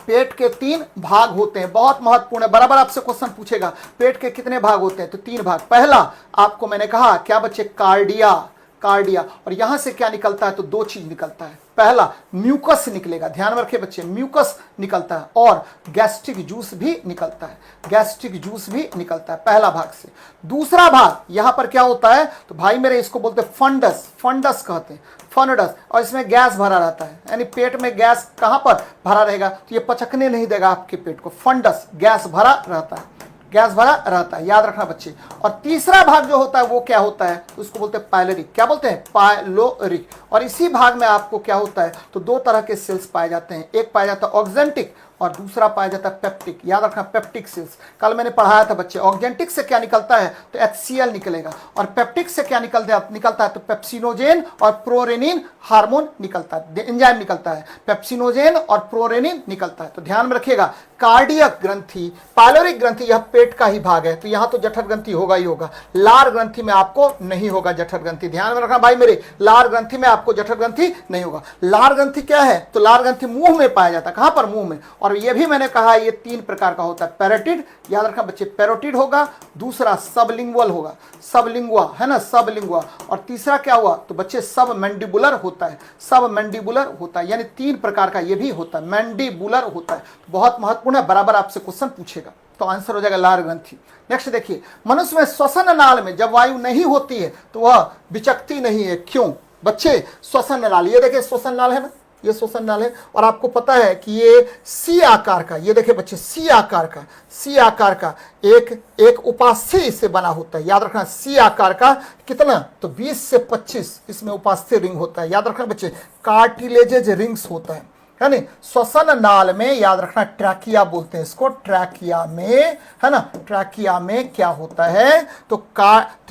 पेट के 3 भाग होते हैं। बहुत महत्वपूर्ण है, बराबर आपसे क्वेश्चन पूछेगा, पेट के कितने भाग होते हैं? तो 3 भाग। पहला आपको मैंने कहा क्या बच्चे? कार्डिया, कार्डिया। और यहां से क्या निकलता है? तो 2 चीज निकलता है। पहला म्यूकस निकलेगा, ध्यान में रखिए बच्चे, म्यूकस निकलता है, और गैस्ट्रिक जूस भी निकलता है, गैस्ट्रिक जूस भी निकलता है पहला भाग से। दूसरा भाग यहां पर क्या होता है? तो भाई मेरे इसको बोलते हैं फंडस, फंडस कहते हैं, फंडस। और इसमें गैस भरा रहता है, यानी पेट में गैस कहां पर भरा रहेगा? तो ये पचकने नहीं देगा आपके पेट को, फंडस, गैस भरा रहता है, गैस भरा रहता है, याद रखना बच्चे। और तीसरा भाग जो होता है वो क्या होता है? तो उसको बोलते हैं पायलोरिक। क्या बोलते हैं? पायलोरिक। और इसी भाग में आपको क्या होता है? तो 2 तरह के सेल्स पाए जाते हैं, एक पाया जाता है ऑक्जेंटिक और दूसरा पाया जाता है पेप्टिक। याद रखना, पेप्टिक सेल्स कल मैंने पढ़ाया था बच्चे। ऑक्जेंटिक से क्या निकलता है? तो HCl निकलेगा, और पेप्टिक से क्या निकलता है? तो पेप्सिनोजेन और प्रोरेनिन हार्मोन निकलता है, एंजाइम निकलता है, पेप्सिनोजेन और प्रोरेनिन निकलता है। तो ध्यान में रखिएगा, कार्डियक ग्रंथि, पाइलोरिक ग्रंथि यह पेट का ही भाग है, तो यहां तो जठर ग्रंथि होगा ही होगा। लार ग्रंथि में आपको नहीं होगा जठर ग्रंथि, ध्यान में रखना भाई मेरे, लार ग्रंथि में आपको जठर ग्रंथि नहीं होगा। लार ग्रंथि क्या है, तो लार ग्रंथि मुंह में पाया जाता है, कहां पर, मुंह में। और यह भी मैंने कहा ये 3 प्रकार का होता है, पैरोटिड, याद रखना बच्चे, पैरोटिड होगा, दूसरा सबलिंगुअल होगा, सबलिंगुआ है ना, सबलिंगुआ, और तीसरा क्या हुआ तो बच्चे सब मैंडिबुलर होता है, सब मैंडिबुलर होता है, यानी 3 प्रकार का ये भी होता है, मैंडिबुलर होता है। बहुत महत्वपूर्ण है, बराबर आपसे क्वेश्चन पूछेगा, तो आंसर हो जाएगा लार ग्रंथि। नेक्स्ट देखिए, मनुष्य में श्वसन नाल में जब वायु नहीं होती है तो वह बिचकती नहीं है, क्यों बच्चे, श्वसन नाल, ये देखिए श्वसन नाल है ना, ये श्वसन नाल है, और आपको पता है कि ये सी आकार का, ये देखिए बच्चे सी आकार का, सी आकार का एक उपास्थि से बना होता है, याद रखना, सी आकार का कितना, तो 20 से 25 इसमें उपास्थि रिंग होता है, याद रखना बच्चे, कार्टिलेजेज रिंग्स होता है नहीं, श्वसन नाल में, याद रखना, ट्रैकिया बोलते हैं इसको, ट्रैकिया में है ना, ट्रैकिया में क्या होता है तो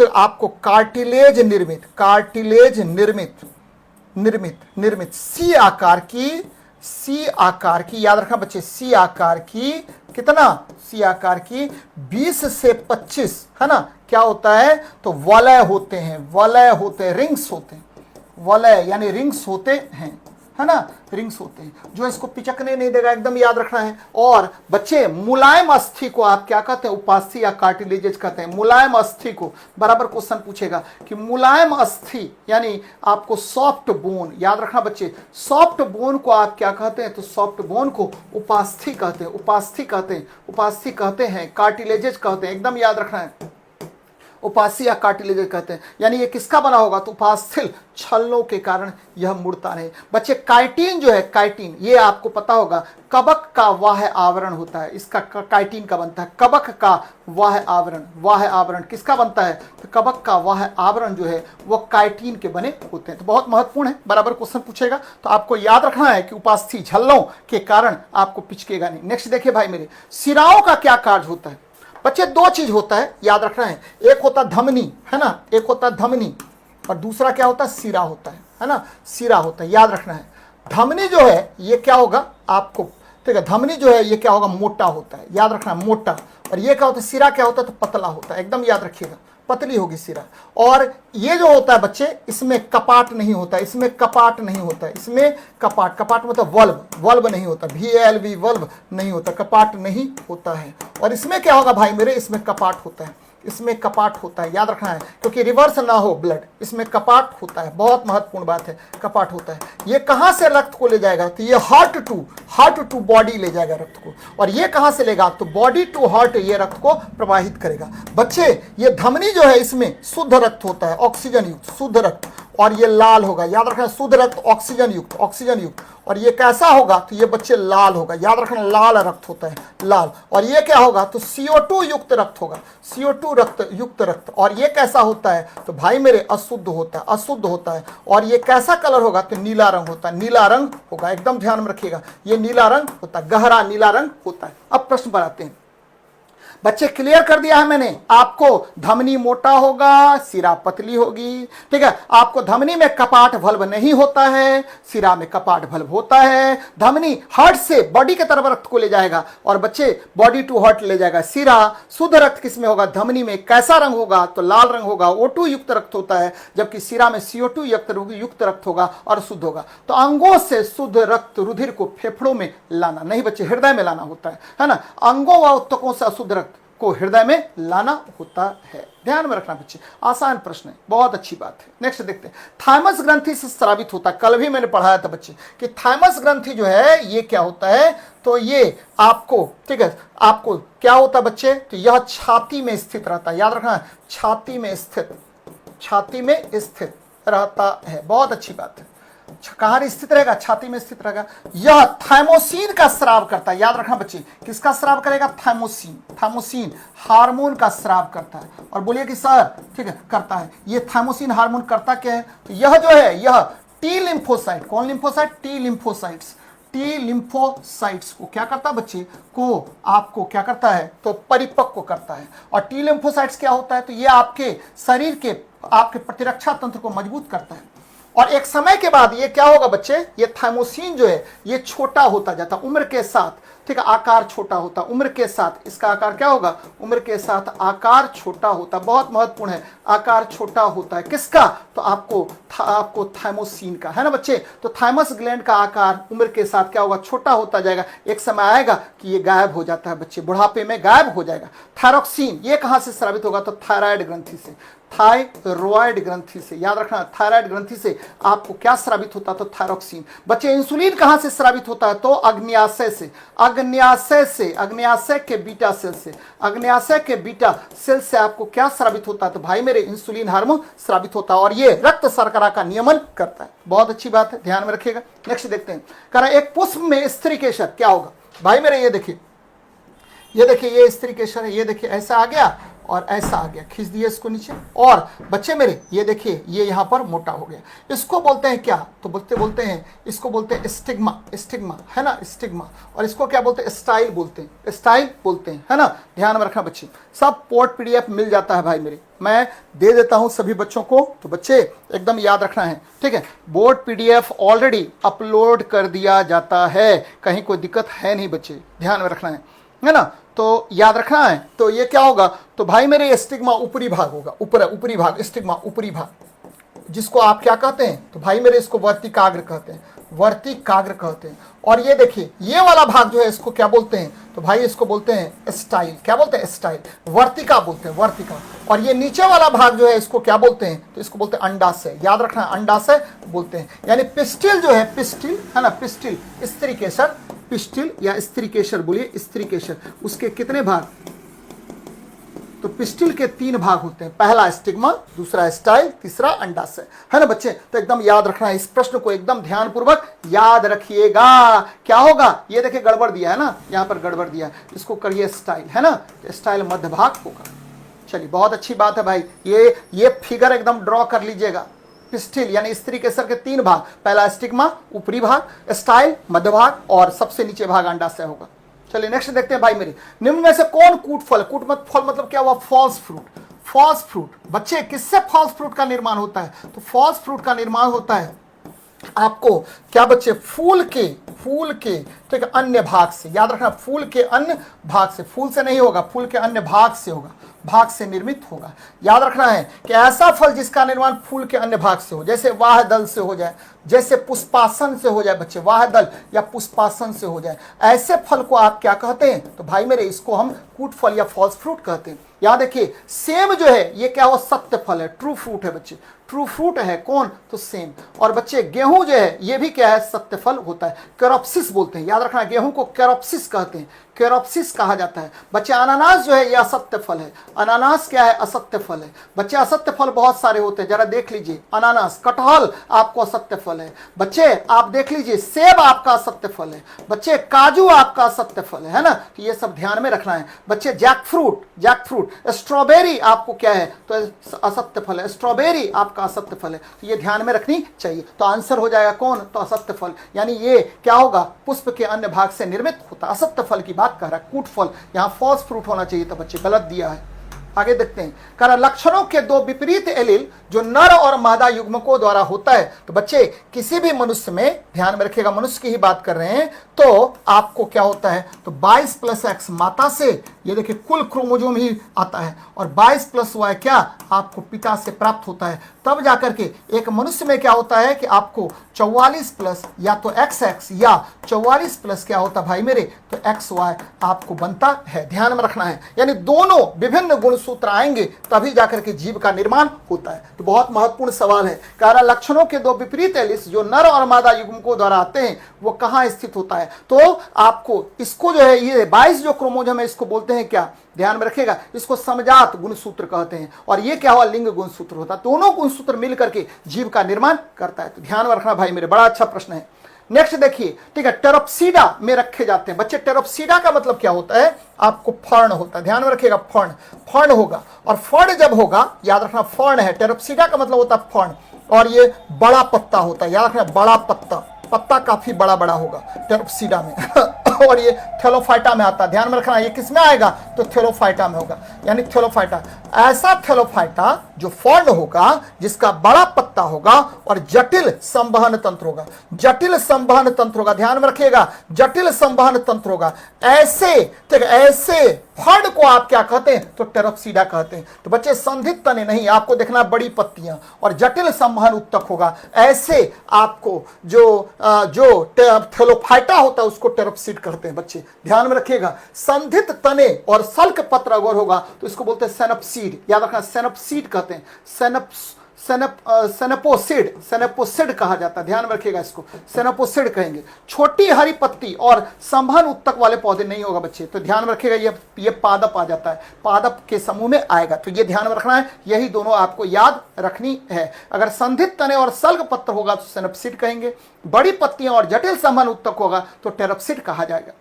आपको कार्टिलेज निर्मित, कार्टिलेज निर्मित सी आकार की, याद रखना बच्चे, सी आकार की कितना, सी आकार की 20 से 25 है ना, क्या होता है तो वलय होते हैं, रिंग्स होते हैं, वलय यानी रिंग्स होते हैं, है ना, रिंग्स होते हैं, जो इसको पिचकने नहीं देगा, एकदम याद रखना है। और बच्चे मुलायम अस्थि को आप क्या कहते हैं, उपास्थि या कार्टिलेजेज कहते हैं, मुलायम अस्थि को, बराबर क्वेश्चन पूछेगा कि मुलायम अस्थि यानी आपको सॉफ्ट बोन, याद रखना बच्चे, सॉफ्ट बोन को आप क्या कहते हैं, तो सॉफ्ट बोन को उपास्थि कहते हैं, उपास्थि कहते हैं, कार्टिलेजेज कहते हैं, एकदम याद रखना है, उपास्थि या कार्टिलेज कहते हैं। यानी ये किसका बना होगा तो उपास्थि छल्लों के कारण यह मुड़ता नहीं। बच्चे काइटिन जो है, काइटिन ये आपको पता होगा कवक का वाह्य आवरण होता है, इसका काइटिन का बनता है, कवक का वाह्य आवरण किसका बनता है तो कवक का वाह्य आवरण जो है वो काइटिन के बने होते हैं। तो बहुत महत्वपूर्ण है, बराबर क्वेश्चन पूछेगा, तो आपको याद रखना है कि उपास्थि झल्लों के कारण आपको पिचकेगा नहीं। नेक्स्ट देखिए भाई मेरे, सिराओं का क्या कार्य होता है बच्चे, 2 चीज होता है, याद रखना है, एक होता धमनी है ना, एक होता धमनी, और दूसरा क्या होता है सिरा होता है ना, सिरा होता है, याद रखना है। धमनी जो है ये क्या होगा आपको, ठीक है, धमनी जो है ये क्या होगा मोटा होता है, याद रखना मोटा, और ये क्या होता है सिरा क्या होता है तो पतला होता है, एकदम याद रखिएगा, पतली होगी सिरा। और ये जो होता है बच्चे इसमें कपाट नहीं होता, इसमें कपाट मतलब वल्व नहीं होता, VALV वल्व नहीं होता, कपाट नहीं होता है। और इसमें क्या होगा भाई मेरे, इसमें कपाट होता है, इसमें कपाट होता है, याद रखना है, क्योंकि रिवर्स ना हो ब्लड, इसमें कपाट होता है, बहुत महत्वपूर्ण बात है, कपाट होता है। ये कहां से रक्त को ले जाएगा तो ये हार्ट टू बॉडी ले जाएगा रक्त को, और ये कहां से लेगा तो बॉडी टू हार्ट ये रक्त को प्रवाहित करेगा। बच्चे ये धमनी जो है इसमें शुद्ध रक्त होता है, ऑक्सीजन युक्त शुद्ध रक्त, और ये लाल होगा, याद रखना शुद्ध रक्त ऑक्सीजन युक्त, और ये कैसा होगा तो ये बच्चे लाल होगा, याद रखना लाल रक्त होता है, लाल। और ये क्या होगा तो CO2 युक्त रक्त होगा, CO2 युक्त रक्त। और ये कैसा होता है तो भाई मेरे अशुद्ध होता है। और ये कैसा कलर होगा तो नीला रंग होता है, नीला रंग होगा, एकदम ध्यान में रखिएगा, ये नीला रंग होता है, गहरा नीला रंग होता है। अब प्रश्न पर आते हैं बच्चे, क्लियर कर दिया है मैंने आपको, धमनी मोटा होगा, सिरा पतली होगी, ठीक है। आपको धमनी में कपाट वल्व नहीं होता है, सिरा में कपाट वल्व होता है। धमनी हार्ट से बॉडी के तरफ रक्त को ले जाएगा, और बच्चे बॉडी टू हार्ट ले जाएगा। सिरा शुद्ध रक्त किसमें होगा, धमनी में कैसा रंग होगा तो लाल रंग होगा, O2 युक्त रक्त होता है, जबकि सिरा में CO2 युक्त रक्त होगा और शुद्ध होगा। तो अंगों से शुद्ध रक्त रुधिर को फेफड़ों में लाना नहीं बच्चे, हृदय में लाना होता है ना, अंगों व ऊतकों से अशुद्ध रक्त को हृदय में लाना होता है, ध्यान में रखना बच्चे, आसान प्रश्न है, बहुत अच्छी बात है। नेक्स्ट देखते हैं, थाइमस ग्रंथि से स्रावित होता है, कल भी मैंने पढ़ाया था बच्चे कि थाइमस ग्रंथि जो है ये क्या होता है तो ये आपको, ठीक है, आपको क्या होता है बच्चे तो यह छाती में स्थित रहता है, याद रखना छाती में स्थित रहता है, बहुत अच्छी बात है। कहां स्थित रहेगा, छाती में स्थित रहेगा। यह थाइमोसिन का स्राव करता है, याद रखना बच्चे, किसका स्राव करेगा थाइमोसिन हार्मोन का स्राव करता है। और बोलिए कि सर ठीक है करता है, ये थाइमोसिन हार्मोन करता क्या है तो यह जो है यह टी लिम्फोसाइट, कौन लिम्फोसाइट टी लिम्फोसाइट्स को क्या करता है बच्चे को आपको क्या करता है तो परिपक्व करता है। और टी लिम्फोसाइट्स क्या होता है तो ये आपके शरीर के आपके प्रतिरक्षा तंत्र को मजबूत करता है। और एक समय के बाद ये क्या होगा बच्चे, ये थाइमोसिन जो है ये छोटा होता जाता उम्र के साथ, ठीक है, आकार छोटा होता उम्र के साथ। इसका आकार क्या होगा, उम्र के साथ आकार छोटा होता, बहुत महत्वपूर्ण है, आकार छोटा होता है। किसका, तो आपको थाइमोसिन का, है ना बच्चे। तो थाइमस ग्लैंड का आकार उम्र के साथ क्या होगा, छोटा होता जाएगा। एक समय आएगा कि ये गायब हो जाता है बच्चे, बुढ़ापे में गायब हो जाएगा। थायरॉक्सिन ये कहां से स्रावित होगा, तो थायराइड ग्रंथि से, थायरॉयड ग्रंथि से, याद रखना थायराइड ग्रंथि से आपको क्या स्रावित होता है, तो थायरॉक्सिन। बच्चे इंसुलिन कहां से स्रावित होता है, तो अग्न्याशय से, अग्न्याशय के बीटा सेल से, अग्न्याशय के बीटा सेल से आपको क्या स्रावित होता है, तो भाई मेरे इंसुलिन हार्मोन स्रावित होता है और ये रक्त शर्करा का नियमन करता है। बहुत अच्छी बात है, ध्यान में रखिएगा। नेक्स्ट देखते हैं, कह रहा एक पुष्प में स्त्री केसर क्या होगा, भाई मेरे ये देखिए, ये स्त्री केसर है, ये देखिए ऐसा आ गया और ऐसा आ गया, खींच दिए इसको नीचे। और बच्चे मेरे ये देखिए ये यहां पर मोटा हो गया, इसको बोलते हैं क्या, तो बोलते हैं इसको बोलते हैं स्टिग्मा, है ना, स्टिग्मा। और इसको क्या बोलते हैं, स्टाइल बोलते हैं, है ना। ध्यान में रखना बच्चे, सब पोर्ट पीडीएफ मिल जाता है भाई मेरे, मैं दे देता हूं सभी बच्चों को, तो बच्चे एकदम याद रखना है, ठीक है। बोर्ड पीडीएफ ऑलरेडी अपलोड कर दिया जाता है, कहीं कोई दिक्कत है नहीं बच्चे, ध्यान में रखना है ना। तो याद रखना है, तो ये क्या होगा, तो भाई मेरे स्टिग्मा ऊपरी भाग होगा, ऊपरी भाग, स्टिग्मा ऊपरी भाग, जिसको आप क्या कहते हैं, तो भाई मेरे इसको वर्तिकाग्र कहते हैं। और ये देखिए ये वाला भाग जो है इसको क्या बोलते हैं, तो भाई इसको बोलते हैं स्टाइल, क्या बोलते हैं, स्टाइल, वर्तिका बोलते हैं, वर्तिका। और ये नीचे वाला भाग जो है इसको क्या बोलते हैं, तो इसको बोलते हैं अंडाशय, याद रखना अंडाशय बोलते हैं। यानी पिस्टिल जो है, पिस्टिल है ना, पिस्टिल स्त्री केसर, पिस्टिल या स्त्री केसर बोलिए, स्त्री केसर, उसके कितने भाग, तो पिस्टिल के 3 भाग होते हैं, पहला स्टिग्मा, दूसरा स्टाइल, तीसरा अंडाशय, है ना बच्चे। तो एकदम याद रखना है, इस प्रश्न को एकदम ध्यानपूर्वक याद रखिएगा। क्या होगा, ये देखिए गड़बड़ दिया है ना, यहाँ पर गड़बड़ दिया है, इसको करिए स्टाइल, है ना, स्टाइल मध्य भाग होगा। चलिए बहुत अच्छी बात है भाई, ये फिगर एकदम ड्रॉ कर लीजिएगा। पिस्टिल यानी स्त्री केसर के 3 भाग, पहला स्टिग्मा ऊपरी भाग, स्टाइल मध्य भाग और सबसे नीचे भाग अंडाशय होगा। चलिए नेक्स्ट देखते हैं भाई मेरे, निम्न में से कौन कूट फल मतलब क्या हुआ, फॉल्स फ्रूट। बच्चे किससे फॉल्स फ्रूट का निर्माण होता है, तो फॉल्स फ्रूट का निर्माण होता है आपको क्या बच्चे, फूल के ठीक है अन्य भाग से, याद रखना फूल के अन्य भाग से, फूल से नहीं होगा, फूल के अन्य भाग से होगा, भाग से निर्मित होगा। याद रखना है कि ऐसा फल जिसका निर्माण फूल के अन्य भाग से हो, जैसे वाह दल से हो जाए, जैसे पुष्पासन से हो जाए बच्चे, वाह दल या पुष्पासन से हो जाए, ऐसे फल को आप क्या कहते हैं, तो भाई मेरे इसको हम कूट फल या फॉल्स फ्रूट कहते हैं। यहाँ देखिए सेम जो है ये क्या हुआ, सत्य फल है, ट्रू फ्रूट है बच्चे, ट्रू फ्रूट है कौन, तो सेम। और बच्चे गेहूं जो है ये भी क्या है, सत्य फल होता है, कैरोप्सिस बोलते हैं, याद रखना गेहूं को कैरोप्सिस कहते हैं, कैरोप्सिस कहा जाता है। बच्चे अनानास जो है ये असत्य फल है, अनानास क्या है, असत्य फल है। बच्चे असत्य फल बहुत सारे होते हैं, जरा देख लीजिए, अनानास, कटहल आपको असत्य फल है। बच्चे आप देख लीजिए, सेब आपका असत्य फल है। बच्चे काजू आपका असत्य फल है ना, तो ये सब ध्यान में रखना है। बच्चे जैक फ्रूट, स्ट्रॉबेरी आपको क्या है, तो असत्य फल है, स्ट्रॉबेरी आपका असत्य फल है, तो ये ध्यान में रखनी चाहिए। तो आंसर हो जाएगा कौन, तो असत्य फल, यानी ये क्या होगा, पुष्प के अन्य भाग से निर्मित होता, असत्य फल की बात कर रहा है, कूट फल, यहाँ फॉल्स फ्रूट होना चाहिए था बच्चे, गलत दिया है। आगे देखते हैं, कह लक्षणों के 2 विपरीत एलील जो नर और मादा युग्मकों द्वारा होता है। तो बच्चे किसी भी मनुष्य में, ध्यान में रखिएगा मनुष्य की ही बात कर रहे हैं, तो आपको क्या होता है, तो 22 + X माता से, ये देखिए कुल क्रोमोजोम ही आता है, और 22 + Y क्या आपको पिता से प्राप्त होता है। तब जाकर के एक मनुष्य में क्या होता है कि आपको 44+ या तो XX या 44+ क्या होता भाई मेरे, तो XY आपको बनता है, ध्यान में रखना है। यानी दोनों विभिन्न गुणसूत्र आएंगे तभी जाकर के जीव का निर्माण होता है। तो बहुत महत्वपूर्ण सवाल है, कारण लक्षणों के 2 विपरीत एलिस जो नर और मादा युग्मकों द्वारा आते हैं वो कहाँ स्थित होता है, तो आपको इसको जो है ये 22 जो क्रोमोजोम है इसको बोलते हैं क्या, ध्यान में रखिएगा, इसको समजात गुणसूत्र कहते हैं। और ये क्या हुआ, लिंग गुणसूत्र होता है। दोनों गुणसूत्र मिल करके जीव का निर्माण करता है, तो ध्यान में रखना भाई मेरे, बड़ा अच्छा प्रश्न है। नेक्स्ट देखिए, ठीक है, टेरोप्सिडा में रखे जाते हैं बच्चे। टेरोप्सिडा का मतलब क्या होता है, आपको फर्ण होता है, ध्यान में रखिएगा, फर्ण होगा। और फर्ण जब होगा, याद रखना फर्ण है, टेरोप्सिडा का मतलब होता है फर्ण, और ये बड़ा पत्ता होता है, याद रखना बड़ा पत्ता काफी बड़ा होगा टेरोप्सिडा में और ये थेलोफाइटा में आता है। ध्यान में रखना, ये किस में आएगा? तो थेलोफाइटा में होगा, यानी थेलोफाइटा। ऐसा थेलोफाइटा जो फॉर्म होगा, जिसका बड़ा पत्ता होगा और जटिल संवहन तंत्र होगा। जटिल संवहन तंत्र होगा, ध्यान में रखिएगा, जटिल संवहन तंत्र होगा। ऐसे, ठीक है, ऐसे फंड को आप क्या कहते हैं? तो टेरोप्सिडा कहते हैं। तो बच्चे संधित तने नहीं, आपको देखना बड़ी पत्तियां और जटिल संवहन उत्तक होगा। ऐसे आपको जो थेलोफाइटा होता है उसको टेरोप्सिड कहते हैं। बच्चे ध्यान में रखिएगा, संधित तने और सल्क पत्र अगर होगा तो इसको बोलते हैं सेनोप्सीड। याद रखना, सेनोप्सीड कहते हैं, सेनेपोसिड कहा जाता है। ध्यान में रखिएगा, इसको सेनेपोसिड कहेंगे। छोटी हरी पत्ती और संवहन उत्तक वाले पौधे नहीं होगा बच्चे, तो ध्यान में रखिएगा, ये पादप आ जाता है, पादप के समूह में आएगा। तो ये ध्यान में रखना है, यही दोनों आपको याद रखनी है। अगर संधित तने और सल्क पत्र होगा तो सेनेप्सिड कहेंगे, बड़ी पत्तियां और जटिल संवहन उत्तक होगा तो टेरोप्सिड कहा जाएगा।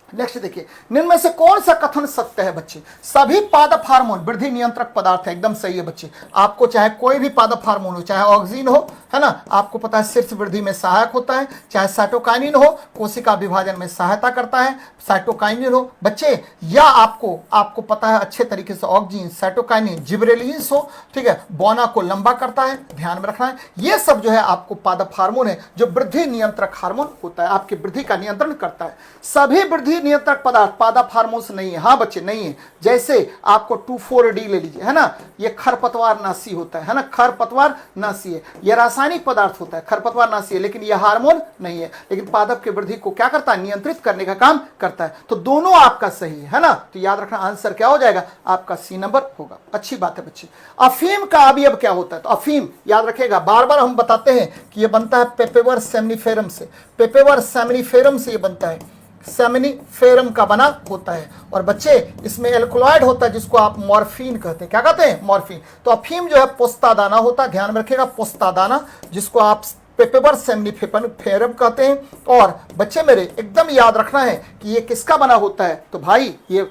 नेक्स्ट देखिए, निम्न में से कौन सा कथन सत्य है बच्चे? सभी पादप हार्मोन वृद्धि नियंत्रक पदार्थ है। एकदम सही है बच्चे, आपको चाहे कोई भी पादप हार्मोन हो, चाहे ऑक्सीन हो, है ना, आपको पता है शीर्ष वृद्धि में सहायक होता है, चाहे साइटोकाइनिन हो, कोशिका विभाजन में सहायता करता है, साइटोकाइनिन हो बच्चे, या आपको पता है अच्छे तरीके से ऑक्सीन, साइटोकाइनिन, जिबरेलिन्स हो, ठीक है, बौना को लंबा करता है। ध्यान में रखना है, ये सब जो है आपको पादप हार्मोन है, जो वृद्धि नियंत्रक हार्मोन होता है, आपकी वृद्धि का नियंत्रण करता है। सभी वृद्धि नियंत्रक पदार्थ पादप हार्मोन्स नहीं है। हाँ बच्चे, नहीं है। जैसे आपको 2,4-D ले लीजिए, है ना, ये खरपतवार नाशी होता है ना, खरपतवार नाशी है, ये रासायनिक पदार्थ होता है, खरपतवार नाशी है, लेकिन ये हार्मोन नहीं है, लेकिन पादप की वृद्धि को क्या करता है? नियंत्रित करने का काम करता है। तो दोनों आपका सही है ना, तो याद रखना आंसर क्या हो जाएगा? आपका सी नंबर होगा। अच्छी बात है बच्चे। अफीम का अवयव क्या होता है? तो अफीम याद रखेगा, बार बार हम बताते हैं कि ये बनता है पेपेवर सेमनीफेरम से, पेपेवर सेमनीफेरम से ये बनता है, सेमनीफेरम का बना होता है। और बच्चे इसमें एल्कोलॉइड होता है जिसको आप मॉर्फिन कहते हैं। क्या कहते हैं? मॉर्फिन। तो अफीम जो है पोस्तादाना होता है, ध्यान में रखिएगा, पोस्तादाना, जिसको आप पेपेवर सेमनीफेरम कहते हैं। और बच्चे मेरे एकदम याद रखना है कि ये किसका बना होता है? तो भाई ये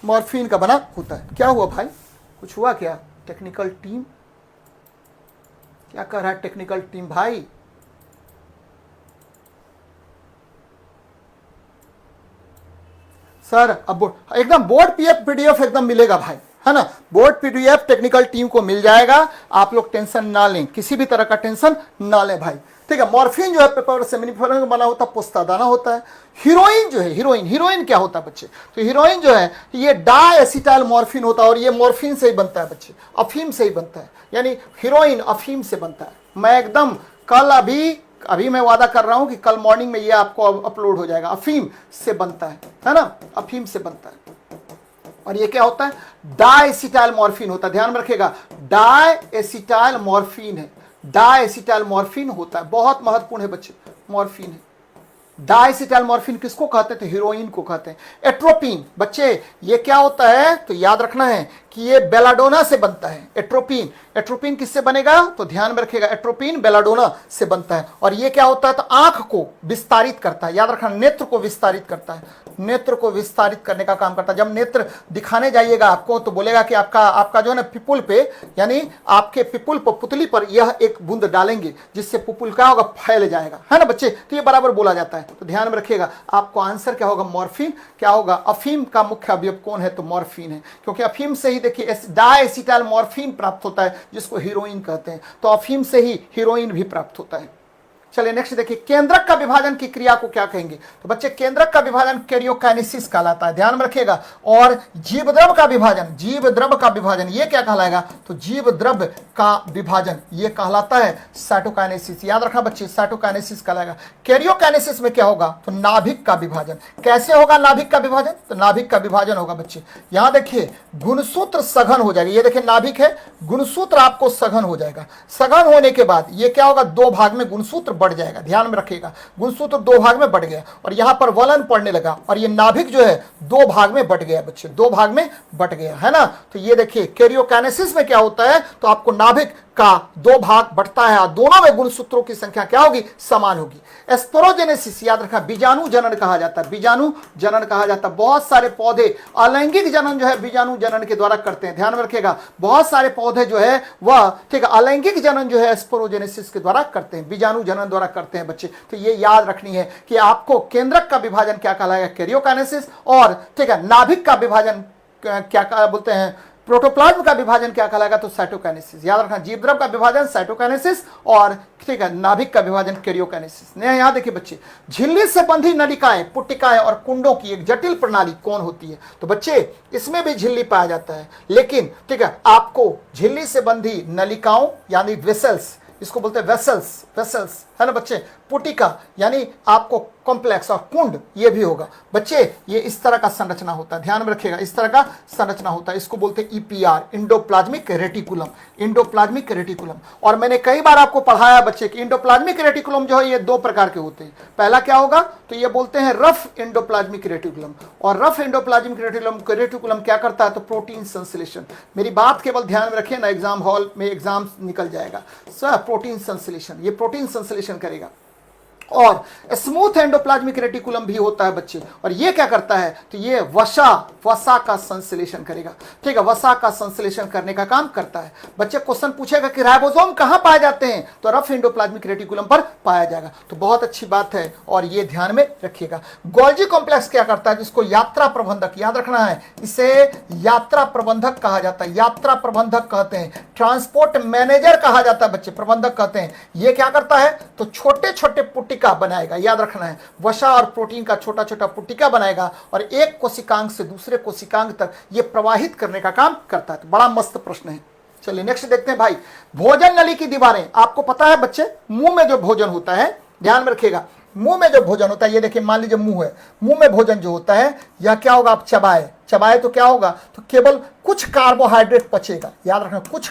मॉर्फिन का बना होता है। क्या हुआ भाई, कुछ हुआ क्या? टेक्निकल टीम क्या कर रहा है? टेक्निकल टीम भाई, सर अब एकदम बोर्ड पीडीएफ एकदम मिलेगा भाई, है ना, बोर्ड पीडीएफ टेक्निकल टीम को मिल जाएगा। आप लोग टेंशन ना लें, किसी भी तरह का टेंशन ना लें भाई, ठीक है। मॉर्फिन जो है पेपर सेमिनिफेरम बना होता है, पोस्तादाना होता है। हीरोइन जो है, हीरोइन क्या होता है बच्चे? तो हीरोइन जो है ये डाएसिटाइल मॉर्फिन होता है, और ये मॉर्फिन से ही बनता है बच्चे, अफीम से ही बनता है, यानी हीरोइन अफीम से बनता है। मैं एकदम कल अभी मैं वादा कर रहा हूं कि कल मॉर्निंग में ये आपको अपलोड हो जाएगा। अफीम से बनता है ना, अफीम से बनता है। और ये क्या होता है? डाएसिटाइल मॉर्फिन होता है, ध्यान में रखिएगा, डाएसिटाइल मॉर्फिन है, डाएसिटाइल मॉर्फिन होता है, बहुत महत्वपूर्ण है बच्चे, मॉर्फिन है। डाएसिटाइल मॉर्फिन किसको कहते हैं? तो हीरोइन को कहते हैं। एट्रोपिन बच्चे ये क्या होता है? तो याद रखना है कि ये बेलाडोना से बनता है। एट्रोपिन किससे बनेगा? तो ध्यान में रखिएगा, एट्रोपिन बेलाडोना से बनता है। और ये क्या होता है? तो आंख को विस्तारित करता है, याद रखना, नेत्र को विस्तारित करता है, नेत्र को विस्तारित करने का काम करता है। जब नेत्र दिखाने जाइएगा आपको तो बोलेगा कि आपका जो है ना पिपुल पे, यानी आपके पिपुल पर, पुतली पर यह एक बूंद डालेंगे जिससे पुपुल क्या होगा? फैल जाएगा, है ना बच्चे। तो ये बराबर बोला जाता है। तो ध्यान में रखिएगा, आपको आंसर क्या होगा? मॉर्फिन। क्या होगा? अफीम का मुख्य अवयव कौन है? तो मॉर्फिन है, क्योंकि अफीम से ही देखिए डाएसिटाइल मॉर्फिन प्राप्त होता है जिसको हीरोइन कहते हैं। तो अफीम से ही हीरोइन भी प्राप्त होता है। चलिए नेक्स्ट देखिए, केंद्रक का विभाजन की क्रिया को क्या कहेंगे? तो बच्चे केंद्रक का विभाजन कैरियोकाइनेसिस कहलाता है, ध्यान में रखिएगा। और जीवद्रव का विभाजन, जीवद्रव का विभाजन ये क्या कहलाएगा? तो जीवद्रव का विभाजन ये कहलाता है साइटोकाइनेसिस। याद रखना बच्चे, साइटोकाइनेसिस कहलाएगा। कैरियोकाइनेसिस में क्या होगा? तो नाभिक का विभाजन। कैसे होगा नाभिक का विभाजन? तो नाभिक का विभाजन होगा बच्चे, यहां देखिए गुणसूत्र सघन हो जाएगा। ये देखिए नाभिक है, गुणसूत्र आपको सघन हो जाएगा। सघन होने के बाद ये क्या होगा? दो भाग में गुणसूत्र बढ़ जाएगा, ध्यान में रखिएगा, गुणसूत्र दो भाग में बढ़ गया और यहां पर वलन पड़ने लगा, और ये नाभिक जो है दो भाग में बढ़ गया बच्चे, दो भाग में बढ़ गया, है ना। तो ये देखिए कैरियोकाइनेसिस में क्या होता है? तो आपको नाभिक का 2 भाग बढ़ता है और दोनों में गुणसूत्रों की संख्या क्या होगी, समान होगी। स्पोरोजेनेसिस याद रखना बीजाणु जनन कहा जाता है, बीजाणु जनन कहा जाता है। बहुत सारे पौधे अलैंगिक जनन जो है बीजाणु जनन के द्वारा करते हैं, ध्यान में रखिएगा। बहुत सारे पौधे जो है वह ठीक है अलैंगिक जनन जो है स्पोरोजेनेसिस के द्वारा करते हैं, बीजाणु जनन द्वारा करते हैं बच्चे। तो ये याद रखनी है कि आपको केंद्रक का विभाजन क्या कहलाएगा, कैरियोकाइनेसिस, और ठीक है नाभिक का विभाजन क्या बोलते हैं, प्रोटोप्लाज्म का विभाजन क्या कहलाएगा, तो साइटोकाइनेसिस। याद रखना जीवद्रव का विभाजन साइटोकाइनेसिस और ठीक है नाभिक का विभाजन कैरियोकाइनेसिस। यहां देखिए बच्चे, झिल्ली से बंधी नलिकाएं, पुट्टिकाएं और कुंडों की एक जटिल प्रणाली कौन होती है, तो बच्चे इसमें भी झिल्ली पाया जाता है, लेकिन ठीक है आपको झिल्ली से बंधी नलिकाओं यानी वेसल्स, इसको बोलते हैं वेसल्स, वेसल्स है ना बच्चे, पुटिका यानी आपको कॉम्प्लेक्स, और कुंड ये भी होगा बच्चे। ये इस तरह का संरचना होता है, ध्यान में रखिएगा, इस तरह का संरचना होता है। इसको बोलते हैं EPR, endoplasmic reticulum, endoplasmic reticulum. और मैंने कई बार आपको पढ़ाया बच्चे कि इंडोप्लाज्मिक रेटिकुलम जो है ये 2 प्रकार के होते हैं। पहला क्या होगा, तो ये बोलते हैं रफ इंडोप्लाज्मिक रेटिकुलम, और रफ इंडोप्लाज्मिक रेटिकुलम क्या करता है, तो प्रोटीन संश्लेषण। मेरी बात केवल ध्यान में रखिए ना, एग्जाम हॉल में एग्जाम निकल जाएगा। प्रोटीन संश्लेषण, ये प्रोटीन संश्लेषण करेगा। और स्मूथ एंडोप्लाज्मिक रेटिकुलम भी होता है बच्चे, और ये क्या करता है, तो ये वसा का संश्लेषण करेगा, ठीक है, वसा का संश्लेषण करने का काम करता है। बच्चे क्वेश्चन पूछेगा कि राइबोसोम कहां पाए जाते हैं, तो रफ एंडोप्लाज्मिक रेटिकुलम पर पाया जाएगा। तो बहुत अच्छी बात है और ये ध्यान में रखिएगा। गोल्जी कॉम्प्लेक्स क्या करता है, जिसको यात्रा प्रबंधक, याद रखना है, इसे यात्रा प्रबंधक कहा जाता है, यात्रा प्रबंधक कहते हैं, ट्रांसपोर्ट मैनेजर कहा जाता है बच्चे, प्रबंधक कहते हैं। ये क्या करता है, तो छोटे छोटे पुट्टिका बनाएगा, याद रखना है, वसा और प्रोटीन का छोटा छोटा पुट्टिका बनाएगा और एक कोशिकांग से दूसरे कोशिकांग तक ये प्रवाहित करने का काम करता है। तो बड़ा मस्त प्रश्न है। चलिए नेक्स्ट देखते हैं भाई, भोजन नली की दीवारें। आपको पता है बच्चे, मुंह में जो भोजन होता है, ध्यान में रखिएगा, मुंह में जो भोजन होता है, ये देखिए मान लीजिए मुंह है, मुंह में भोजन जो होता है यह क्या होगा, आप चबाए तो क्या होगा, तो केवल कुछ कार्बोहाइड्रेट पचेगा। याद रखना, कुछ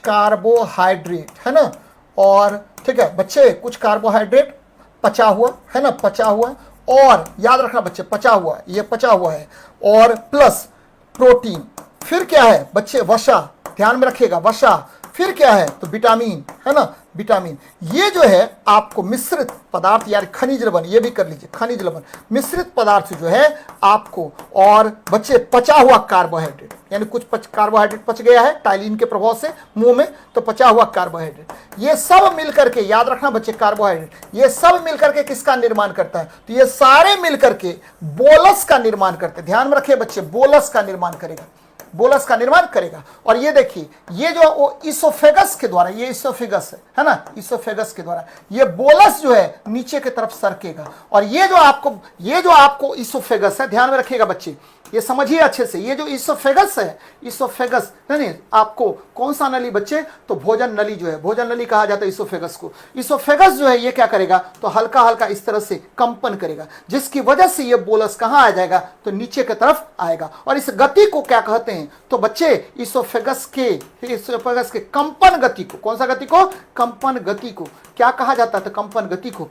कार्बोहाइड्रेट है ना, और ठीक है बच्चे कुछ कार्बोहाइड्रेट पचा हुआ है ना, पचा हुआ, और याद रखना बच्चे पचा हुआ, ये पचा हुआ है, और प्लस प्रोटीन, फिर क्या है बच्चे, वसा, ध्यान में रखिएगा वसा, फिर क्या है, तो विटामिन है ना, विटामिन। ये जो है आपको मिश्रित पदार्थ यार खनिज लवण, ये भी कर लीजिए, खनिज लवण मिश्रित पदार्थ जो है आपको, और बच्चे पचा हुआ कार्बोहाइड्रेट, यानी कुछ कार्बोहाइड्रेट पच गया है टाइलिन के प्रभाव से मुंह में, तो पचा हुआ कार्बोहाइड्रेट, ये सब मिलकर के, याद रखना बच्चे, कार्बोहाइड्रेट ये सब मिलकर के किसका निर्माण करता है, तो ये सारे मिलकर के बोलस का निर्माण करते हैं। ध्यान में रखिए बच्चे, बोलस का निर्माण करेगा, बोलस का निर्माण करेगा। और ये देखिए, ये जो वो इसोफेगस के द्वारा, ये इसोफेगस है ना, इसोफेगस के द्वारा ये बोलस जो है नीचे की तरफ सरकेगा, और ये जो आपको इसोफेगस है, ध्यान में रखिएगा बच्चे, ये समझिए अच्छे से, ये जो इसोफेगस है, इसोफेगस नहीं, आपको कौन सा नली बच्चे, तो भोजन नली जो है, भोजन नली कहा जाता है इसोफेगस को। इसोफेगस जो है ये क्या करेगा, तो हल्का हल्का इस तरह से कंपन करेगा, जिसकी वजह से ये बोलस कहां आ जाएगा, तो नीचे की तरफ आएगा। और इस गति को क्या कहते हैं, तो बच्चे इसोफेगस के कंपन गति को, कौन सा गति को, कंपन गति को क्या कहा जाता है, तो कंपन गति को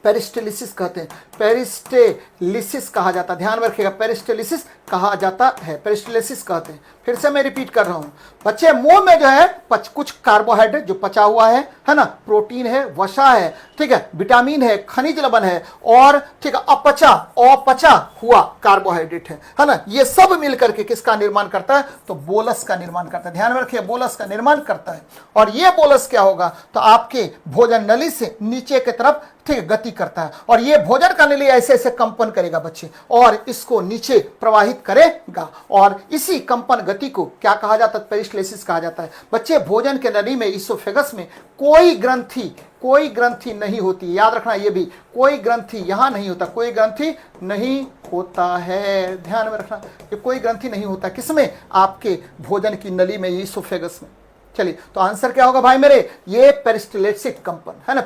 पेरिस्टेलिसिस कहते हैं, पेरिस्टेलिसिस कहा जाता है। ध्यान में रखिएगा, पेरिस्टेलिसिस कहा जाता है, पेरिस्टेलिसिस कहते हैं। फिर से मैं रिपीट कर रहा हूं बच्चे, मुंह में जो है कुछ कार्बोहाइड्रेट जो पचा हुआ है ना, प्रोटीन है, वसा है, ठीक है, विटामिन है, खनिज लवण है, और ठीक है अपचा हुआ कार्बोहाइड्रेट है ना, ये सब मिलकर के किसका निर्माण करता है, तो बोलस का निर्माण करता है। ध्यान में रखिए, बोलस का निर्माण करता है। और ये बोलस क्या होगा, तो आपके भोजन नली से नीचे की तरफ ठीक गति करता है, और ये भोजन का नली ऐसे ऐसे कंपन करेगा बच्चे, और इसको नीचे प्रवाहित करेगा, और इसी कंपन गति को क्या कहा जाता है, पेरिस्टेलिसिस कहा जाता है। बच्चे भोजन के नली में, इसोफेगस में कोई ग्रंथि नहीं होती, याद रखना, ये भी कोई ग्रंथि यहां नहीं होता, कोई ग्रंथि नहीं होता है, ध्यान में रखना, ये कोई ग्रंथि नहीं होता, किसमें, आपके भोजन की नली में, इसोफेगस में। चलिए, तो आंसर क्या होगा भाई मेरे, ये पेरिस्टेलिटिक कंपन है ना,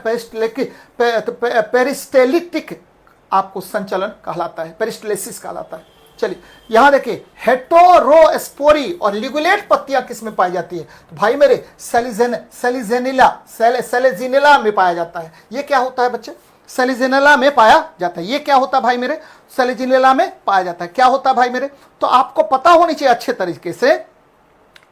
पेरिस्टेलिटिक आपको संचलन कहलाता है, पेरिस्टेलिसिस कहलाता है। चलिए यहां देखिए, हेटेरोस्पोरी और लिगुलेट पत्तियां किस में पाई जाती है, तो भाई मेरे सेलिजेनिला में पाया जाता है। ये क्या होता है बच्चे, सेलिजेनिला में पाया जाता है। ये क्या होता है भाई मेरे, सेलिजेनिला में पाया जाता है। क्या होता है भाई मेरे, तो आपको पता होनी चाहिए अच्छे तरीके से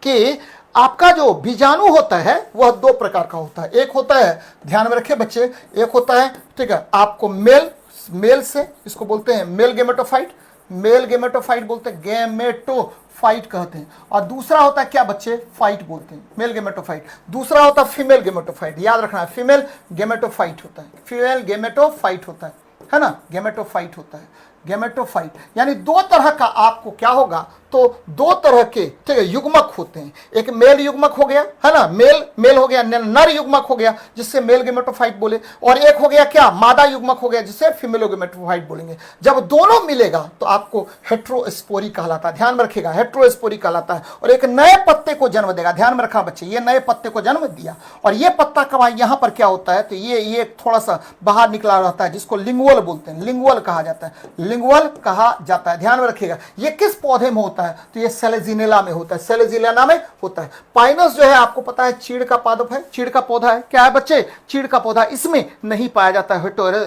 कि आपका जो बीजाणु होता है वह दो प्रकार का होता है। एक होता है, ध्यान में रखें बच्चे, एक होता है, ठीक है, आपको मेल से, इसको बोलते हैं मेल गेमेटोफाइट, मेल गेमेटोफाइट बोलते हैं, गेमेटोफाइट कहते हैं। और दूसरा होता है क्या बच्चे, फाइट बोलते हैं, मेल गेमेटोफाइट। दूसरा होता है फीमेल गेमेटोफाइट, याद रखना है, फीमेल गेमेटोफाइट होता है, फीमेल गेमेटोफाइट होता है ना, गेमेटोफाइट होता है, गेमेटोफाइट। यानी दो तरह का आपको क्या होगा, तो दो तरह के, ठीक है, युग्मक होते हैं। एक मेल युग्मक हो गया, है ना, मेल हो गया, नर युग्मक हो गया जिससे मेल गेमेटोफाइट बोले, और एक हो गया क्या, मादा युग्मक हो गया जिससे फीमेल गेमेटोफाइट बोलेंगे। जब दोनों मिलेगा तो आपको हेट्रोस्पोरी कहलाता है, ध्यान में रखिएगा, हेट्रोस्पोरी कहलाता है, और एक नए पत्ते को जन्म देगा। ध्यान में रखा बच्चे, ये नए पत्ते को जन्म दिया, और ये पत्ता कब यहाँ पर क्या होता है, तो ये थोड़ा सा बाहर निकला रहता है जिसको लिंगुअल बोलते हैं, लिंगुअल कहा जाता है, लिंगुअल कहा जाता है। ध्यान में रखिएगा, ये किस पौधे में होता है, तो ये सेलेजिनेला में होता है, सेलेजिनेला में होता है। पाइनस जो है आपको पता है चीड़ का पादप है, चीड़ का पौधा है, क्या है बच्चे, चीड़ का पौधा, इसमें नहीं पाया जाता है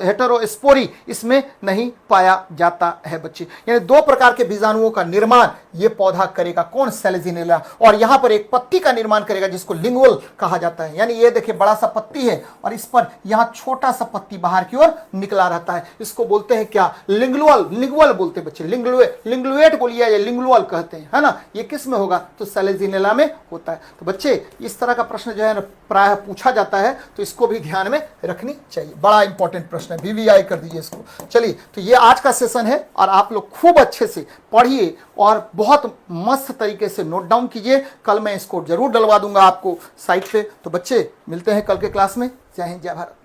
हेटेरोस्पोरी, इसमें नहीं पाया जाता है बच्चे। यानी दो प्रकार के बीजाणुओं का निर्माण ये पौधा करेगा, कौन, सेलेजिनेला, और यहां पर एक पत्ती का निर्माण करेगा जिसको लिंगुअल कहा जाता है। यानी ये देखिए बड़ा सा पत्ती है और इस पर यहां छोटा सा पत्ती बाहर की ओर निकला रहता है, इसको बोलते हैं क्या, लिंगुअल, लिंगुअल बोलते हैं बच्चे, लिंगुएट बोलिए या लिंगुअल कहते हैं, है ना। ये किस में होगा, तो सेलेजिनेला में होता है। तो बच्चे इस तरह का प्रश्न जो है प्रायः पूछा जाता है, तो इसको भी ध्यान में रखनी चाहिए, बड़ा इंपॉर्टेंट प्रश्न है, वीवीआई कर दीजिए इसको। चलिए, तो ये आज का सेशन है और आप लोग खूब अच्छे से पढ़िए और बहुत मस्त तरीके से नोट डाउन कीजिए। कल मैं इसको जरूर डलवा दूंगा आपको साइट पे। तो बच्चे मिलते हैं कल के क्लास में। जय हिंद, जय भारत।